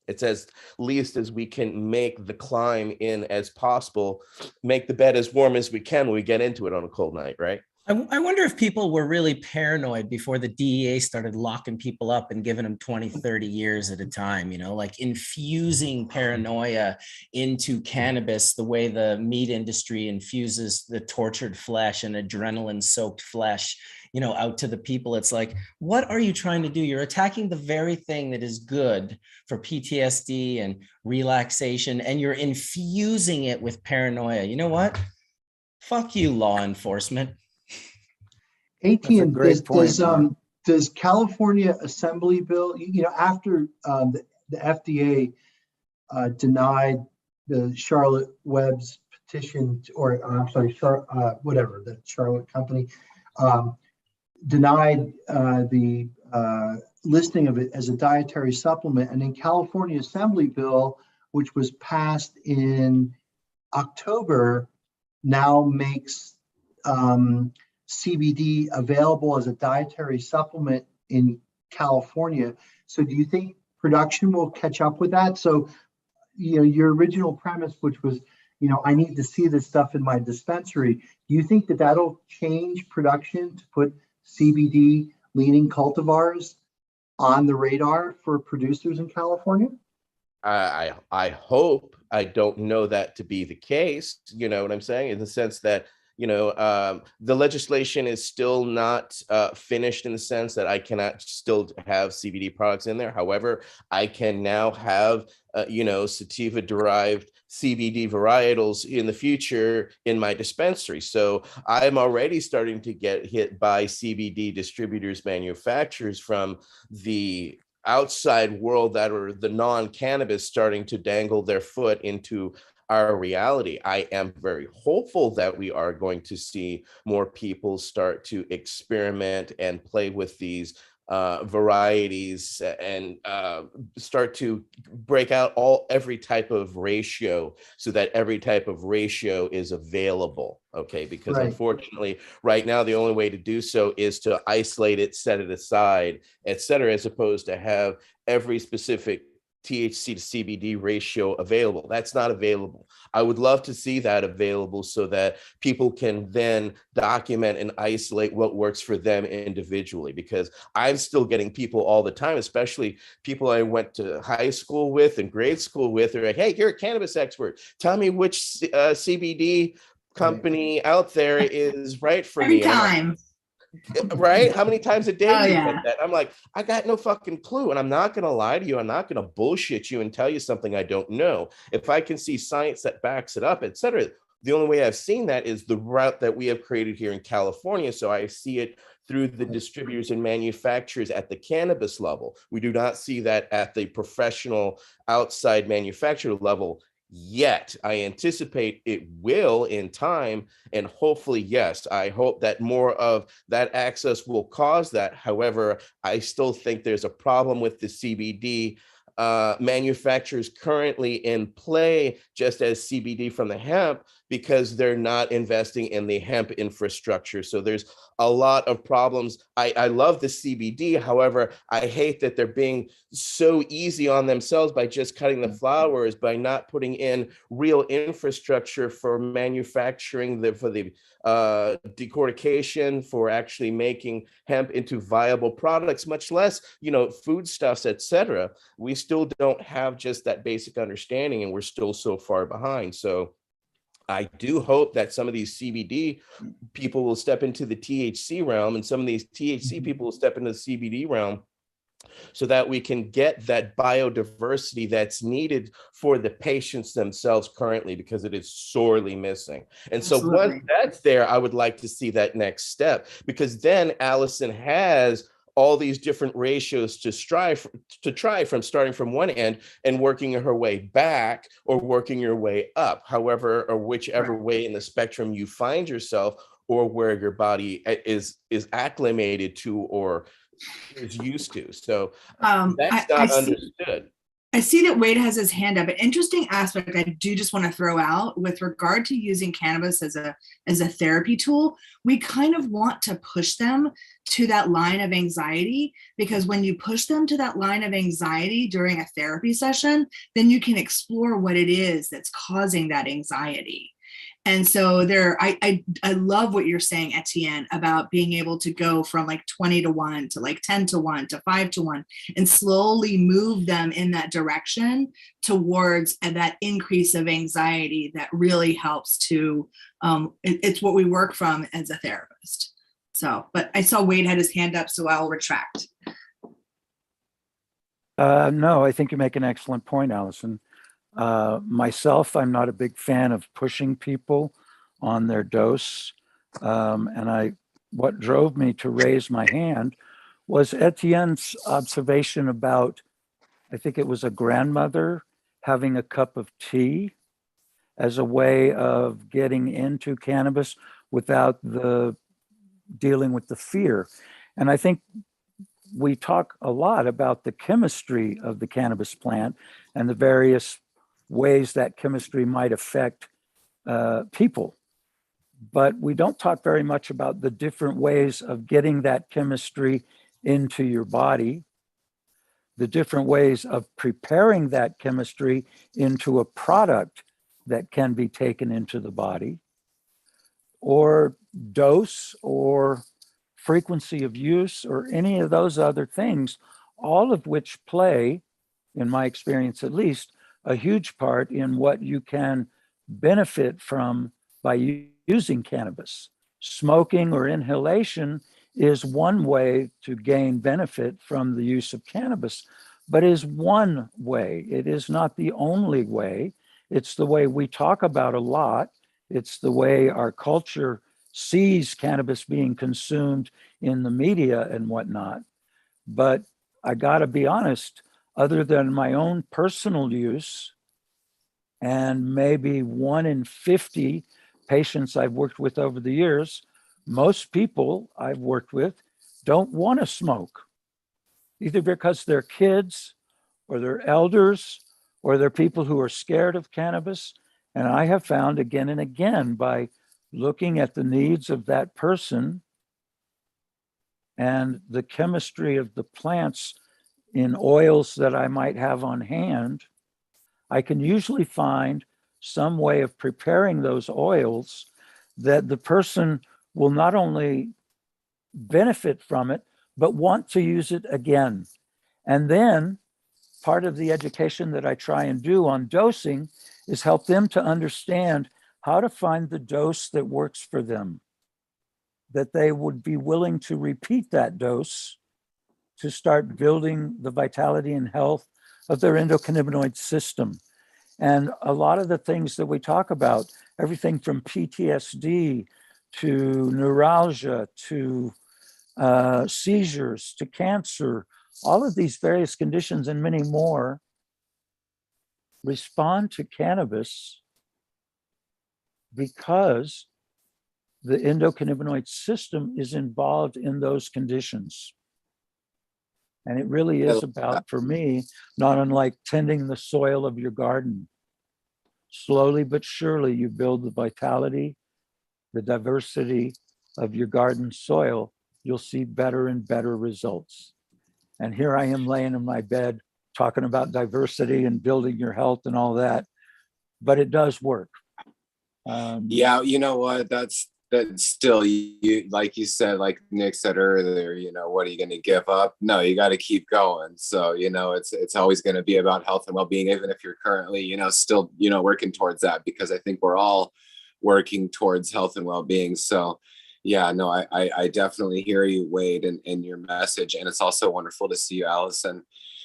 it's as least as we can make the climb in as possible, make the bed as warm as we can when we get into it on a cold night, right? I wonder if people were really paranoid before the DEA started locking people up and giving them 20, 30 years at a time, like infusing paranoia into cannabis the way the meat industry infuses the tortured flesh and adrenaline soaked flesh, out to the people. It's like, what are you trying to do? You're attacking the very thing that is good for PTSD and relaxation, and you're infusing it with paranoia. You know what? Fuck you, law enforcement. ATM, does California Assembly Bill, after the FDA denied the Charlotte Webb's petition, or I'm sorry, whatever, the Charlotte company, denied the listing of it as a dietary supplement. And in California Assembly Bill, which was passed in October, now makes CBD available as a dietary supplement in California. So do you think production will catch up with that? So, your original premise, which was, I need to see this stuff in my dispensary. Do you think that that'll change production to put CBD leaning cultivars on the radar for producers in California? I hope. I don't know that to be the case. You know what I'm saying? In the sense that The legislation is still not finished in the sense that I cannot still have CBD products in there. However, I can now have, sativa derived CBD varietals in the future in my dispensary. So I'm already starting to get hit by CBD distributors, manufacturers from the outside world that are the non-cannabis starting to dangle their foot into our reality. I am very hopeful that we are going to see more people start to experiment and play with these varieties and start to break out every type of ratio so that every type of ratio is available. Okay, because unfortunately, right now, the only way to do so is to isolate it, set it aside, et cetera, as opposed to have every specific THC to CBD ratio available. That's not available. I would love to see that available so that people can then document and isolate what works for them individually, because I'm still getting people all the time, especially people I went to high school with and grade school with. They're like, hey, you're a cannabis expert. Tell me which CBD company out there is right for Every me. time. Right? How many times a day Oh, do you yeah. get that? I'm like, I got no fucking clue. And I'm not going to lie to you. I'm not going to bullshit you and tell you something I don't know. If I can see science that backs it up, et cetera, the only way I've seen that is the route that we have created here in California. So I see it through the distributors and manufacturers at the cannabis level. We do not see that at the professional outside manufacturer level yet. I anticipate it will in time, and hopefully, yes, I hope that more of that access will cause that. However, I still think there's a problem with the CBD manufacturers currently in play, just as CBD from the hemp, because they're not investing in the hemp infrastructure. So there's a lot of problems. I love the CBD. However, I hate that they're being so easy on themselves by just cutting the flowers, by not putting in real infrastructure for manufacturing, for the decortication, for actually making hemp into viable products, much less, foodstuffs, etc. We still don't have just that basic understanding, and we're still so far behind. So I do hope that some of these CBD people will step into the THC realm, and some of these THC people will step into the CBD realm, so that we can get that biodiversity that's needed for the patients themselves currently, because it is sorely missing. And Absolutely. So once that's there, I would like to see that next step, because then Allison has all these different ratios to try from, starting from one end and working her way back, or working your way up, however, or whichever way in the spectrum you find yourself, or where your body is acclimated to or is used to. So that's not understood. I see that Wade has his hand up. An interesting aspect I do just want to throw out with regard to using cannabis as a therapy tool, we kind of want to push them to that line of anxiety, because when you push them to that line of anxiety during a therapy session, then you can explore what it is that's causing that anxiety. And so I love what you're saying, Etienne, about being able to go from like 20 to 1 to like 10 to 1 to 5 to 1, and slowly move them in that direction towards that increase of anxiety that really helps to, it's what we work from as a therapist. So, but I saw Wade had his hand up, so I'll retract. No, I think you make an excellent point, Allison. Myself, I'm not a big fan of pushing people on their dose. What drove me to raise my hand was Etienne's observation about, I think it was a grandmother having a cup of tea as a way of getting into cannabis without dealing with the fear. And I think we talk a lot about the chemistry of the cannabis plant and the various ways that chemistry might affect people. But we don't talk very much about the different ways of getting that chemistry into your body, the different ways of preparing that chemistry into a product that can be taken into the body, or dose, or frequency of use, or any of those other things, all of which play, in my experience at least, a huge part in what you can benefit from by using cannabis. Smoking or inhalation is one way to gain benefit from the use of cannabis, but is one way. It is not the only way. It's the way we talk about a lot. It's the way our culture sees cannabis being consumed in the media and whatnot. But I gotta be honest, other than my own personal use and maybe 1 in 50 patients I've worked with over the years, most people I've worked with don't want to smoke, either because they're kids or they're elders or they're people who are scared of cannabis. And I have found again and again, by looking at the needs of that person and the chemistry of the plants in oils that I might have on hand, I can usually find some way of preparing those oils that the person will not only benefit from it, but want to use it again. And then part of the education that I try and do on dosing is help them to understand how to find the dose that works for them, that they would be willing to repeat that dose to start building the vitality and health of their endocannabinoid system. And a lot of the things that we talk about, everything from PTSD to neuralgia to seizures to cancer, all of these various conditions and many more respond to cannabis because the endocannabinoid system is involved in those conditions. And it really is about, for me, not unlike tending the soil of your garden. Slowly but surely, you build the vitality, the diversity of your garden soil. You'll see better and better results. And here I am laying in my bed talking about diversity and building your health and all that, but it does work. Yeah, you know what? That's still, you like you said, like Nick said earlier, you know, what are you going to give up? No, you got to keep going. So, you know, it's always going to be about health and well-being, even if you're currently, you know, still, you know, working towards that, because I think we're all working towards health and well-being. So yeah, no, I definitely hear you, Wade, and your message. And it's also wonderful to see you, Allison,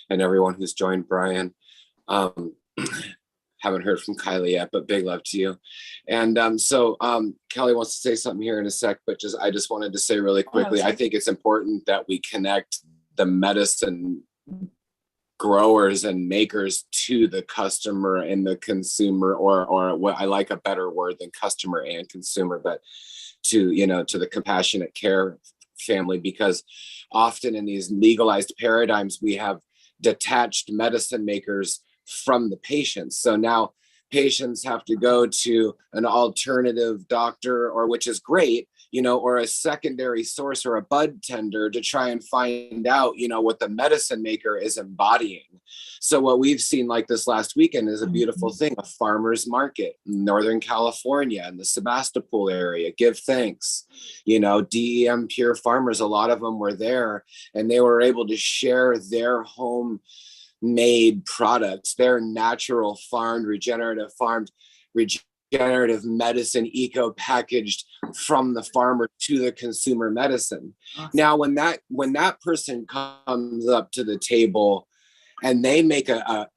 and everyone who's joined Brian. Haven't heard from Kylie yet, but big love to you. And Kelly wants to say something here in a sec, but I just wanted to say really quickly, I think it's important that we connect the medicine growers and makers to the customer and the consumer, or what I like a better word than customer and consumer, but to, you know, to the compassionate care family, because often in these legalized paradigms, we have detached medicine makers from the patients. So now patients have to go to an alternative doctor, or which is great, you know, or a secondary source or a bud tender to try and find out, you know, what the medicine maker is embodying. So what we've seen like this last weekend is a beautiful thing, a farmer's market in Northern California in the Sebastopol area. Give thanks, you know, DEM pure farmers, a lot of them were there, and they were able to share their home made products, their natural farmed, regenerative medicine, eco packaged from the farmer to the consumer medicine. Awesome. Now, when that person comes up to the table and they make a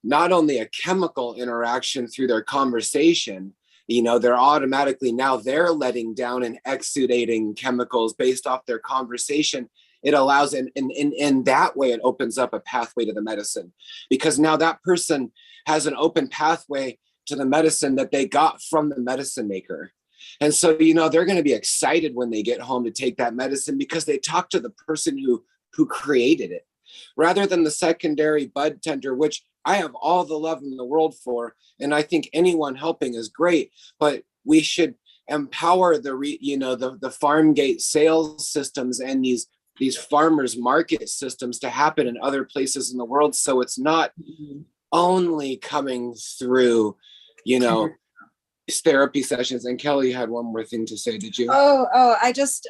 not only a chemical interaction through their conversation, you know, they're automatically, now they're letting down and exudating chemicals based off their conversation. It allows, in that way, it opens up a pathway to the medicine, because now that person has an open pathway to the medicine that they got from the medicine maker. And so, you know, they're going to be excited when they get home to take that medicine because they talked to the person who created it, rather than the secondary bud tender, which I have all the love in the world for. And I think anyone helping is great, but we should empower the farm gate sales systems and these farmers market systems to happen in other places in the world. So it's not only coming through, you know, therapy sessions. And Kelly had one more thing to say. Did you? I just,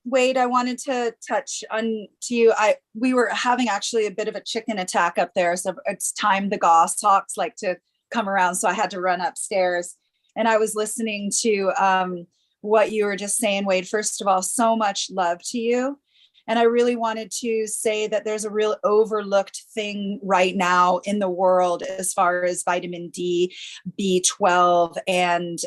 Wade, I wanted to touch on to you. We were having actually a bit of a chicken attack up there. So it's time the goshawks like to come around. So I had to run upstairs. And I was listening to what you were just saying, Wade. First of all, so much love to you. And I really wanted to say that there's a real overlooked thing right now in the world as far as vitamin D, B12, and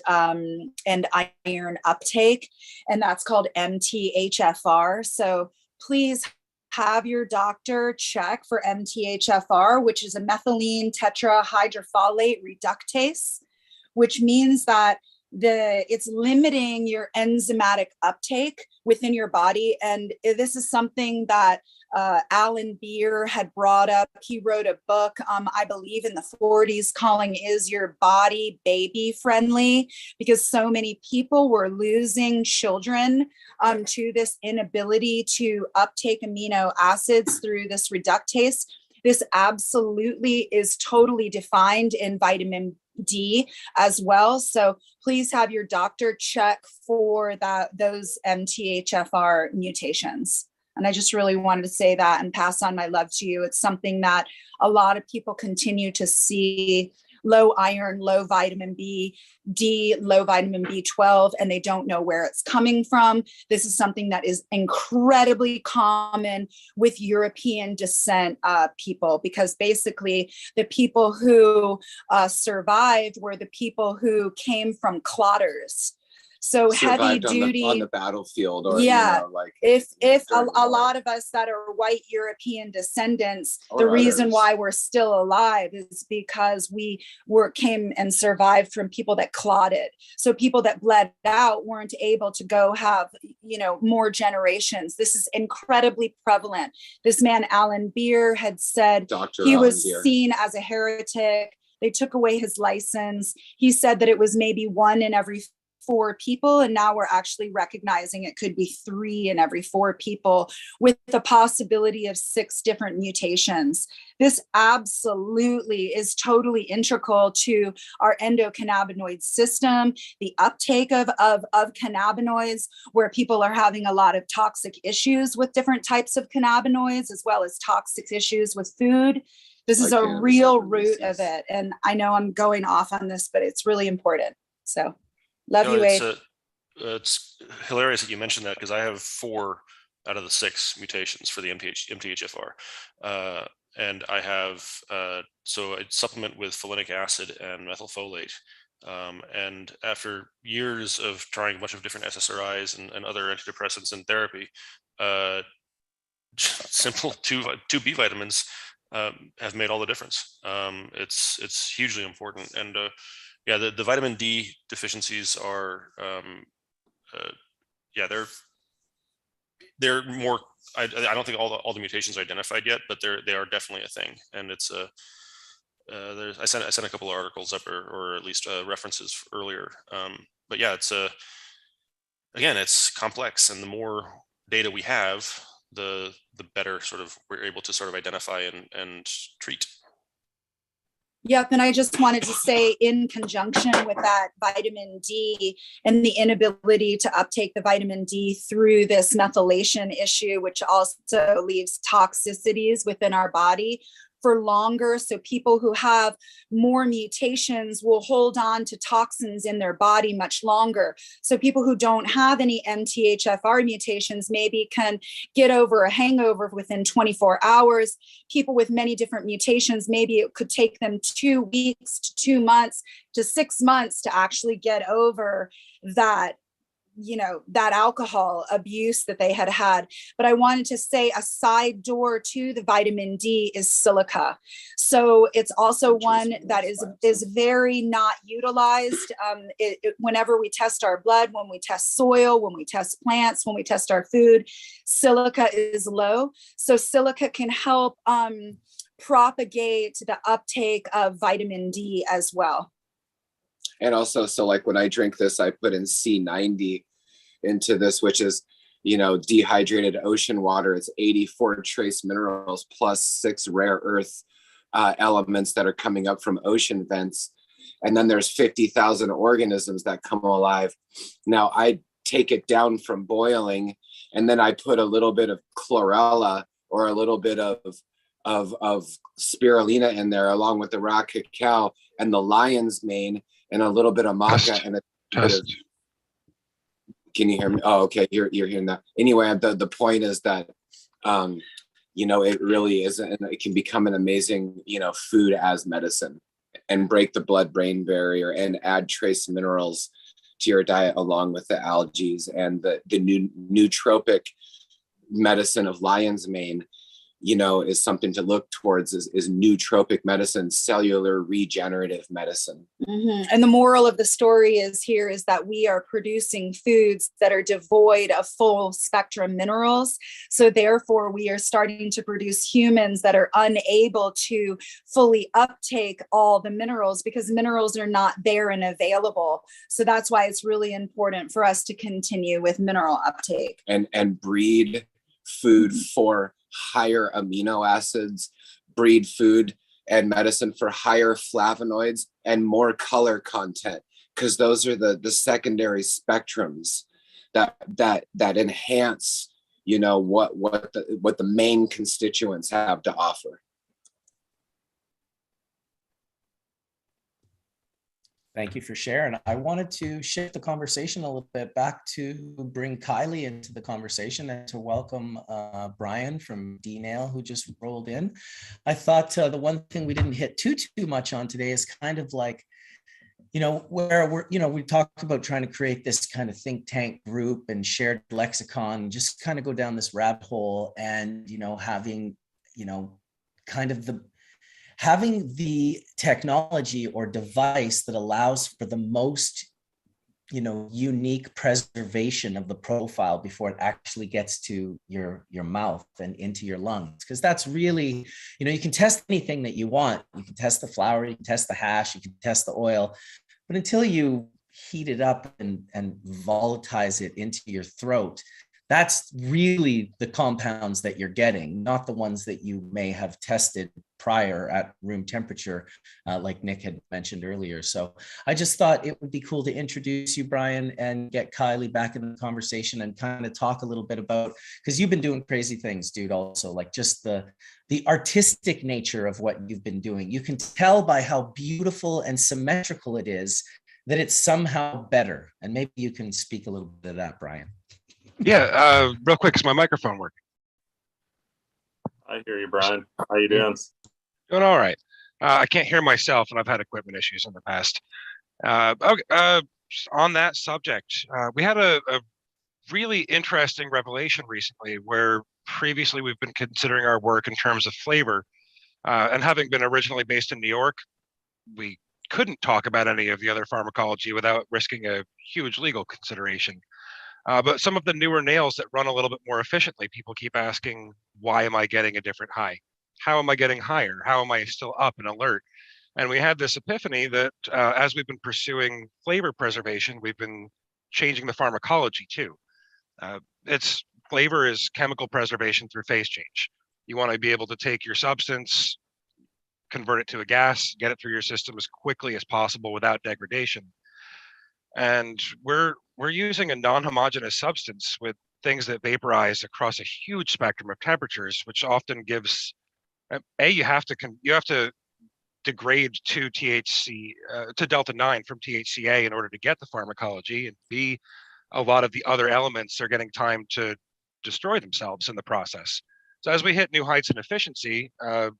iron uptake, and that's called MTHFR. So please have your doctor check for MTHFR, which is a methylene tetrahydrofolate reductase, which means that it's limiting your enzymatic uptake within your body. And this is something that Alan Beer had brought up. He wrote a book, I believe in the 40s, calling Is Your Body Baby Friendly? Because so many people were losing children to this inability to uptake amino acids through this reductase. This absolutely is totally defined in vitamin D as well. So please have your doctor check for those MTHFR mutations. And I just really wanted to say that and pass on my love to you. It's something that a lot of people continue to see: low iron, low vitamin B, D, low vitamin B12, and they don't know where it's coming from. This is something that is incredibly common with European descent people, because basically the people who survived were the people who came from clotters. So heavy duty on the battlefield, or yeah, you know, like if a lot of us that are white European descendants, the reason why we're still alive is because we came and survived from people that clotted. So people that bled out weren't able to go have, you know, more generations. This is incredibly prevalent. This man Alan Beer had said he was seen as a heretic. They took away his license. He said that it was maybe 1 in every 4 people, and now we're actually recognizing it could be 3 in every 4 people, with the possibility of 6 different mutations. This absolutely is totally integral to our endocannabinoid system, the uptake of cannabinoids, where people are having a lot of toxic issues with different types of cannabinoids, as well as toxic issues with food. This is a real root of it. And I know I'm going off on this, but it's really important. So love you, Wade. It's hilarious that you mentioned that, because I have 4 out of the 6 mutations for the MTHFR. And I have, so I supplement with folinic acid and methylfolate. And after years of trying a bunch of different SSRIs and other antidepressants and therapy, simple 2B vitamins have made all the difference. It's hugely important. And yeah, the vitamin D deficiencies are, yeah, they're more. I don't think all the mutations are identified yet, but they are definitely a thing. And it's I sent a couple of articles up, or at least references earlier. But yeah, it's again, it's complex, and the more data we have, the better sort of we're able to sort of identify and treat. Yep. And I just wanted to say, in conjunction with that vitamin D and the inability to uptake the vitamin D through this methylation issue, which also leaves toxicities within our body for longer. So people who have more mutations will hold on to toxins in their body much longer. So people who don't have any MTHFR mutations maybe can get over a hangover within 24 hours. People with many different mutations, maybe it could take them 2 weeks to 2 months to 6 months to actually get over that, you know, that alcohol abuse that they had. But I wanted to say a side door to the vitamin D is silica. So it's also one that is very not utilized. Whenever we test our blood, when we test soil, when we test plants, when we test our food, silica is low. So silica can help propagate the uptake of vitamin D as well. And also, so like when I drink this, I put in C90 into this, which is, you know, dehydrated ocean water. It's 84 trace minerals plus 6 rare earth elements that are coming up from ocean vents. And then there's 50,000 organisms that come alive. Now I take it down from boiling, and then I put a little bit of chlorella or a little bit of spirulina in there, along with the raw cacao and the lion's mane. and a little bit of maca and a bit of, can you hear me? Oh, okay, you're hearing that. Anyway, the point is that you know, it really is, and it can become an amazing, you know, food as medicine, and break the blood-brain barrier and add trace minerals to your diet along with the algae and the nootropic medicine of lion's mane, you know, is something to look towards, is nootropic medicine, cellular regenerative medicine. And the moral of the story is that we are producing foods that are devoid of full spectrum minerals. So therefore, we are starting to produce humans that are unable to fully uptake all the minerals because minerals are not there and available. So that's why it's really important for us to continue with mineral uptake. And breed food for higher amino acids, breed food and medicine for higher flavonoids and more color content, because those are the secondary spectrums that enhance, you know, what the main constituents have to offer. Thank you for sharing. I wanted to shift the conversation a little bit back to bring Kylie into the conversation and to welcome Brian from DNail, who just rolled in. I thought the one thing we didn't hit too much on today is kind of like, you know, where we're, you know, we talked about trying to create this kind of think tank group and shared lexicon, just kind of go down this rabbit hole and, you know, having, you know, kind of having the technology or device that allows for the most, you know, unique preservation of the profile before it actually gets to your mouth and into your lungs. Because that's really, you know, you can test anything that you want. You can test the flower, you can test the hash, you can test the oil, but until you heat it up and volatilize it into your throat, that's really the compounds that you're getting, not the ones that you may have tested prior at room temperature, like Nick had mentioned earlier. So I just thought it would be cool to introduce you, Brian, and get Kylie back in the conversation and kind of talk a little bit about, because you've been doing crazy things, dude, also, like just the artistic nature of what you've been doing. You can tell by how beautiful and symmetrical it is that it's somehow better. And maybe you can speak a little bit of that, Brian. Yeah, real quick, is my microphone working? I hear you, Brian. How you doing? Doing all right. I can't hear myself, and I've had equipment issues in the past. On that subject, we had a really interesting revelation recently, where previously we've been considering our work in terms of flavor, and having been originally based in New York, we couldn't talk about any of the other pharmacology without risking a huge legal consideration. But some of the newer nails that run a little bit more efficiently, people keep asking, why am I getting a different high? How am I getting higher? How am I still up and alert? And we had this epiphany that as we've been pursuing flavor preservation, we've been changing the pharmacology too. Flavor is chemical preservation through phase change. You want to be able to take your substance, convert it to a gas, get it through your system as quickly as possible without degradation. And we're using a non-homogeneous substance with things that vaporize across a huge spectrum of temperatures, which often gives you have to degrade to THC to delta 9 from THCA in order to get the pharmacology, and B, a lot of the other elements are getting time to destroy themselves in the process. So as we hit new heights in efficiency,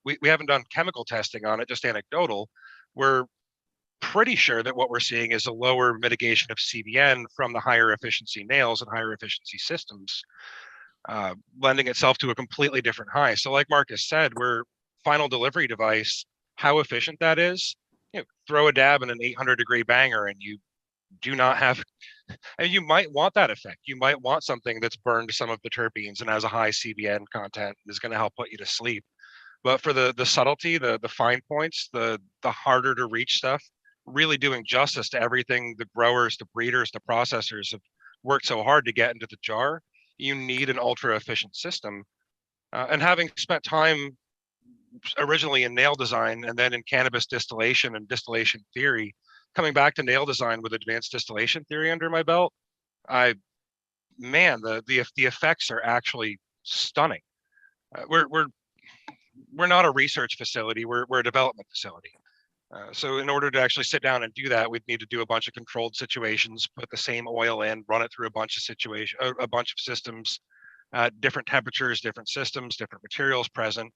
we haven't done chemical testing on it, just anecdotal. We're pretty sure that what we're seeing is a lower mitigation of CBN from the higher efficiency nails and higher efficiency systems, lending itself to a completely different high. So like Marcus said, we're final delivery device, how efficient that is, throw a dab in an 800-degree banger and you do not have, and you might want that effect. You might want something that's burned some of the terpenes and has a high CBN content and is going to help put you to sleep. But for the subtlety, the fine points, the harder to reach stuff, really doing justice to everything the growers, the breeders, the processors have worked so hard to get into the jar, you need an ultra efficient system. And having spent time originally in nail design and then in cannabis distillation and distillation theory, coming back to nail design with advanced distillation theory under my belt, the effects are actually stunning. We're not a research facility, we're a development facility. So in order to actually sit down and do that, we'd need to do a bunch of controlled situations, put the same oil in, run it through a bunch of systems, different temperatures, different systems, different materials present.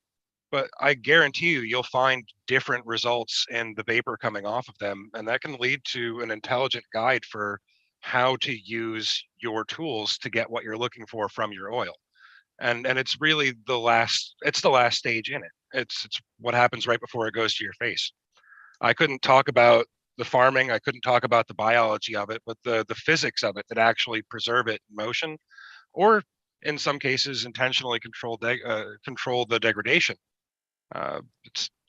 But I guarantee you'll find different results in the vapor coming off of them. And that can lead to an intelligent guide for how to use your tools to get what you're looking for from your oil. And it's really the last stage in it. It's what happens right before it goes to your face. I couldn't talk about the farming, I couldn't talk about the biology of it, but the physics of it that actually preserve it in motion, or in some cases intentionally control the degradation.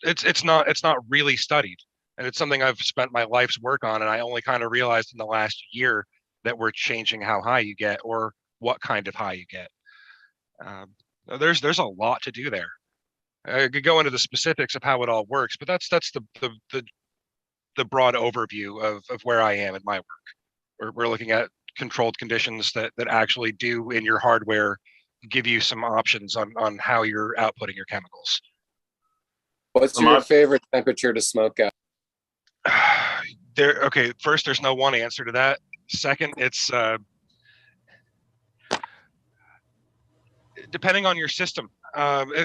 It's not really studied, and it's something I've spent my life's work on, and I only kind of realized in the last year that we're changing how high you get or what kind of high you get. There's a lot to do there. I could go into the specifics of how it all works, but that's the broad overview of where I am in my work. We're looking at controlled conditions that actually do in your hardware give you some options on how you're outputting your chemicals. What's your favorite temperature to smoke at? Okay, first, there's no one answer to that. Second, it's depending on your system.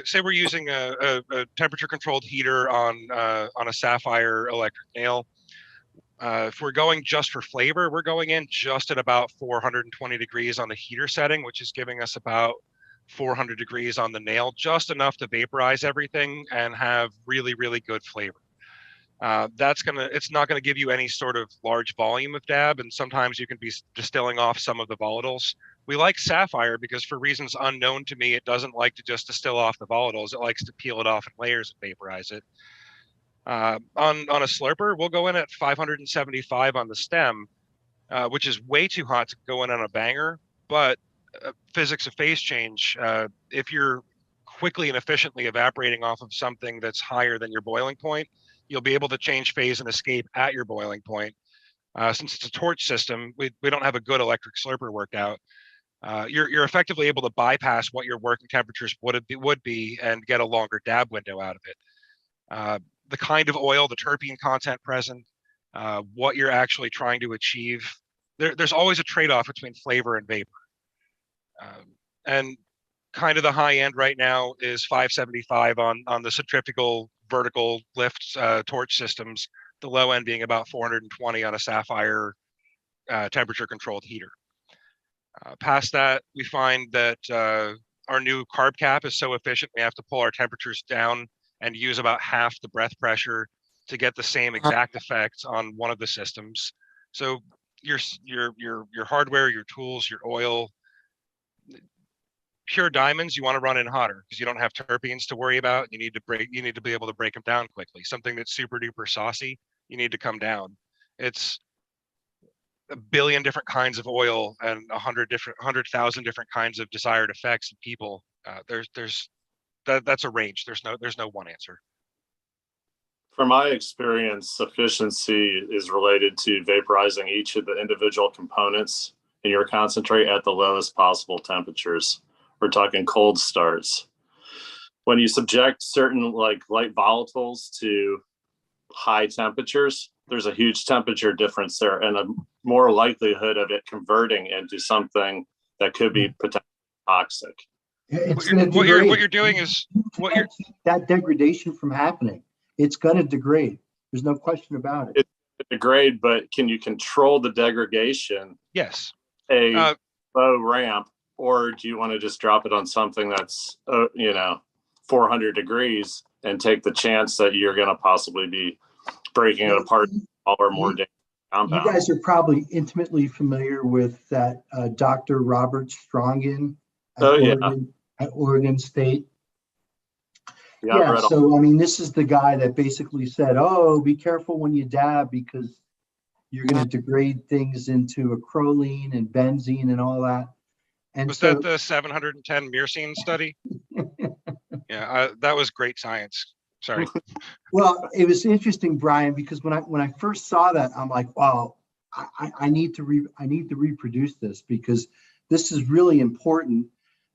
Say we're using a temperature controlled heater on a sapphire electric nail. If we're going just for flavor, we're going in just at about 420 degrees on the heater setting, which is giving us about 400 degrees on the nail, just enough to vaporize everything and have really, really good flavor. It's not gonna give you any sort of large volume of dab, and sometimes you can be distilling off some of the volatiles. We like sapphire because for reasons unknown to me, it doesn't like to just distill off the volatiles. It likes to peel it off in layers and vaporize it. On a slurper, we'll go in at 575 on the stem, which is way too hot to go in on a banger, but physics of phase change, if you're quickly and efficiently evaporating off of something that's higher than your boiling point, you'll be able to change phase and escape at your boiling point. Since it's a torch system, we don't have a good electric slurper worked out. You're effectively able to bypass what your working temperatures would be and get a longer dab window out of it. The kind of oil, the terpene content present, what you're actually trying to achieve. There's always a trade-off between flavor and vapor. And kind of the high end right now is 575 on the centrifugal vertical lift torch systems, the low end being about 420 on a sapphire temperature controlled heater. Past that, we find that our new carb cap is so efficient, we have to pull our temperatures down and use about half the breath pressure to get the same exact effect on one of the systems. So your hardware, your tools, your oil, pure diamonds, you want to run in hotter because you don't have terpenes to worry about. You need to be able to break them down quickly. Something that's super duper saucy, you need to come down. It's a billion different kinds of oil and 100,000 different kinds of desired effects in people. That's a range. There's no one answer. From my experience, efficiency is related to vaporizing each of the individual components in your concentrate at the lowest possible temperatures. We're talking cold starts. When you subject certain like light volatiles to high temperatures, there's a huge temperature difference there and a more likelihood of it converting into something that could be potentially toxic. What you're doing is that degradation from happening. It's going to degrade. There's no question about it. It's degrade, but can you control the degradation? Yes. A low ramp, or do you want to just drop it on something that's 400 degrees and take the chance that you're going to possibly be breaking it apart or more dangerous compounds? You guys are probably intimately familiar with that Dr. Robert Strongen at Oregon State. Yeah, so I mean, this is the guy that basically said, "Oh, be careful when you dab because you're going to degrade things into acrolein and benzene and all that." And was that the 710 myrcene study? Yeah, that was great science. Sorry. Well, it was interesting, Brian, because when I first saw that, I'm like, wow, I need to reproduce this because this is really important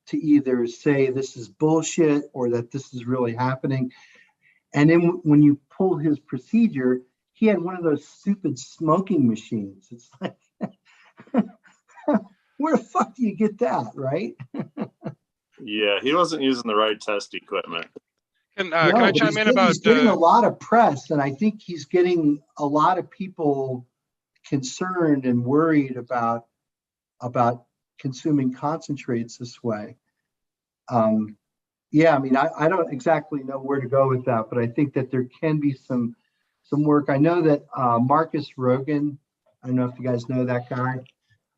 to either say this is bullshit or that this is really happening. And then when you pull his procedure, he had one of those stupid smoking machines. It's like, where the fuck do you get that, right? Yeah, he wasn't using the right test equipment. Can No, I but chime in about he's getting a lot of press, and I think he's getting a lot of people concerned and worried about consuming concentrates this way. Yeah, I mean, I don't exactly know where to go with that, but I think that there can be some work. I know that Marcus Rogan, I don't know if you guys know that guy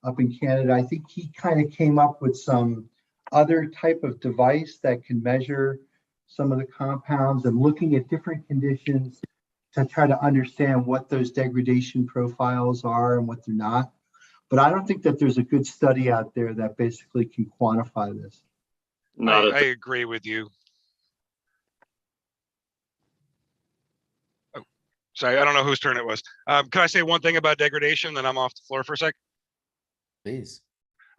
up in Canada. I think he kind of came up with some other type of device that can measure some of the compounds and looking at different conditions to try to understand what those degradation profiles are and what they're not. But I don't think that there's a good study out there that basically can quantify this. I agree with you. Oh, sorry, I don't know whose turn it was. Can I say one thing about degradation, then I'm off the floor for a sec? Please.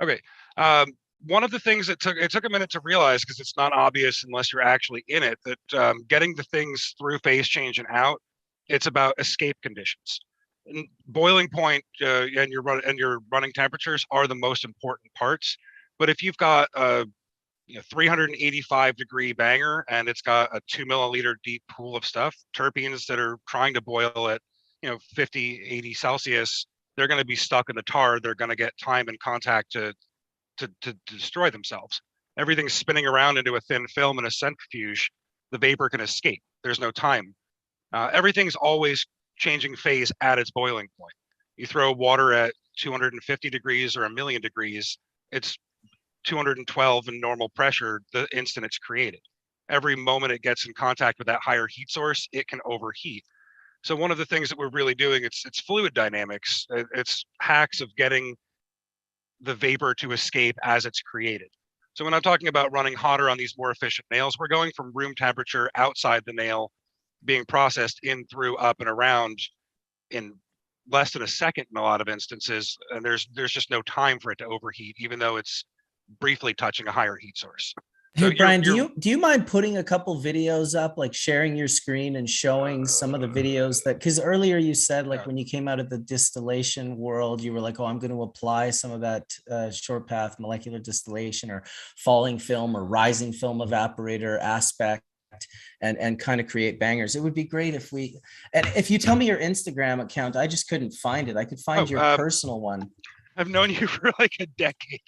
Okay. One of the things that took a minute to realize, because it's not obvious unless you're actually in it, that getting the things through phase change and out, it's about escape conditions. And boiling point and your running temperatures are the most important parts. But if you've got a 385 degree banger and it's got a 2 milliliter deep pool of stuff, terpenes that are trying to boil at 50, 80 Celsius, they're going to be stuck in the tar. They're going to get time and contact to destroy themselves. Everything's spinning around into a thin film in a centrifuge. The vapor can escape. There's no time. Everything's always changing phase at its boiling point. You throw water at 250 degrees or 1,000,000 degrees, it's 212 in normal pressure the instant it's created. Every moment it gets in contact with that higher heat source, it can overheat. So one of the things that we're really doing, it's fluid dynamics. It's hacks of getting the vapor to escape as it's created. So when I'm talking about running hotter on these more efficient nails, we're going from room temperature outside the nail being processed in, through, up, and around in less than a second in a lot of instances. And there's just no time for it to overheat, even though it's briefly touching a higher heat source. Hey, Brian, do you mind putting a couple videos up, like sharing your screen and showing some of the videos that, because earlier you said, like, when you came out of the distillation world, you were like, oh, I'm going to apply some of that short path molecular distillation or falling film or rising film evaporator aspect and kind of create bangers. It would be great if and if you tell me your Instagram account, I just couldn't find it. I could find your personal one. I've known you for like a decade.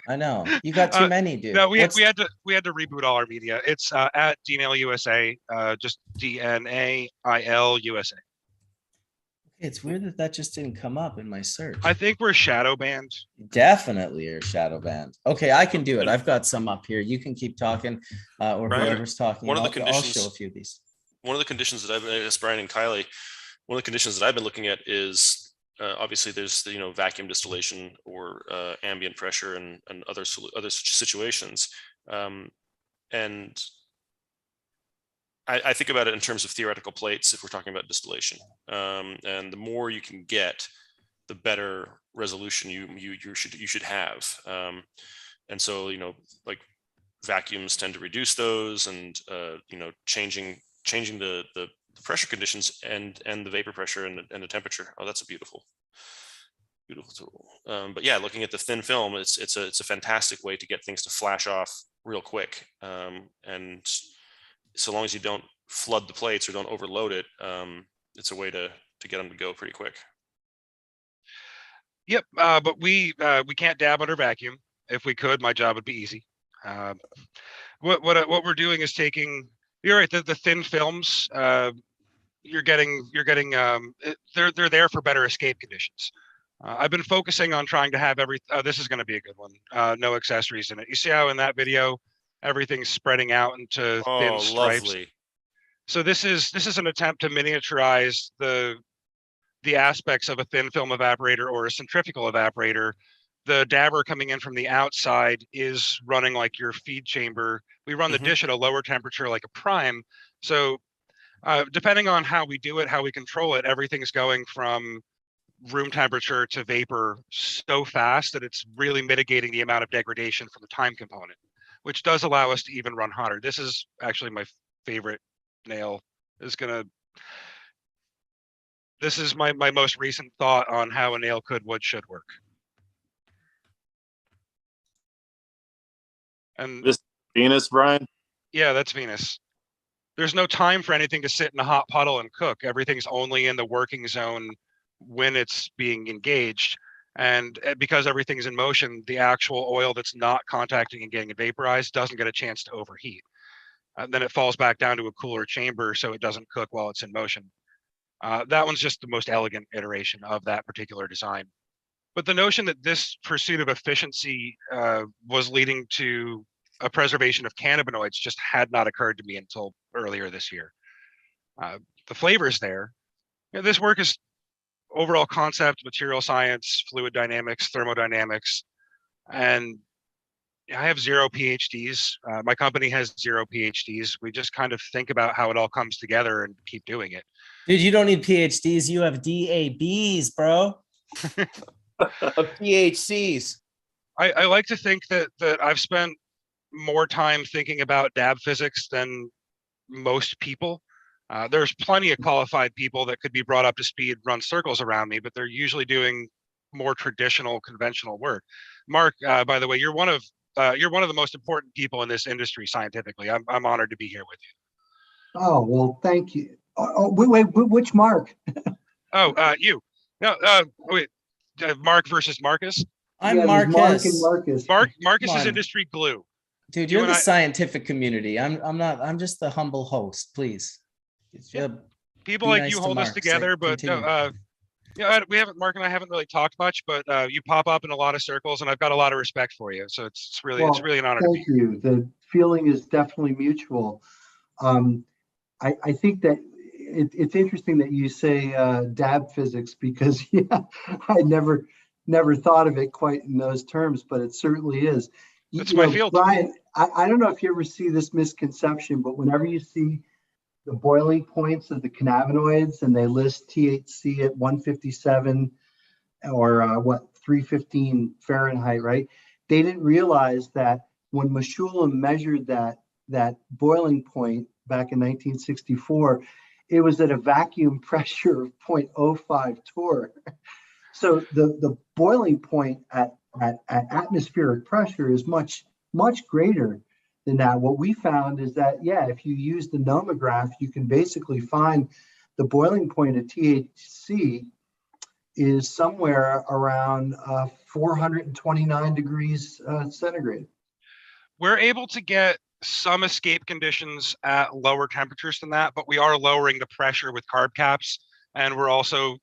I know you got too many, dude. No, we had to reboot all our media. It's at DNAIL USA, just DNAIL USA. It's weird that just didn't come up in my search. I think we're shadow banned. Definitely are shadow banned. Okay, I can do it. I've got some up here. You can keep talking, or whoever's talking. I'll show a few of these. One of the conditions that I've, Brian and Kylie, one of the conditions that I've been looking at is obviously there's the vacuum distillation or ambient pressure and other such situations, and I think about it in terms of theoretical plates if we're talking about distillation, and the more you can get, the better resolution you should have, and so like vacuums tend to reduce those, and changing the pressure conditions and the vapor pressure and the temperature. Oh, that's a beautiful tool. But yeah, looking at the thin film, it's a fantastic way to get things to flash off real quick, and so long as you don't flood the plates or don't overload it, it's a way to get them to go pretty quick. Yep, but we can't dab under vacuum. If we could, my job would be easy. What we're doing is taking. You're right. The thin films. You're getting. They're there for better escape conditions. I've been focusing on trying to have this is going to be a good one. No accessories in it. You see how in that video everything's spreading out into thin stripes. Lovely. So this is an attempt to miniaturize the aspects of a thin film evaporator or a centrifugal evaporator. The dabber coming in from the outside is running like your feed chamber. We run the dish at a lower temperature like a prime. So depending on how we do it, how we control it, everything's going from room temperature to vapor so fast that it's really mitigating the amount of degradation from the time component, which does allow us to even run hotter. This is actually my favorite nail is gonna. This is my most recent thought on how a nail would should work. And This Venus, Brian? Yeah, that's Venus. There's no time for anything to sit in a hot puddle and cook. Everything's only in the working zone when it's being engaged. And because everything's in motion, the actual oil that's not contacting and getting vaporized doesn't get a chance to overheat. And then it falls back down to a cooler chamber so it doesn't cook while it's in motion. That one's just the most elegant iteration of that particular design. But the notion that this pursuit of efficiency was leading to a preservation of cannabinoids just had not occurred to me until earlier this year. The flavor's there. This work is overall concept, material science, fluid dynamics, thermodynamics, and I have 0 PhDs. My company has 0 PhDs. We just kind of think about how it all comes together and keep doing it. Dude, you don't need PhDs. You have DABs, bro. PhCs. I like to think that I've spent more time thinking about dab physics than most people. There's plenty of qualified people that could be brought up to speed, run circles around me, but they're usually doing more traditional, conventional work. Mark, by the way, you're one of the most important people in this industry scientifically. I'm honored to be here with you. Oh, well, thank you. Oh, wait, which Mark? You. No, wait. Mark versus Marcus. I'm Marcus. Mark and Marcus. Marcus is industry glue. Dude, you're the scientific community. I'm not. I'm just the humble host. Please. People like you hold us together, but we haven't. Mark and I haven't really talked much, but you pop up in a lot of circles, and I've got a lot of respect for you. So it's really an honor. Thank you. The feeling is definitely mutual. I think that it's interesting that you say dab physics because I never thought of it quite in those terms, but it certainly is. It's my field. Brian, I don't know if you ever see this misconception, but whenever you see the boiling points of the cannabinoids and they list THC at 157 or 315 Fahrenheit, right? They didn't realize that when Meshulam measured that boiling point back in 1964, it was at a vacuum pressure of 0.05 torr. So the boiling point at atmospheric pressure is much greater than that. What we found is that, if you use the nomograph, you can basically find the boiling point of THC is somewhere around 429 degrees centigrade. We're able to get some escape conditions at lower temperatures than that, but we are lowering the pressure with carb caps. And we're also,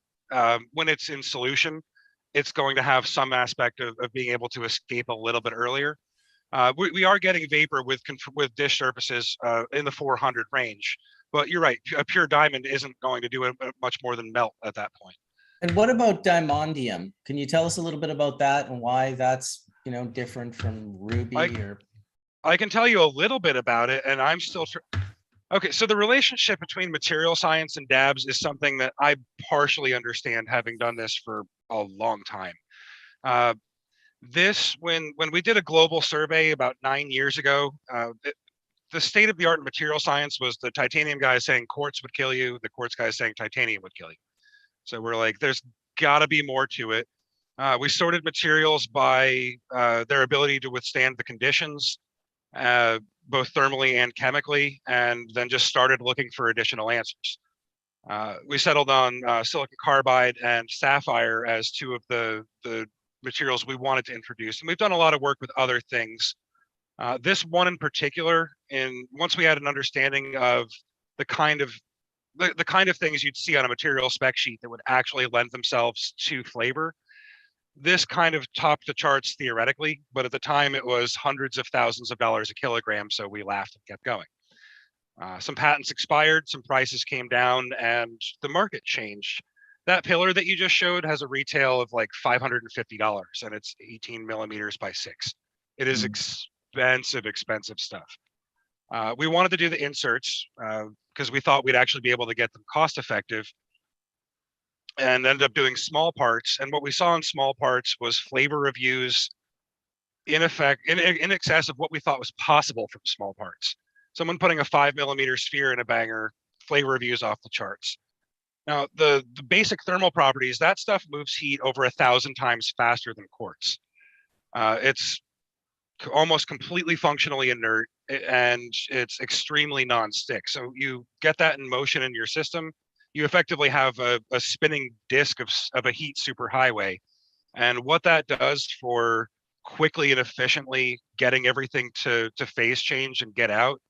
when it's in solution, it's going to have some aspect of being able to escape a little bit earlier. We are getting vapor with dish surfaces in the 400 range, but you're right. A pure diamond isn't going to do it much more than melt at that point. And what about diamondium? Can you tell us a little bit about that and why that's different from ruby? I can tell you a little bit about it, and I'm still okay. So the relationship between material science and dabs is something that I partially understand, having done this for a long time. When we did a global survey about 9 years ago, the state of the art in material science was the titanium guy saying quartz would kill you, the quartz guy saying titanium would kill you. So we're like, there's got to be more to it. We sorted materials by their ability to withstand the conditions, both thermally and chemically, and then just started looking for additional answers. We settled on silicon carbide and sapphire as two of the materials we wanted to introduce. And we've done a lot of work with other things. This one in particular, once we had an understanding of the kind of things you'd see on a material spec sheet that would actually lend themselves to flavor, this kind of topped the charts theoretically, but at the time it was hundreds of thousands of dollars a kilogram, so we laughed and kept going. Some patents expired, some prices came down, and the market changed. That pillar that you just showed has a retail of like $550, and it's 18 millimeters by 6. It is expensive stuff. We wanted to do the inserts because we thought we'd actually be able to get them cost effective, and ended up doing small parts. And what we saw in small parts was flavor reviews in excess of what we thought was possible from small parts. Someone putting a 5 millimeter sphere in a banger flavor reviews off the charts. Now, the basic thermal properties, that stuff moves heat over 1,000 times faster than quartz. It's almost completely functionally inert, and it's extremely non-stick. So you get that in motion in your system, you effectively have a spinning disk of a heat superhighway. And what that does for quickly and efficiently getting everything to phase change and get out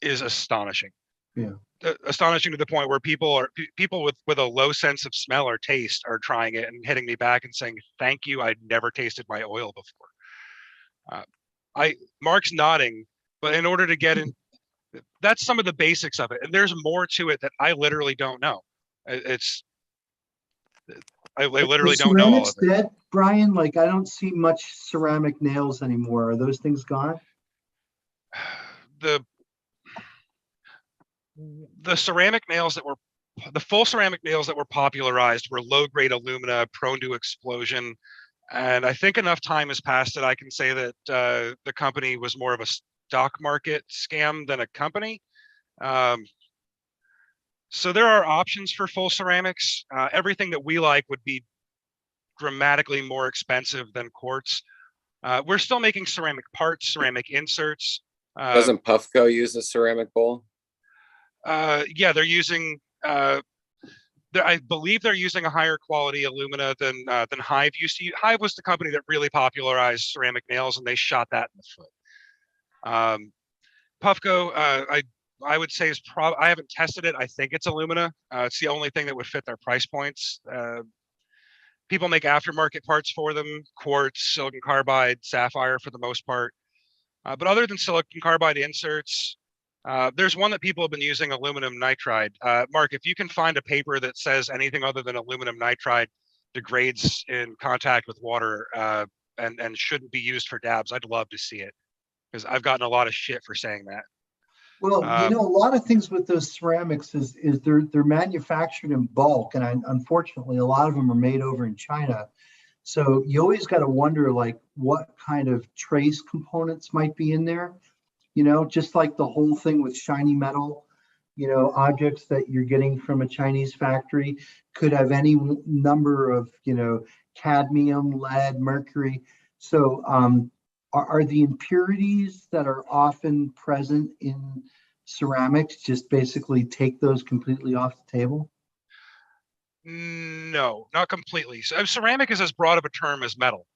is astonishing. Yeah. Astonishing to the point where people with a low sense of smell or taste are trying it and hitting me back and saying, thank you, I'd never tasted my oil before. Mark's nodding, but in order to get in, that's some of the basics of it, and there's more to it that I literally don't know. I literally don't know all of it. Dead, Brian? Like, I don't see much ceramic nails anymore. Are those things gone? The ceramic nails that were the full ceramic nails that were popularized were low-grade alumina, prone to explosion. And I think enough time has passed that I can say that the company was more of a stock market scam than a company. So there are options for full ceramics. Everything that we like would be dramatically more expensive than quartz. We're still making ceramic parts, ceramic inserts. Doesn't Puffco use a ceramic bowl? Yeah, they're using. I believe they're using a higher quality alumina than Hive used to use. Hive was the company that really popularized ceramic nails, and they shot that in the foot. Puffco, I would say is I haven't tested it. I think it's alumina. It's the only thing that would fit their price points. People make aftermarket parts for them: quartz, silicon carbide, sapphire for the most part. But other than silicon carbide inserts, there's one that people have been using, aluminum nitride. Mark, if you can find a paper that says anything other than aluminum nitride degrades in contact with water and shouldn't be used for dabs, I'd love to see it, because I've gotten a lot of shit for saying that. Well, a lot of things with those ceramics is they're manufactured in bulk, and unfortunately, a lot of them are made over in China. So you always got to wonder, like, what kind of trace components might be in there. Just like the whole thing with shiny metal, objects that you're getting from a Chinese factory could have any number of, cadmium, lead, mercury. So are the impurities that are often present in ceramics just basically take those completely off the table? No, not completely. So ceramic is as broad of a term as metal.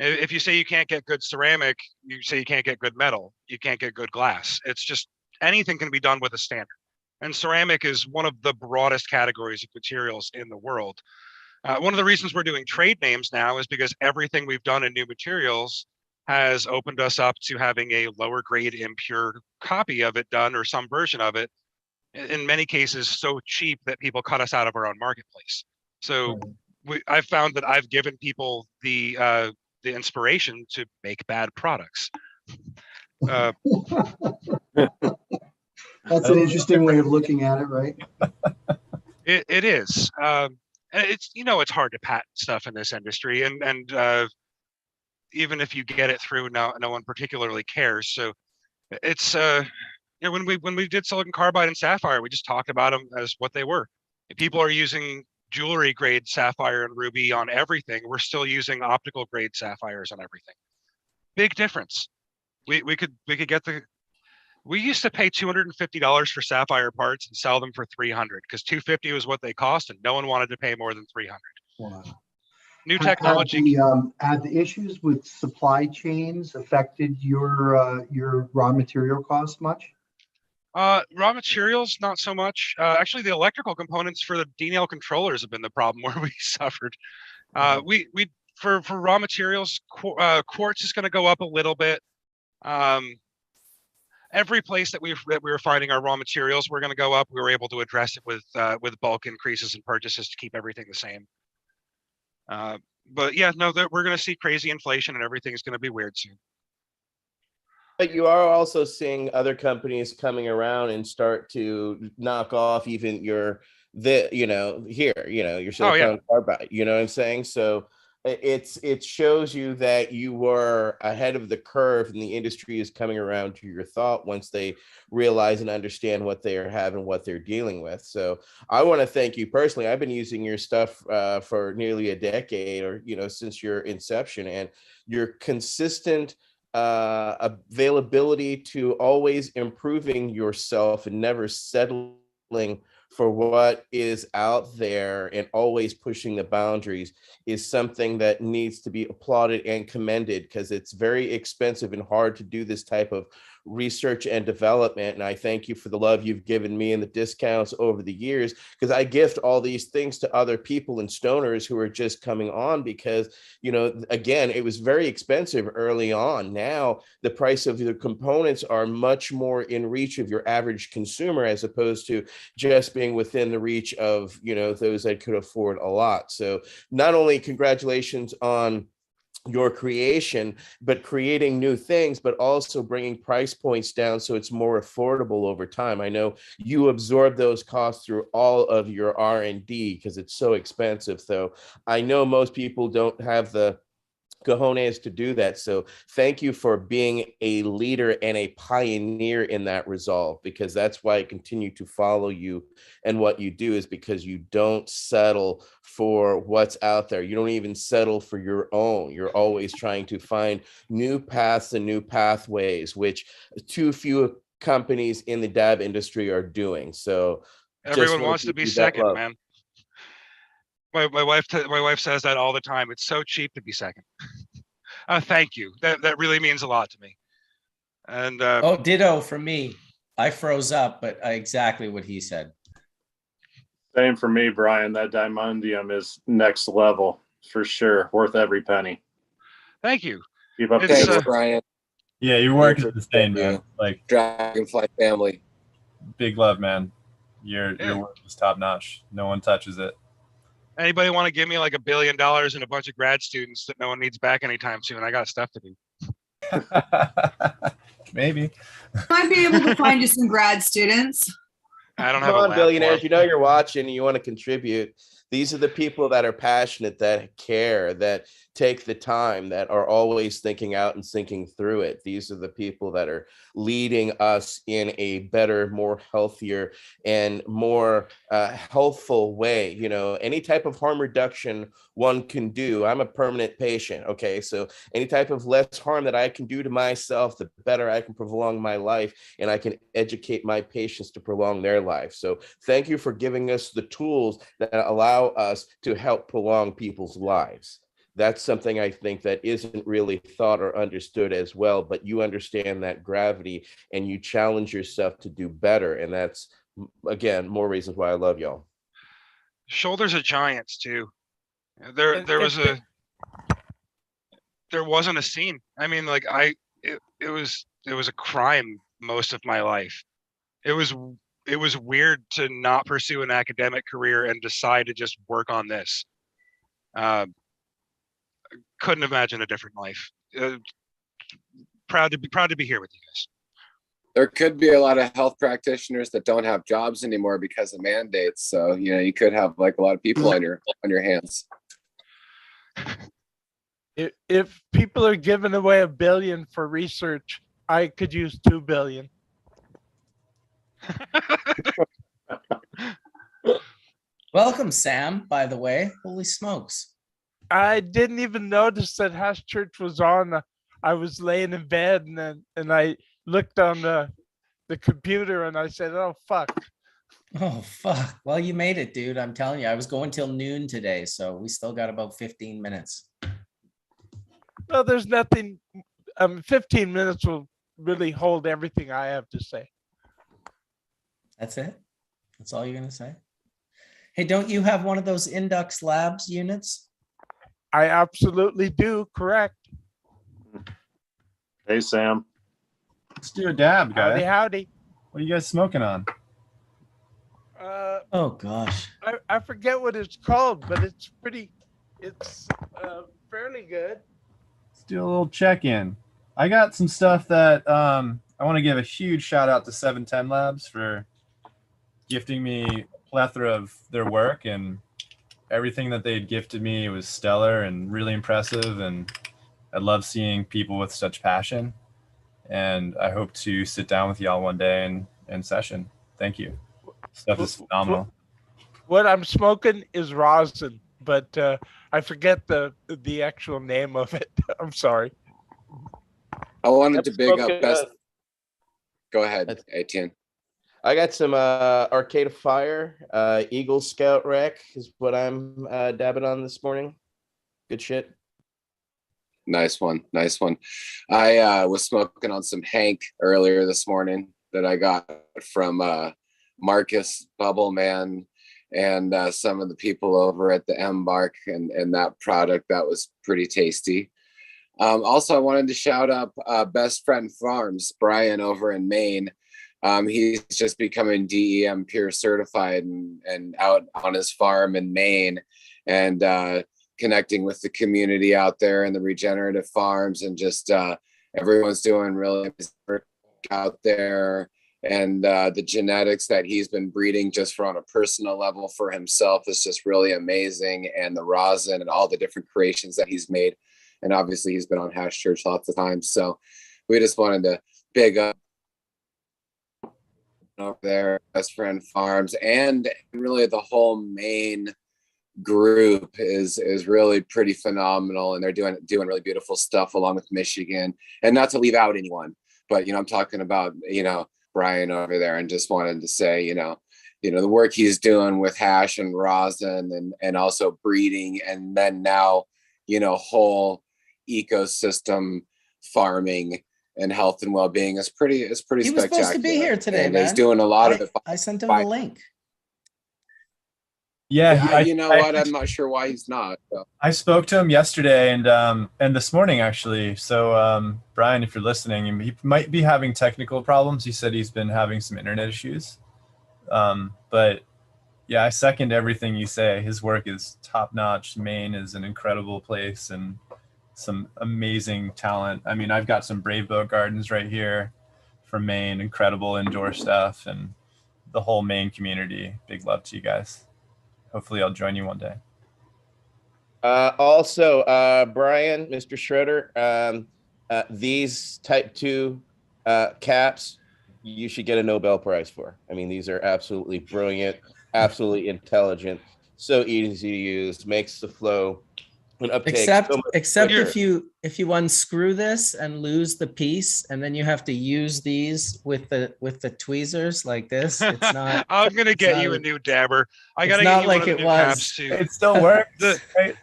If you say you can't get good ceramic, you say you can't get good metal, you can't get good glass. It's just anything can be done with a standard. And ceramic is one of the broadest categories of materials in the world. One of the reasons we're doing trade names now is because everything we've done in new materials has opened us up to having a lower grade impure copy of it done, or some version of it, in many cases so cheap that people cut us out of our own marketplace. So I've found that I've given people the inspiration to make bad products. That's an interesting way of looking at it, right? It is. And it's, it's hard to patent stuff in this industry, and even if you get it through, no one particularly cares. So it's when we did silicon carbide and sapphire, we just talked about them as what they were. If people are using jewelry grade sapphire and ruby on everything, we're still using optical grade sapphires on everything. Big difference. We could get we used to pay $250 for sapphire parts and sell them for $300, because $250 was what they cost, and no one wanted to pay more than $300. Wow. New technology. Have the issues with supply chains affected your raw material costs much? Raw materials, not so much. Actually, the electrical components for the D-nail controllers have been the problem where we suffered. For raw materials, quartz is going to go up a little bit. Every place that we were finding our raw materials were going to go up, we were able to address it with bulk increases in purchases to keep everything the same. But yeah, no, we're going to see crazy inflation, and everything's going to be weird soon. But you are also seeing other companies coming around and start to knock off even your silicon carbide. You know what I'm saying? So it shows you that you were ahead of the curve, and the industry is coming around to your thought once they realize and understand what they are having, what they're dealing with. So I want to thank you personally. I've been using your stuff for nearly a decade, or since your inception, and your consistent availability to always improving yourself and never settling for what is out there and always pushing the boundaries is something that needs to be applauded and commended, because it's very expensive and hard to do this type of research and development. And I thank you for the love you've given me and the discounts over the years, because I gift all these things to other people and stoners who are just coming on, because again, it was very expensive early on. Now the price of the components are much more in reach of your average consumer, as opposed to just being within the reach of those that could afford a lot. So not only congratulations on your creation, but creating new things, but also bringing price points down so it's more affordable over time. I know you absorb those costs through all of your R&D because it's so expensive. So I know most people don't have the cojones to do that. So thank you for being a leader and a pioneer in that resolve, because that's why I continue to follow you. And what you do is because you don't settle for what's out there. You don't even settle for your own. You're always trying to find new paths and new pathways, which too few companies in the dab industry are doing. So everyone wants to be second, man. My wife says that all the time. It's so cheap to be second. Thank you. That really means a lot to me. And ditto for me. I froze up, but exactly what he said. Same for me, Brian. That diamondium is next level for sure. Worth every penny. Thank you. Keep up. Thanks, Brian. Yeah, your work is insane, man. Like Dragonfly family. Big love, man. Your work is top notch. No one touches it. Anybody want to give me like $1 billion and a bunch of grad students that no one needs back anytime soon? I got stuff to do. Maybe. Might be able to find you some grad students. I don't have a billionaires. You're watching and you want to contribute. These are the people that are passionate, that care, that take the time, that are always thinking out and thinking through it. These are the people that are leading us in a better, more healthier, and more healthful way. Any type of harm reduction one can do. I'm a permanent patient. Okay. So any type of less harm that I can do to myself, the better I can prolong my life, and I can educate my patients to prolong their life. So thank you for giving us the tools that allow us to help prolong people's lives. That's something I think that isn't really thought or understood as well, but you understand that gravity and you challenge yourself to do better. And that's, again, more reasons why I love y'all. Shoulders of giants too. There wasn't a scene. I mean, like it was a crime most of my life. It was weird to not pursue an academic career and decide to just work on this. Couldn't imagine a different life. Proud to be here with you guys. There could be a lot of health practitioners that don't have jobs anymore because of mandates. So you could have like a lot of people on your hands. If people are giving away $1 billion for research, I could use $2 billion. Welcome, Sam, by the way. Holy smokes. I didn't even notice that Hash Church was on. I was laying in bed and I looked on the computer and I said, oh, fuck. Oh, fuck. Well, you made it, dude. I'm telling you, I was going till noon today, so we still got about 15 minutes. Well, there's nothing. 15 minutes will really hold everything I have to say. That's it? That's all you're going to say? Hey, don't you have one of those Indux Labs units? I absolutely do, correct. Hey, Sam. Let's do a dab, guys. Howdy. What are you guys smoking on? Oh, gosh. I forget what it's called, but it's fairly good. Let's do a little check-in. I got some stuff that I want to give a huge shout out to 710 Labs for gifting me a plethora of their work, and everything that they had gifted me was stellar and really impressive. And I love seeing people with such passion. And I hope to sit down with y'all one day and session. Thank you. Stuff is phenomenal. What I'm smoking is rosin, but I forget the actual name of it. I'm sorry. I wanted to big up Smoking, best. Go ahead, Etienne. I got some Arcade of Fire, Eagle Scout Rec is what I'm dabbing on this morning. Good shit. Nice one. Nice one. I was smoking on some Hank earlier this morning that I got from Marcus Bubbleman and some of the people over at the Embark and that product. That was pretty tasty. Also, I wanted to shout up Best Friend Farms, Brian over in Maine. He's just becoming DEM Pure certified and out on his farm in Maine and connecting with the community out there and the regenerative farms, and just everyone's doing really work out there. And the genetics that he's been breeding just for on a personal level for himself is just really amazing. And the rosin and all the different creations that he's made. And obviously he's been on Hash Church lots of times. So we just wanted to big up over there, Best Friend Farms, and really the whole Maine group is really pretty phenomenal, and they're doing really beautiful stuff along with Michigan. And not to leave out anyone, but I'm talking about Brian over there, and just wanted to say the work he's doing with hash and rosin and also breeding, and then now whole ecosystem farming and health and well-being is pretty He was spectacular. supposed to be here today, and man. he's doing a lot of it. I sent him the link. Yeah, you know what? I'm not sure why he's not. So. I spoke to him yesterday and this morning actually. So Brian, if you're listening, he might be having technical problems. He said he's been having some internet issues. But yeah, I second everything you say. His work is top notch. Maine is an incredible place and some amazing talent. I mean, I've got some Brave Boat Gardens right here from Maine, incredible indoor stuff, and the whole Maine community. Big love to you guys. Hopefully I'll join you one day. Also, Brian, Mr. Schroeder, these type 2 caps, you should get a Nobel Prize for. I mean, these are absolutely brilliant, absolutely intelligent, so easy to use, makes the flow and uptake. Except if you unscrew this and lose the piece, and then you have to use these with the tweezers like this. It's not. I'm gonna get you a new dabber. I gotta get you one of the new caps too. It still works. Right?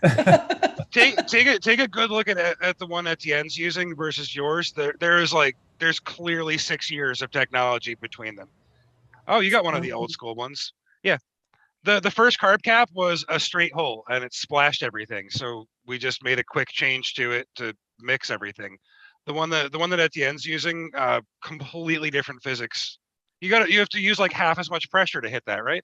take a good look at the one Etienne's using versus yours. There's clearly 6 years of technology between them. Oh, you got one of the old school ones. Yeah. The first carb cap was a straight hole and it splashed everything. So we just made a quick change to it to mix everything. The one that Etienne's using, completely different physics. You have to use like half as much pressure to hit that, right?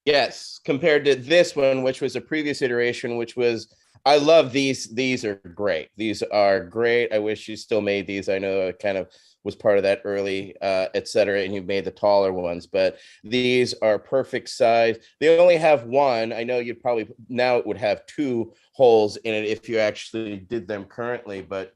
Yes, compared to this one, which was a previous iteration, which was, I love these. These are great. These are great. I wish you still made these. I know it kind of was part of that early, et cetera, and you've made the taller ones, but these are perfect size. They only have one. I know you'd probably, now it would have 2 holes in it if you actually did them currently, but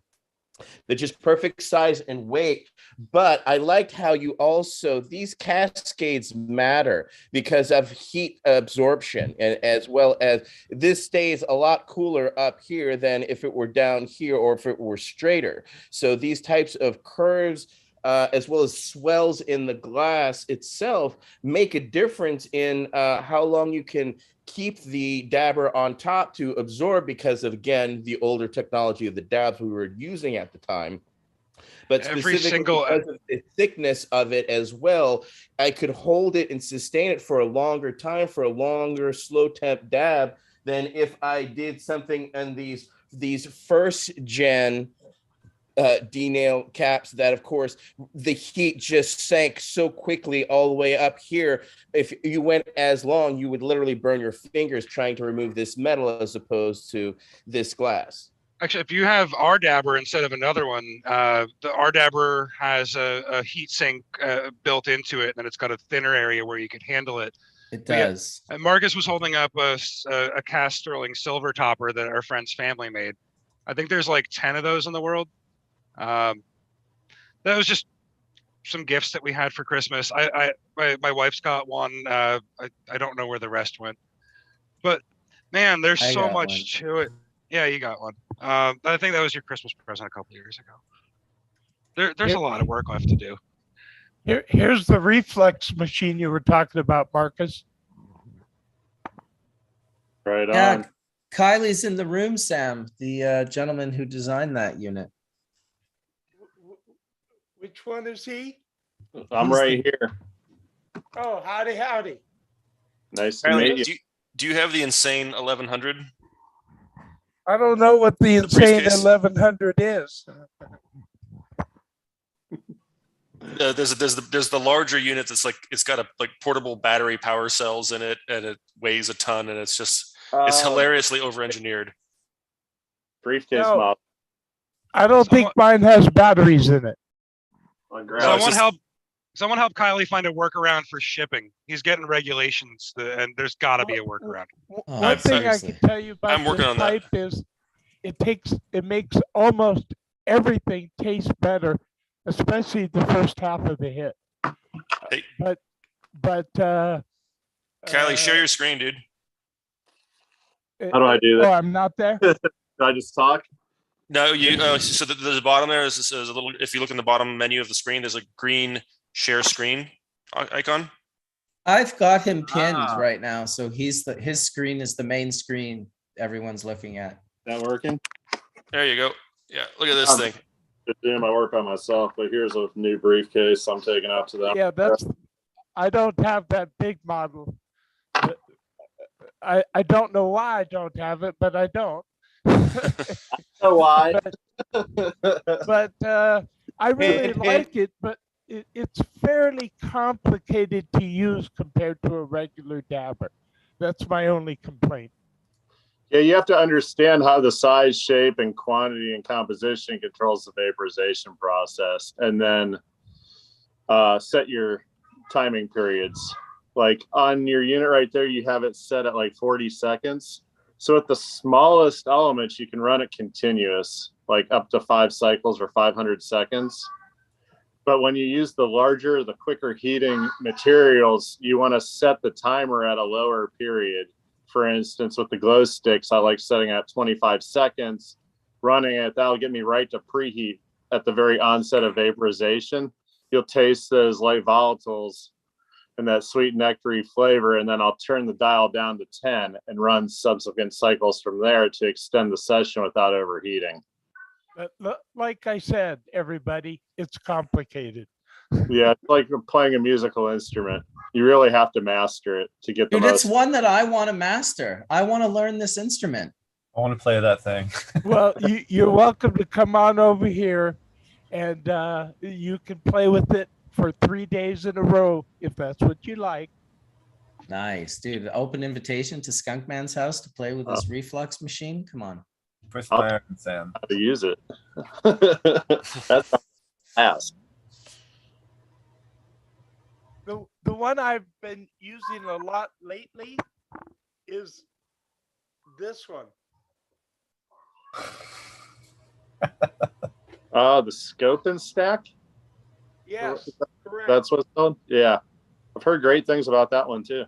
they're just perfect size and weight. But I liked how you also, these cascades matter because of heat absorption, and as well as this stays a lot cooler up here than if it were down here or if it were straighter. So these types of curves, as well as swells in the glass itself, make a difference in how long you can keep the dabber on top to absorb, because of, again, the older technology of the dabs we were using at the time. But specifically because of the thickness of it as well, I could hold it and sustain it for a longer time, for a longer slow temp dab, than if I did something in these first gen D-nail caps that, of course, the heat just sank so quickly all the way up here. If you went as long, you would literally burn your fingers trying to remove this metal as opposed to this glass. Actually, if you have our dabber instead of another one, the our dabber has a heat sink built into it, and it's got a thinner area where you can handle it. It Yeah. does. Marcus was holding up a cast sterling silver topper that our friend's family made. I think there's like 10 of those in the world. That was just some gifts that we had for Christmas. My wife's got one. I don't know where the rest went, but man, there's I so got much one. to it. Yeah, you got one. I think that was your Christmas present a couple years ago. There's a lot of work left to do. Here's the reflex machine you were talking about, Marcus. Right Yeah, on. Kylie's in the room, Sam, the gentleman who designed that unit. Which one is he? I'm He's right the- here. Oh, howdy, howdy. Nice to Kylie, meet you. do you have the insane 1100? I don't know what the The insane briefcase? 1100 is. There's the larger unit that's like it's got a like portable battery power cells in it, and it weighs a ton, and it's hilariously over engineered. Briefcase No. model. I don't think mine has batteries in it. Someone help Kylie find a workaround for shipping. He's getting regulations, and there's got to be a workaround. One thing I can tell you about I'm working this on that. pipe is it makes almost everything taste better, especially the first half of the hit. Hey. But Kylie, share your screen, dude. How do I do that? Oh, I'm not there. Do I just talk? No, you. So the bottom there is a little. If you look in the bottom menu of the screen, there's a green share screen icon. I've got him pinned right now, so his screen is the main screen everyone's looking at. That working? There you go. Yeah, look at this thing. Just doing my work on myself, but here's a new briefcase I'm taking out to them. Yeah, I don't have that big model. I don't know why I don't have it, but I don't. Oh, why? but I really like it, but it's fairly complicated to use compared to a regular dabber. That's my only complaint. Yeah, you have to understand how the size, shape, and quantity and composition controls the vaporization process, and then set your timing periods. Like on your unit right there, you have it set at like 40 seconds. So at the smallest elements, you can run it continuous, like up to 5 cycles or 500 seconds. But when you use the larger, the quicker heating materials, you want to set the timer at a lower period. For instance, with the glow sticks, I like setting at 25 seconds, running it. That'll get me right to preheat at the very onset of vaporization. You'll taste those light volatiles and that sweet nectary flavor, and then I'll turn the dial down to 10 and run subsequent cycles from there to extend the session without overheating. But like I said, everybody, it's complicated. Yeah, it's like playing a musical instrument. You really have to master it to get the Dude, most. it's one that I want to master. I want to learn this instrument. I want to play that thing. Well, you're welcome to come on over here, and you can play with it for 3 days in a row if that's what you like. Nice, dude. Open invitation to Skunk Man's house to play with his reflux machine. Come on. Press my iron, Sam. How to use it. That's fast. The one I've been using a lot lately is this one. The scope and stack. Yes, correct. That's what's called. Yeah, I've heard great things about that one too.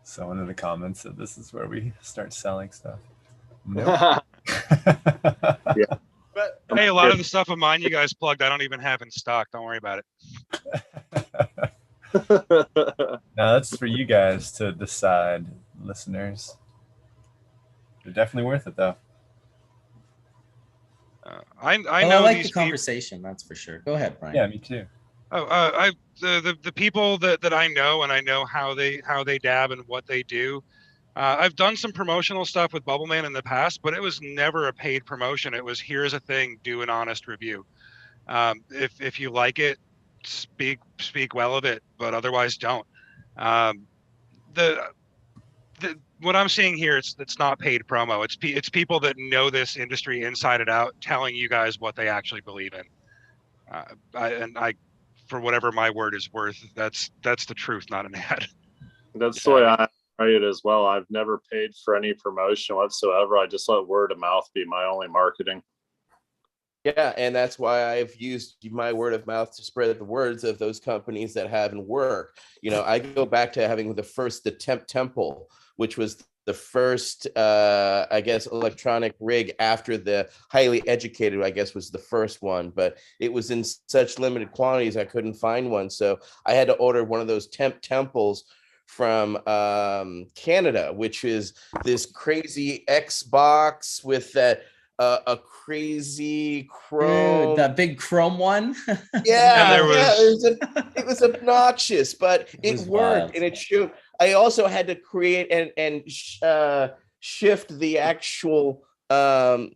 Someone in the comments said this is where we start selling stuff. Nope. Yeah. But hey, a lot of the stuff of mine you guys plugged, I don't even have in stock. Don't worry about it. No, that's for you guys to decide, listeners. They're definitely worth it, though. I Well, know I like these the conversation, that's for sure. Go ahead, Brian. Yeah, me too. The people that I know, and I know how they dab and what they do. I've done some promotional stuff with Bubbleman in the past, but it was never a paid promotion. It was, here's a thing, do an honest review. If you like it, speak well of it, but otherwise don't. What I'm seeing here, it's not paid promo. It's people that know this industry inside and out telling you guys what they actually believe in. I, for whatever my word is worth, that's the truth, not an ad. That's the way I write it as well. I've never paid for any promotion whatsoever. I just let word of mouth be my only marketing. Yeah, and that's why I've used my word of mouth to spread the words of those companies that haven't worked. You know, I go back to having the Temple, which was the first, I guess, electronic rig after the highly educated, I guess, was the first one, but it was in such limited quantities I couldn't find one. So I had to order one of those Temples from Canada, which is this crazy Xbox with that a crazy chrome. Dude, that big chrome one. Yeah, And there was, it was obnoxious, but it was worked, wild. and it showed. I also had to create and shift the actual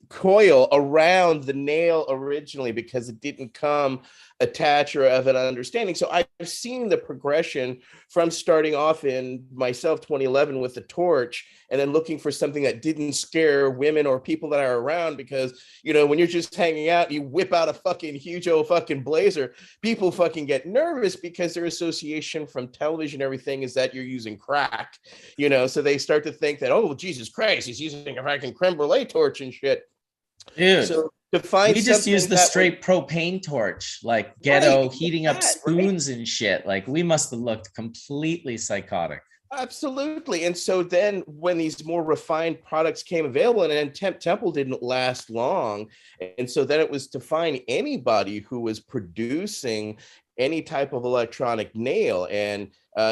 coil around the nail originally because it didn't come attached or of an understanding. So I've seen the progression from starting off in myself 2011 with the torch and then looking for something that didn't scare women or people that are around, because, you know, when you're just hanging out, you whip out a fucking huge old fucking blazer, people fucking get nervous because their association from television, everything is that you're using crack, you know, so they start to think that, oh, Jesus Christ, he's using a fucking creme brulee torch and shit. Dude, so to find we just use the straight would, propane torch, like ghetto, right, heating up right? spoons and shit. Like we must have looked completely psychotic. Absolutely. And so then when these more refined products came available, and then Temple didn't last long. And so then it was to find anybody who was producing any type of electronic nail. And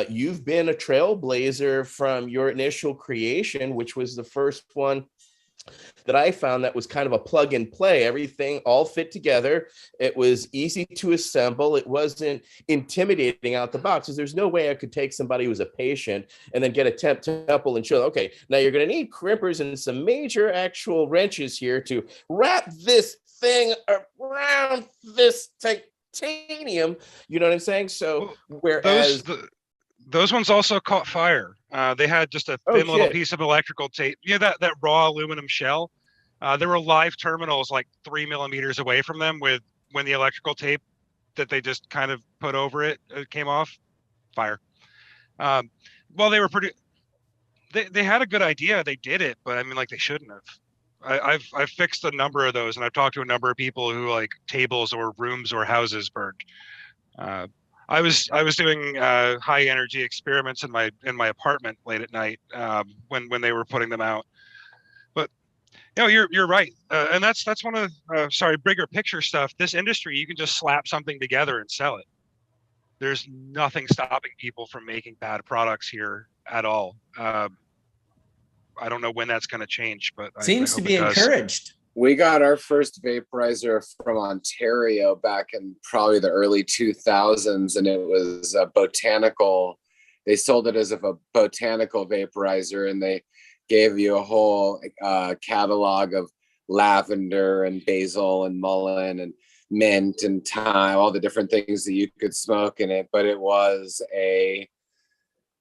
you've been a trailblazer from your initial creation, which was the first one that I found that was kind of a plug and play. Everything all fit together. It was easy to assemble. It wasn't intimidating out the box, because there's no way I could take somebody who was a patient and then get a Temple and show, okay, now you're going to need crimpers and some major actual wrenches here to wrap this thing around this titanium. You know what I'm saying? So whereas those ones also caught fire. They had just a thin little piece of electrical tape. You know, that raw aluminum shell. There were live terminals like 3 millimeters away from them with when the electrical tape that they just kind of put over it came off. Fire. Well, they were pretty. They had a good idea. They did it, but I mean, like, they shouldn't have. I've fixed a number of those, and I've talked to a number of people who, like, tables or rooms or houses burned. I was doing high energy experiments in my apartment late at night when they were putting them out. But you know, you're right, and that's one of bigger picture stuff. This industry, you can just slap something together and sell it. There's nothing stopping people from making bad products here at all. I don't know when that's going to change, but seems to be encouraged. We got our first vaporizer from Ontario back in probably the early 2000s, and it was a botanical. They sold it as a botanical vaporizer, and they gave you a whole catalog of lavender and basil and mullein and mint and thyme, all the different things that you could smoke in it. But it was a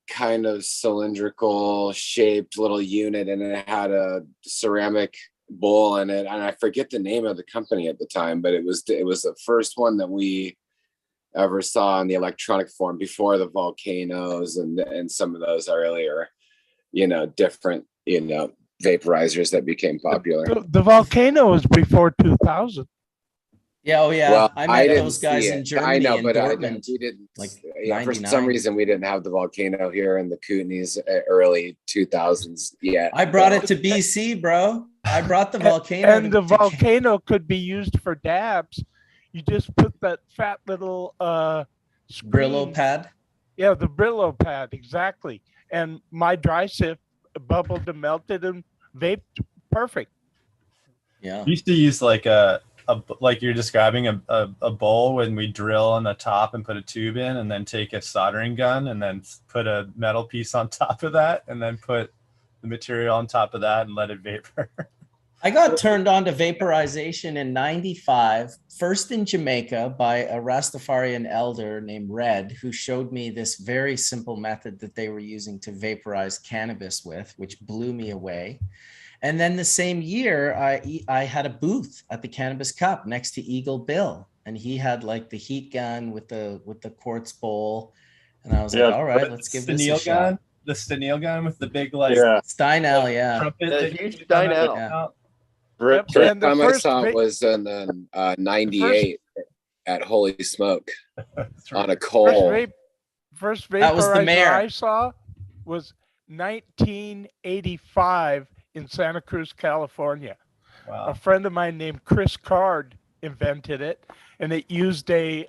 kind of cylindrical shaped little unit, and it had a ceramic bowl in it, and I forget the name of the company at the time, but it was the first one that we ever saw in the electronic form before the volcanoes and some of those earlier, you know, different, you know, vaporizers that became popular. The volcano was before 2000. Yeah, oh yeah. Well, I met those guys in Germany. I know, in but Dortmund, we didn't. Like yeah, for some reason, we didn't have the volcano here in the Kootenays early 2000s yet. I brought it to BC, bro. I brought the volcano. And the volcano could be used for dabs. You just put that fat little Brillo pad. Yeah, the Brillo pad, exactly. And my dry sift bubbled and melted and vaped perfect. Yeah. We used to use like like you're describing a bowl when we drill on the top and put a tube in, and then take a soldering gun and then put a metal piece on top of that, and then put the material on top of that and let it vapor. I got turned on to vaporization in '95, first in Jamaica by a Rastafarian elder named Red, who showed me this very simple method that they were using to vaporize cannabis with, which blew me away. And then the same year, I had a booth at the Cannabis Cup next to Eagle Bill. and he had like the heat gun with the quartz bowl, and I was Yeah, like, all right, let's give this a Stenil shot. gun, the Stenil gun with the big like yeah. Steinel, yeah. trumpet. A that huge you come out Steinel. with Yeah. out. Drip, Yep, drip. and the Time I first saw it va- was in 98 at Holy Smoke That's on right. a first coal. vape first That was the vaporizer mayor. I saw was 1985 in Santa Cruz, California. A Wow. friend of mine named Chris Card invented it, and it used a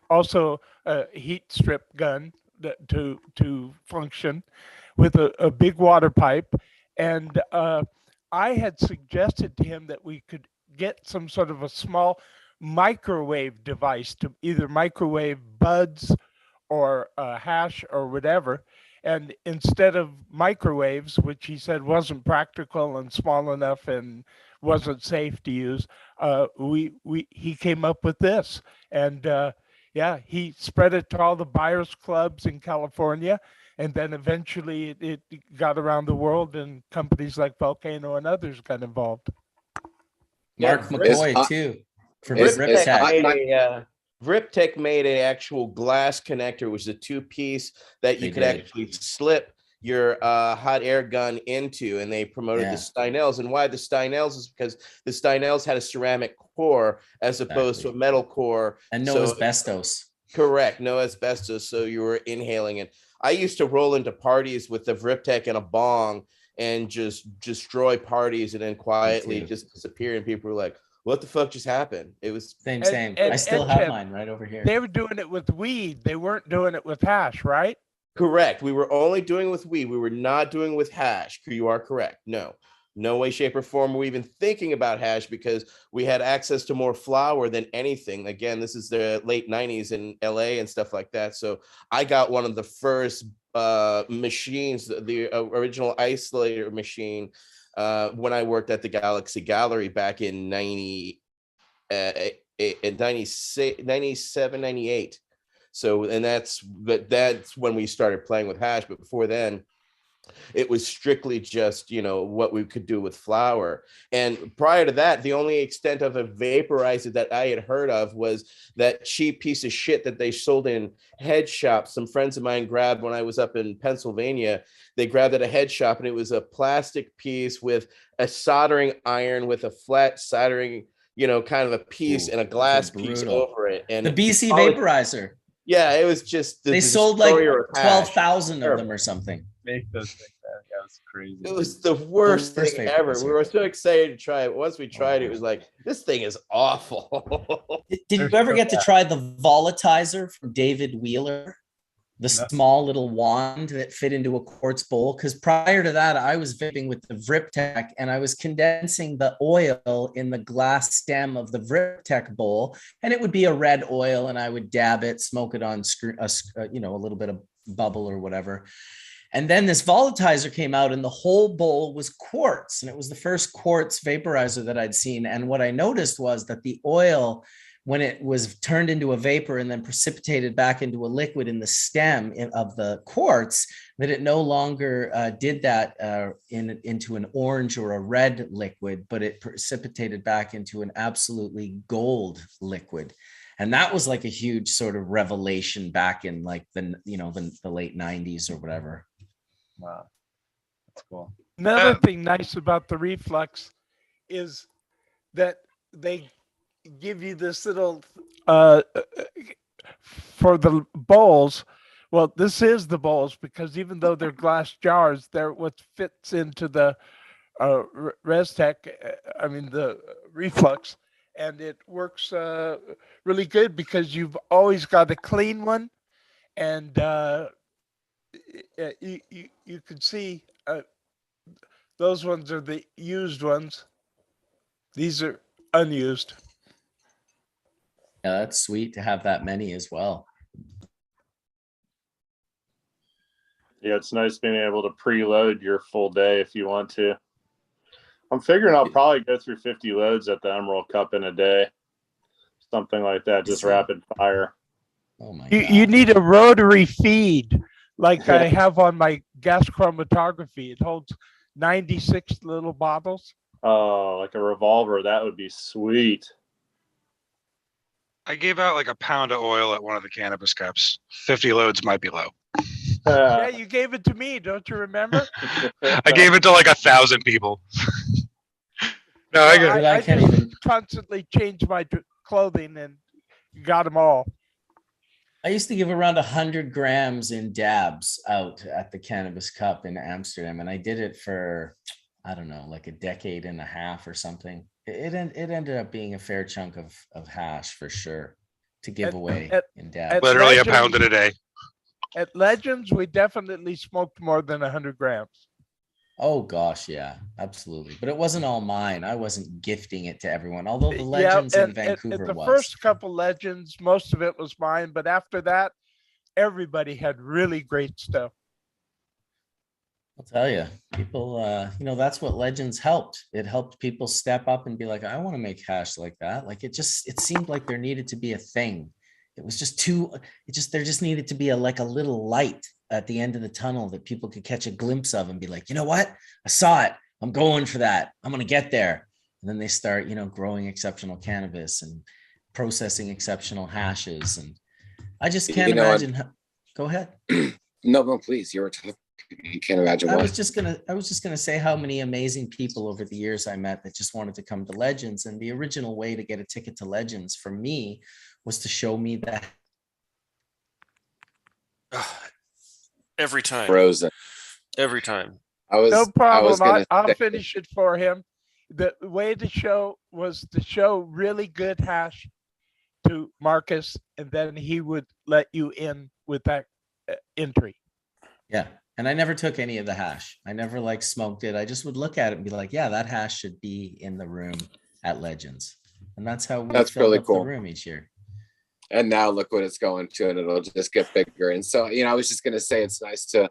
also a heat strip gun to function with a big water pipe. And I had suggested to him that we could get some sort of a small microwave device to either microwave buds or hash or whatever. And instead of microwaves, which he said wasn't practical and small enough and wasn't safe to use, he came up with this. And yeah, he spread it to all the buyers clubs in California. And then eventually it got around the world, and companies like Volcano and others got involved. Mark Yeah, McCoy too from Is- Rip is Tech. hot- Riptech made an actual glass connector, which is a two-piece that you They could did. actually slip your hot air gun into, and they promoted the Steinels. And why the Steinels is because the Steinels had a ceramic core as opposed to a metal core. And no asbestos. Correct, no asbestos, so you were inhaling it. I used to roll into parties with the Riptech and a bong and just destroy parties and then quietly just disappear, and people were like, what the fuck just happened? It was Same. And I still Ed have Chip, mine right over here. They were doing it with weed. They weren't doing it with hash, right? correct. We were only doing with weed. We were not doing with hash. You are correct. No way, shape, or form were we even thinking about hash because we had access to more flower than anything. Again, this is the late 90s in LA and stuff like that. So I got one of the first machines, the original isolator machine, when I worked at the Galaxy Gallery back in 97, 98. So, and that's when we started playing with hash. But before then, it was strictly just, what we could do with flour. And prior to that, the only extent of a vaporizer that I had heard of was that cheap piece of shit that they sold in head shops. Some friends of mine grabbed when I was up in Pennsylvania. They grabbed at a head shop, and it was a plastic piece with a soldering iron with a flat soldering, kind of a piece and a glass piece over it. And the BC vaporizer. Yeah, it was just they sold like 12,000 of them or something. Make those things. That was crazy. It was the worst thing ever. We were so excited to try it. Once we tried it, it was like, this thing is awful. Did you ever get to try the Volatizer from David Wheeler? The small little wand that fit into a quartz bowl? Because prior to that, I was vaping with the Vriptech, and I was condensing the oil in the glass stem of the Vriptech bowl, and it would be a red oil, and I would dab it, smoke it on a little bit of bubble or whatever. And then this Volatizer came out, and the whole bowl was quartz, and it was the first quartz vaporizer that I'd seen. And what I noticed was that the oil, when it was turned into a vapor and then precipitated back into a liquid in the stem of the quartz, that it no longer did that into an orange or a red liquid, but it precipitated back into an absolutely gold liquid. And that was like a huge sort of revelation back in like the late 90s or whatever. Wow, that's cool. Another thing nice about the Reflux is that they give you this little for the bowls. Well, this is the bowls, because even though they're glass jars, they're what fits into the ResTech, the Reflux, and it works really good because you've always got a clean one, and you can see those ones are the used ones. These are unused. Yeah, that's sweet to have that many as well. Yeah, it's nice being able to preload your full day if you want to. I'm figuring I'll probably go through 50 loads at the Emerald Cup in a day. Something like that, just rapid fire. Oh my God. You need a rotary feed like I have on my gas chromatography. It holds 96 little bottles. Oh, like a revolver. That would be sweet. I gave out like a pound of oil at one of the cannabis cups. 50 loads might be low. Yeah, you gave it to me, don't you remember? I gave it to like 1,000 people. No, Well, I get it. I I can't just even. constantly change my clothing and got them all. I used to give around 100 grams in dabs out at the Cannabis Cup in Amsterdam, and I did it for, I don't know, like a decade and a half or something. It ended up being a fair chunk of hash for sure to give At, away at, in at dabs. Literally a Legends, pound in a day. At Legends, we definitely smoked more than 100 grams. Oh gosh, yeah, absolutely. But it wasn't all mine. I wasn't gifting it to everyone, although the Yeah, Legends in at Vancouver the was. first couple Legends, most of it was mine, but after that, everybody had really great stuff. I'll tell you, people, that's what Legends helped. It helped people step up and be like, I want to make hash like that. Like it seemed like there needed to be a thing. It was just there just needed to be a little light at the end of the tunnel that people could catch a glimpse of and be like, you know what? I saw it. I'm going for that. I'm going to get there. And then they start, growing exceptional cannabis and processing exceptional hashes. And I just can't imagine. Go ahead. No, please. You were talking. You can't imagine I what. was just gonna say how many amazing people over the years I met that just wanted to come to Legends, and the original way to get a ticket to Legends for me was to show me that. Every time. Frozen. Every time. No problem. I'll say, finish it for him. The way to show was to show really good hash to Marcus, and then he would let you in with that entry. Yeah. And I never took any of the hash. I never smoked it. I just would look at it and be like, yeah, that hash should be in the room at Legends. And that's how we filled really up cool. the room each year. And now look what it's going to, and it'll just get bigger. And so, I was just going to say, it's nice to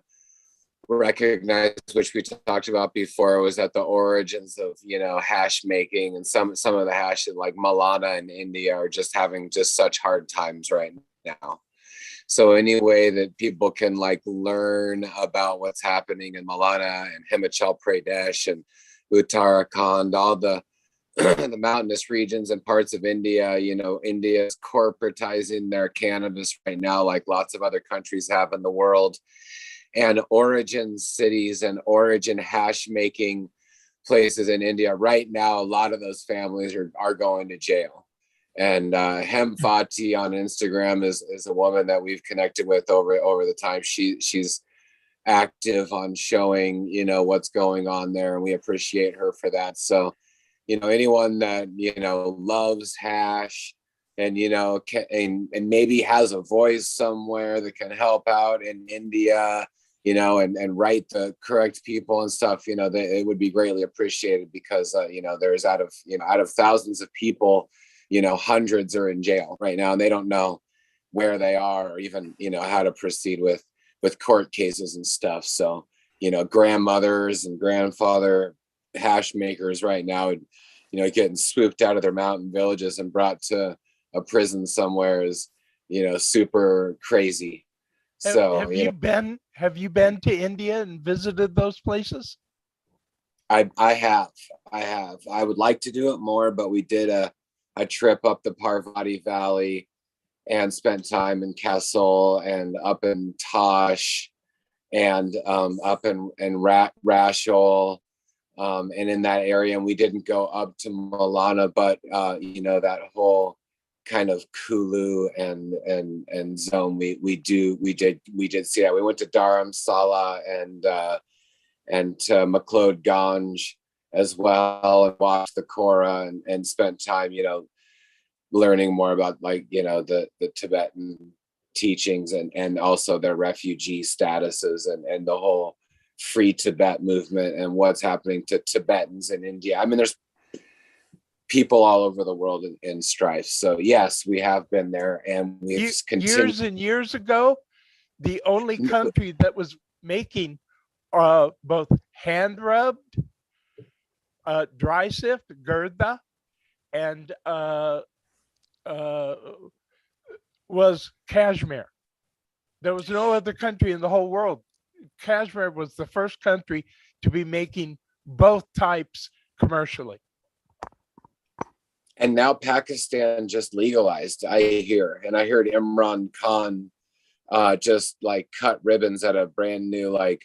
recognize, which we talked about before, was at the origins of, hash making, and some of the hash in like Malana in India are just having just such hard times right now. So any way that people can learn about what's happening in Malana and Himachal Pradesh and Uttarakhand, all the the mountainous regions and parts of India, India is corporatizing their cannabis right now, like lots of other countries have in the world. And origin cities and origin hash making places in India right now, a lot of those families are going to jail. And Hemfati on Instagram is a woman that we've connected with over the time. She's active on showing, what's going on there, and we appreciate her for that. So, anyone that, loves hash and, and maybe has a voice somewhere that can help out in India, and write the correct people and stuff, it would be greatly appreciated, because, there's out of thousands of people, hundreds are in jail right now, and they don't know where they are, or even, how to proceed with court cases and stuff. So, grandmothers and grandfather hash makers right now, getting swooped out of their mountain villages and brought to a prison somewhere is, super crazy. So have you been to India and visited those places? I have. I would like to do it more, but we did a trip up the Parvati Valley and spent time in Kassel and up in Tosh and up in Rashol and in that area. And we didn't go up to Milana, but that whole kind of Kulu and zone we did see that. We went to Dharamsala and to Maklod Ganj as well, and watched the Kora and spent time learning more about the Tibetan teachings and also their refugee statuses and the whole free Tibet movement and what's happening to Tibetans in India. I mean, there's people all over the world in strife. So yes, we have been there, and we've continued. Years and years ago, the only country that was making both hand rubbed, dry sift, Gurda, and was Kashmir. There was no other country in the whole world. Kashmir was the first country to be making both types commercially. And now Pakistan just legalized, I hear. And I heard Imran Khan just like cut ribbons at a brand new, like,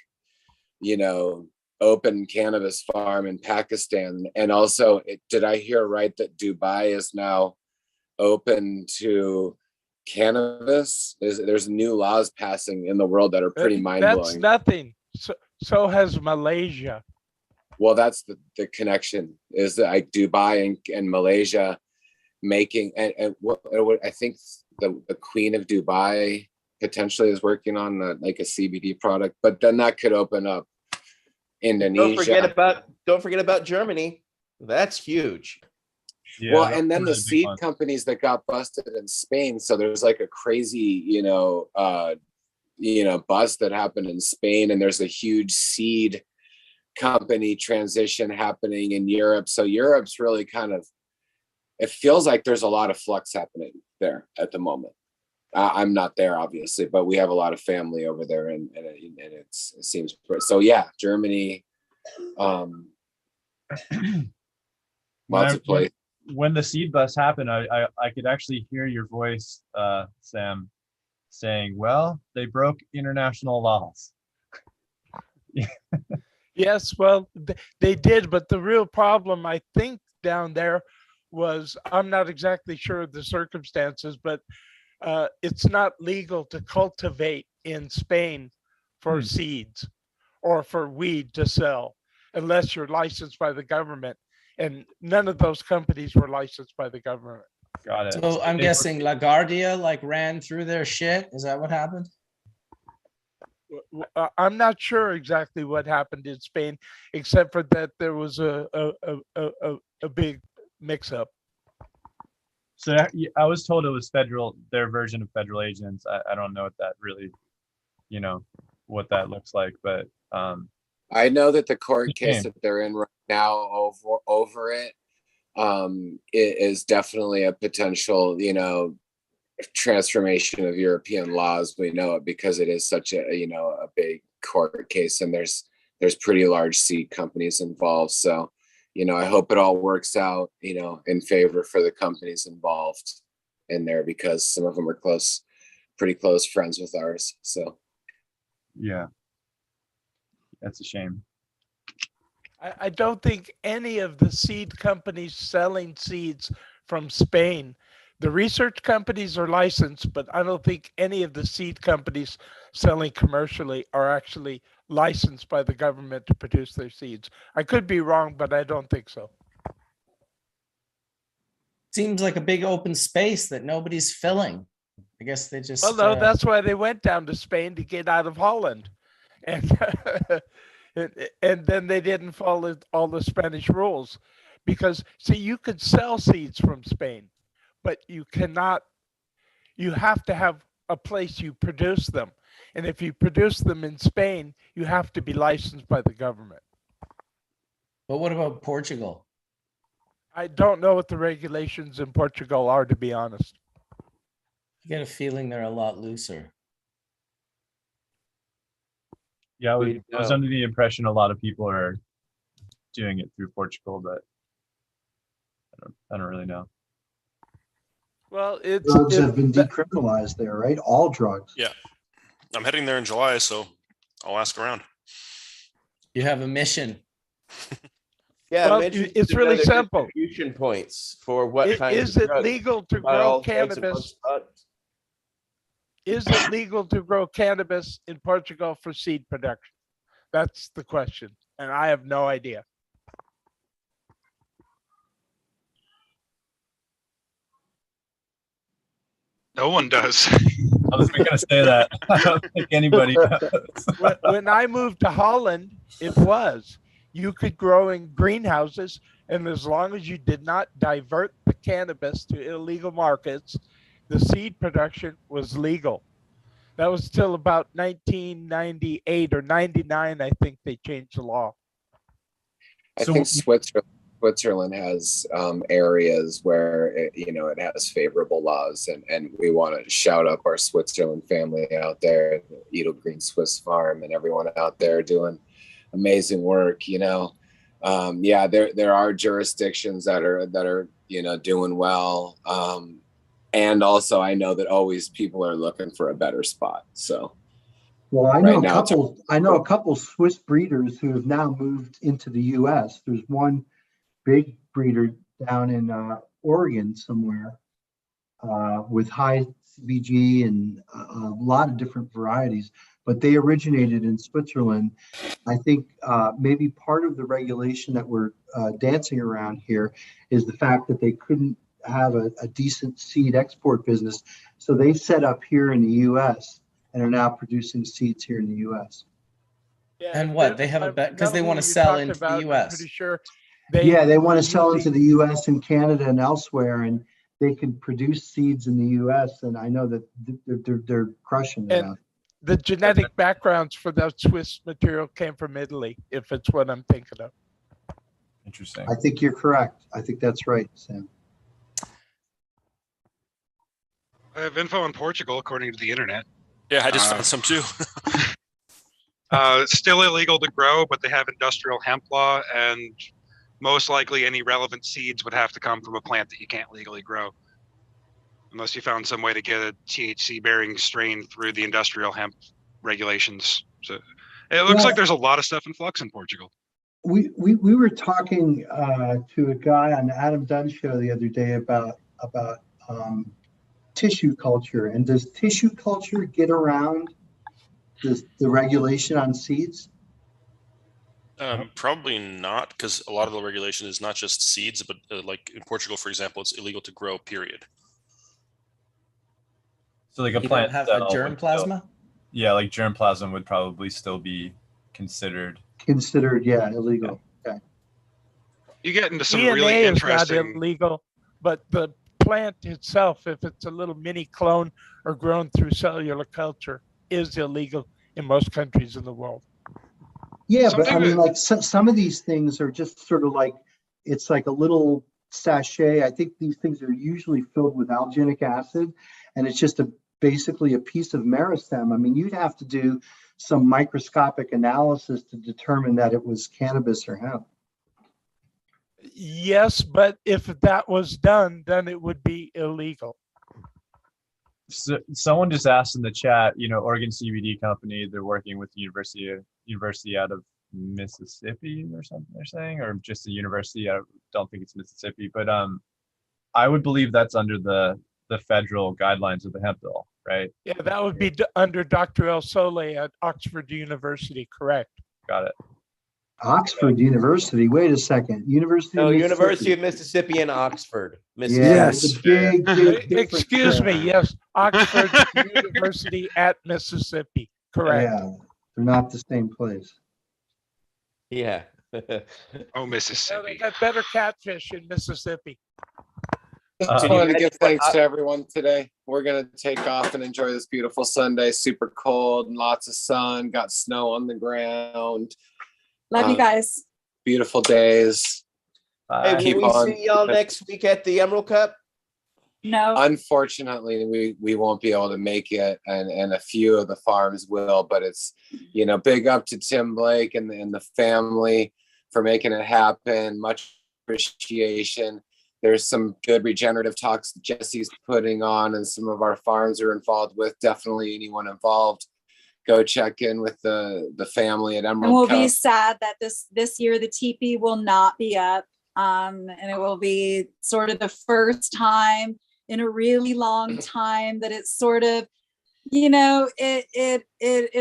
you know, open cannabis farm in Pakistan. And also, did I hear right that Dubai is now open to cannabis? There's new laws passing in the world that are pretty mind-blowing. That's nothing. So has Malaysia. Well, that's the connection, is that like Dubai and Malaysia making, and what I think the Queen of Dubai potentially is working on like a CBD product, but then that could open up Indonesia. Don't forget about Germany. That's huge. Yeah, well, and then the seed companies that got busted in Spain. So there's like a crazy, bust that happened in Spain, and there's a huge seed company transition happening in Europe. So Europe's really kind of, it feels like there's a lot of flux happening there at the moment. I'm not there, obviously, but we have a lot of family over there, and it seems so. Yeah, Germany, lots of places. When the seed bust happened, I could actually hear your voice, Sam, saying, "Well, they broke international laws." Yes, well, they did, but the real problem, I think, down there was, I'm not exactly sure of the circumstances, but it's not legal to cultivate in Spain for seeds or for weed to sell unless you're licensed by the government. And none of those companies were licensed by the government. Got it. So I'm guessing LaGuardia like ran through their shit. Is that what happened? I'm not sure exactly what happened in Spain, except for that there was a big mix-up. So I was told it was their version of federal agents. I don't know what that really, what that looks like, but I know that the court case that they're in right now over it is definitely a potential, transformation of European laws. We know it because it is such a big court case, and there's pretty large seed companies involved. So, I hope it all works out, in favor for the companies involved in there, because some of them are pretty close friends with ours. So, yeah, that's a shame. I don't think any of the seed companies selling seeds from Spain, the research companies are licensed, but I don't think any of the seed companies selling commercially are actually licensed by the government to produce their seeds. I could be wrong, but I don't think so. Seems like a big open space that nobody's filling. I guess they just. Well, no, that's why they went down to Spain to get out of Holland. And and then they didn't follow all the Spanish rules, because see, you could sell seeds from Spain, but you cannot, you have to have a place you produce them. And if you produce them in Spain, you have to be licensed by the government. But what about Portugal? I don't know what the regulations in Portugal are, to be honest. I get a feeling they're a lot looser. Yeah, I was under the impression a lot of people are doing it through Portugal, but I don't really know. Well, drugs have been decriminalized there, right? All drugs. Yeah, I'm heading there in July, so I'll ask around. You have a mission. Yeah, well, it's really simple. Distribution points for what kind is of it drugs? legal to grow cannabis? Is it legal to grow cannabis in Portugal for seed production? That's the question, and I have no idea. No one does. I was going to say that. I don't think anybody does. When I moved to Holland, it was. You could grow in greenhouses, and as long as you did not divert the cannabis to illegal markets, the seed production was legal. That was till about 1998 or 99, I think they changed the law. I think Switzerland has areas where it has favorable laws, and we want to shout up our Switzerland family out there, Edelgreen Swiss Farm, and everyone out there doing amazing work. Yeah, there are jurisdictions that are doing well. And also I know that always people are looking for a better spot. So Well, right now I know a couple Swiss breeders who have now moved into the US. There's one big breeder down in Oregon somewhere with high CBG and a lot of different varieties, but they originated in Switzerland. I think maybe part of the regulation that we're dancing around here is the fact that they couldn't have a decent seed export business. So they set up here in the US and are now producing seeds here in the US. Yeah, And what they have a bet because they want to sell into the US. I'm pretty sure they want to sell into the US and Canada and elsewhere, and they can produce seeds in the US. And I know that they're crushing it. The genetic backgrounds for that Swiss material came from Italy, if it's what I'm thinking of. Interesting. I think you're correct. I think that's right, Sam. I have info on Portugal, according to the internet. Yeah, I just found some too. It's still illegal to grow, but they have industrial hemp law, and most likely any relevant seeds would have to come from a plant that you can't legally grow, unless you found some way to get a THC-bearing strain through the industrial hemp regulations. So it looks like there's a lot of stuff in flux in Portugal. We were talking to a guy on the Adam Dunn show the other day about tissue culture. And does tissue culture get around the regulation on seeds? Probably not, because a lot of the regulation is not just seeds, but like in Portugal, for example, it's illegal to grow, period. So like a You plant don't have a germplasma? Yeah, like germplasm would probably still be considered. Yeah, illegal. Okay. You get into some DNA really interesting. Is not illegal, but the plant itself, if it's a little mini clone or grown through cellular culture, is illegal in most countries in the world. Yeah, but I mean, like some of these things are just sort of like, it's like a little sachet. I think these things are usually filled with alginic acid, and it's just basically a piece of meristem. I mean, you'd have to do some microscopic analysis to determine that it was cannabis or hemp. Yes, but if that was done, then it would be illegal. So, someone just asked in the chat, Oregon CBD company, they're working with the university out of Mississippi or something they're saying, or just a university. I don't think it's Mississippi, but I would believe that's under the federal guidelines of the hemp bill, right? Yeah, that would be under Dr. El Sole at Oxford University, correct? Got it. Oxford University. Wait a second. University of Mississippi and Oxford. Mississippi. Yes. Big excuse me. Yes, Oxford University at Mississippi. Correct. Yeah, they're not the same place. Yeah. Oh, Mississippi. They got better catfish in Mississippi. Just wanted to give thanks to everyone today. We're going to take off and enjoy this beautiful Sunday. Super cold and lots of sun. Got snow on the ground. Love you guys. Beautiful days. Hey, will we see y'all next week at the Emerald Cup? No. Unfortunately, we won't be able to make it, and a few of the farms will, but it's, big up to Tim Blake and the family for making it happen. Much appreciation. There's some good regenerative talks Jesse's putting on, and some of our farms are involved with. Definitely anyone involved, go check in with the family at Emerald. And we'll Cup. be sad that this year the teepee will not be up, and it will be sort of the first time in a really long time that it's sort of, it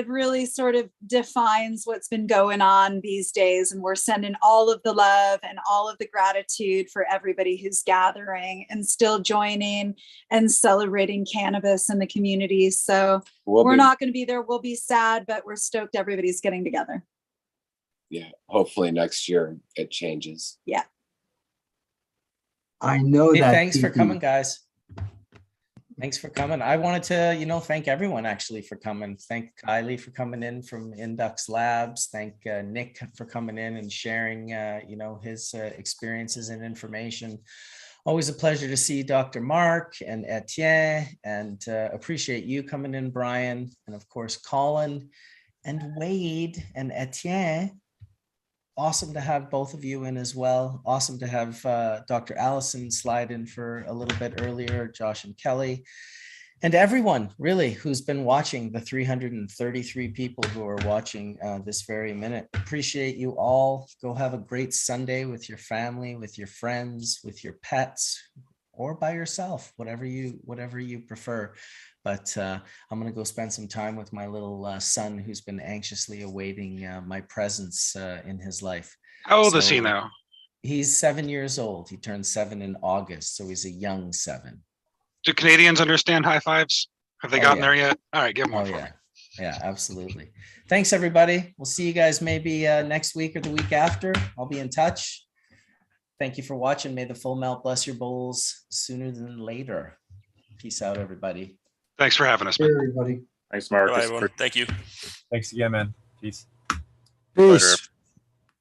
really sort of defines what's been going on these days. And we're sending all of the love and all of the gratitude for everybody who's gathering and still joining and celebrating cannabis in the community. So we're not going to be there. We'll be sad, but we're stoked everybody's getting together. Yeah, hopefully next year it changes. Yeah. I know that. Thanks for coming, guys. Thanks for coming. I wanted to, thank everyone actually for coming. Thank Kylie for coming in from Indux Labs. Thank Nick for coming in and sharing, his experiences and information. Always a pleasure to see Dr. Mark and Etienne, and appreciate you coming in, Brian, and of course, Colin and Wade and Etienne. awesome to have both of you in as well. Awesome to have Dr. Allison slide in for a little bit earlier, Josh and Kelly. And everyone really who's been watching, the 333 people who are watching this very minute. Appreciate you all. Go have a great Sunday with your family, with your friends, with your pets, or by yourself, whatever you prefer. But I'm going to go spend some time with my little son who's been anxiously awaiting my presence in his life. How old is he now? He's 7 years old. He turned 7 in August, so he's a young 7. Do Canadians understand high fives? Have they gotten there yet? All right, give them one for me. Yeah, absolutely. Thanks, everybody. We'll see you guys maybe next week or the week after. I'll be in touch. Thank you for watching. May the full melt bless your bowls sooner than later. Peace out, everybody. Thanks for having us. Hey, everybody. Thanks, Marcus. Bye, everyone. Thank you. Thanks again, man. Peace. Peace. Pleasure.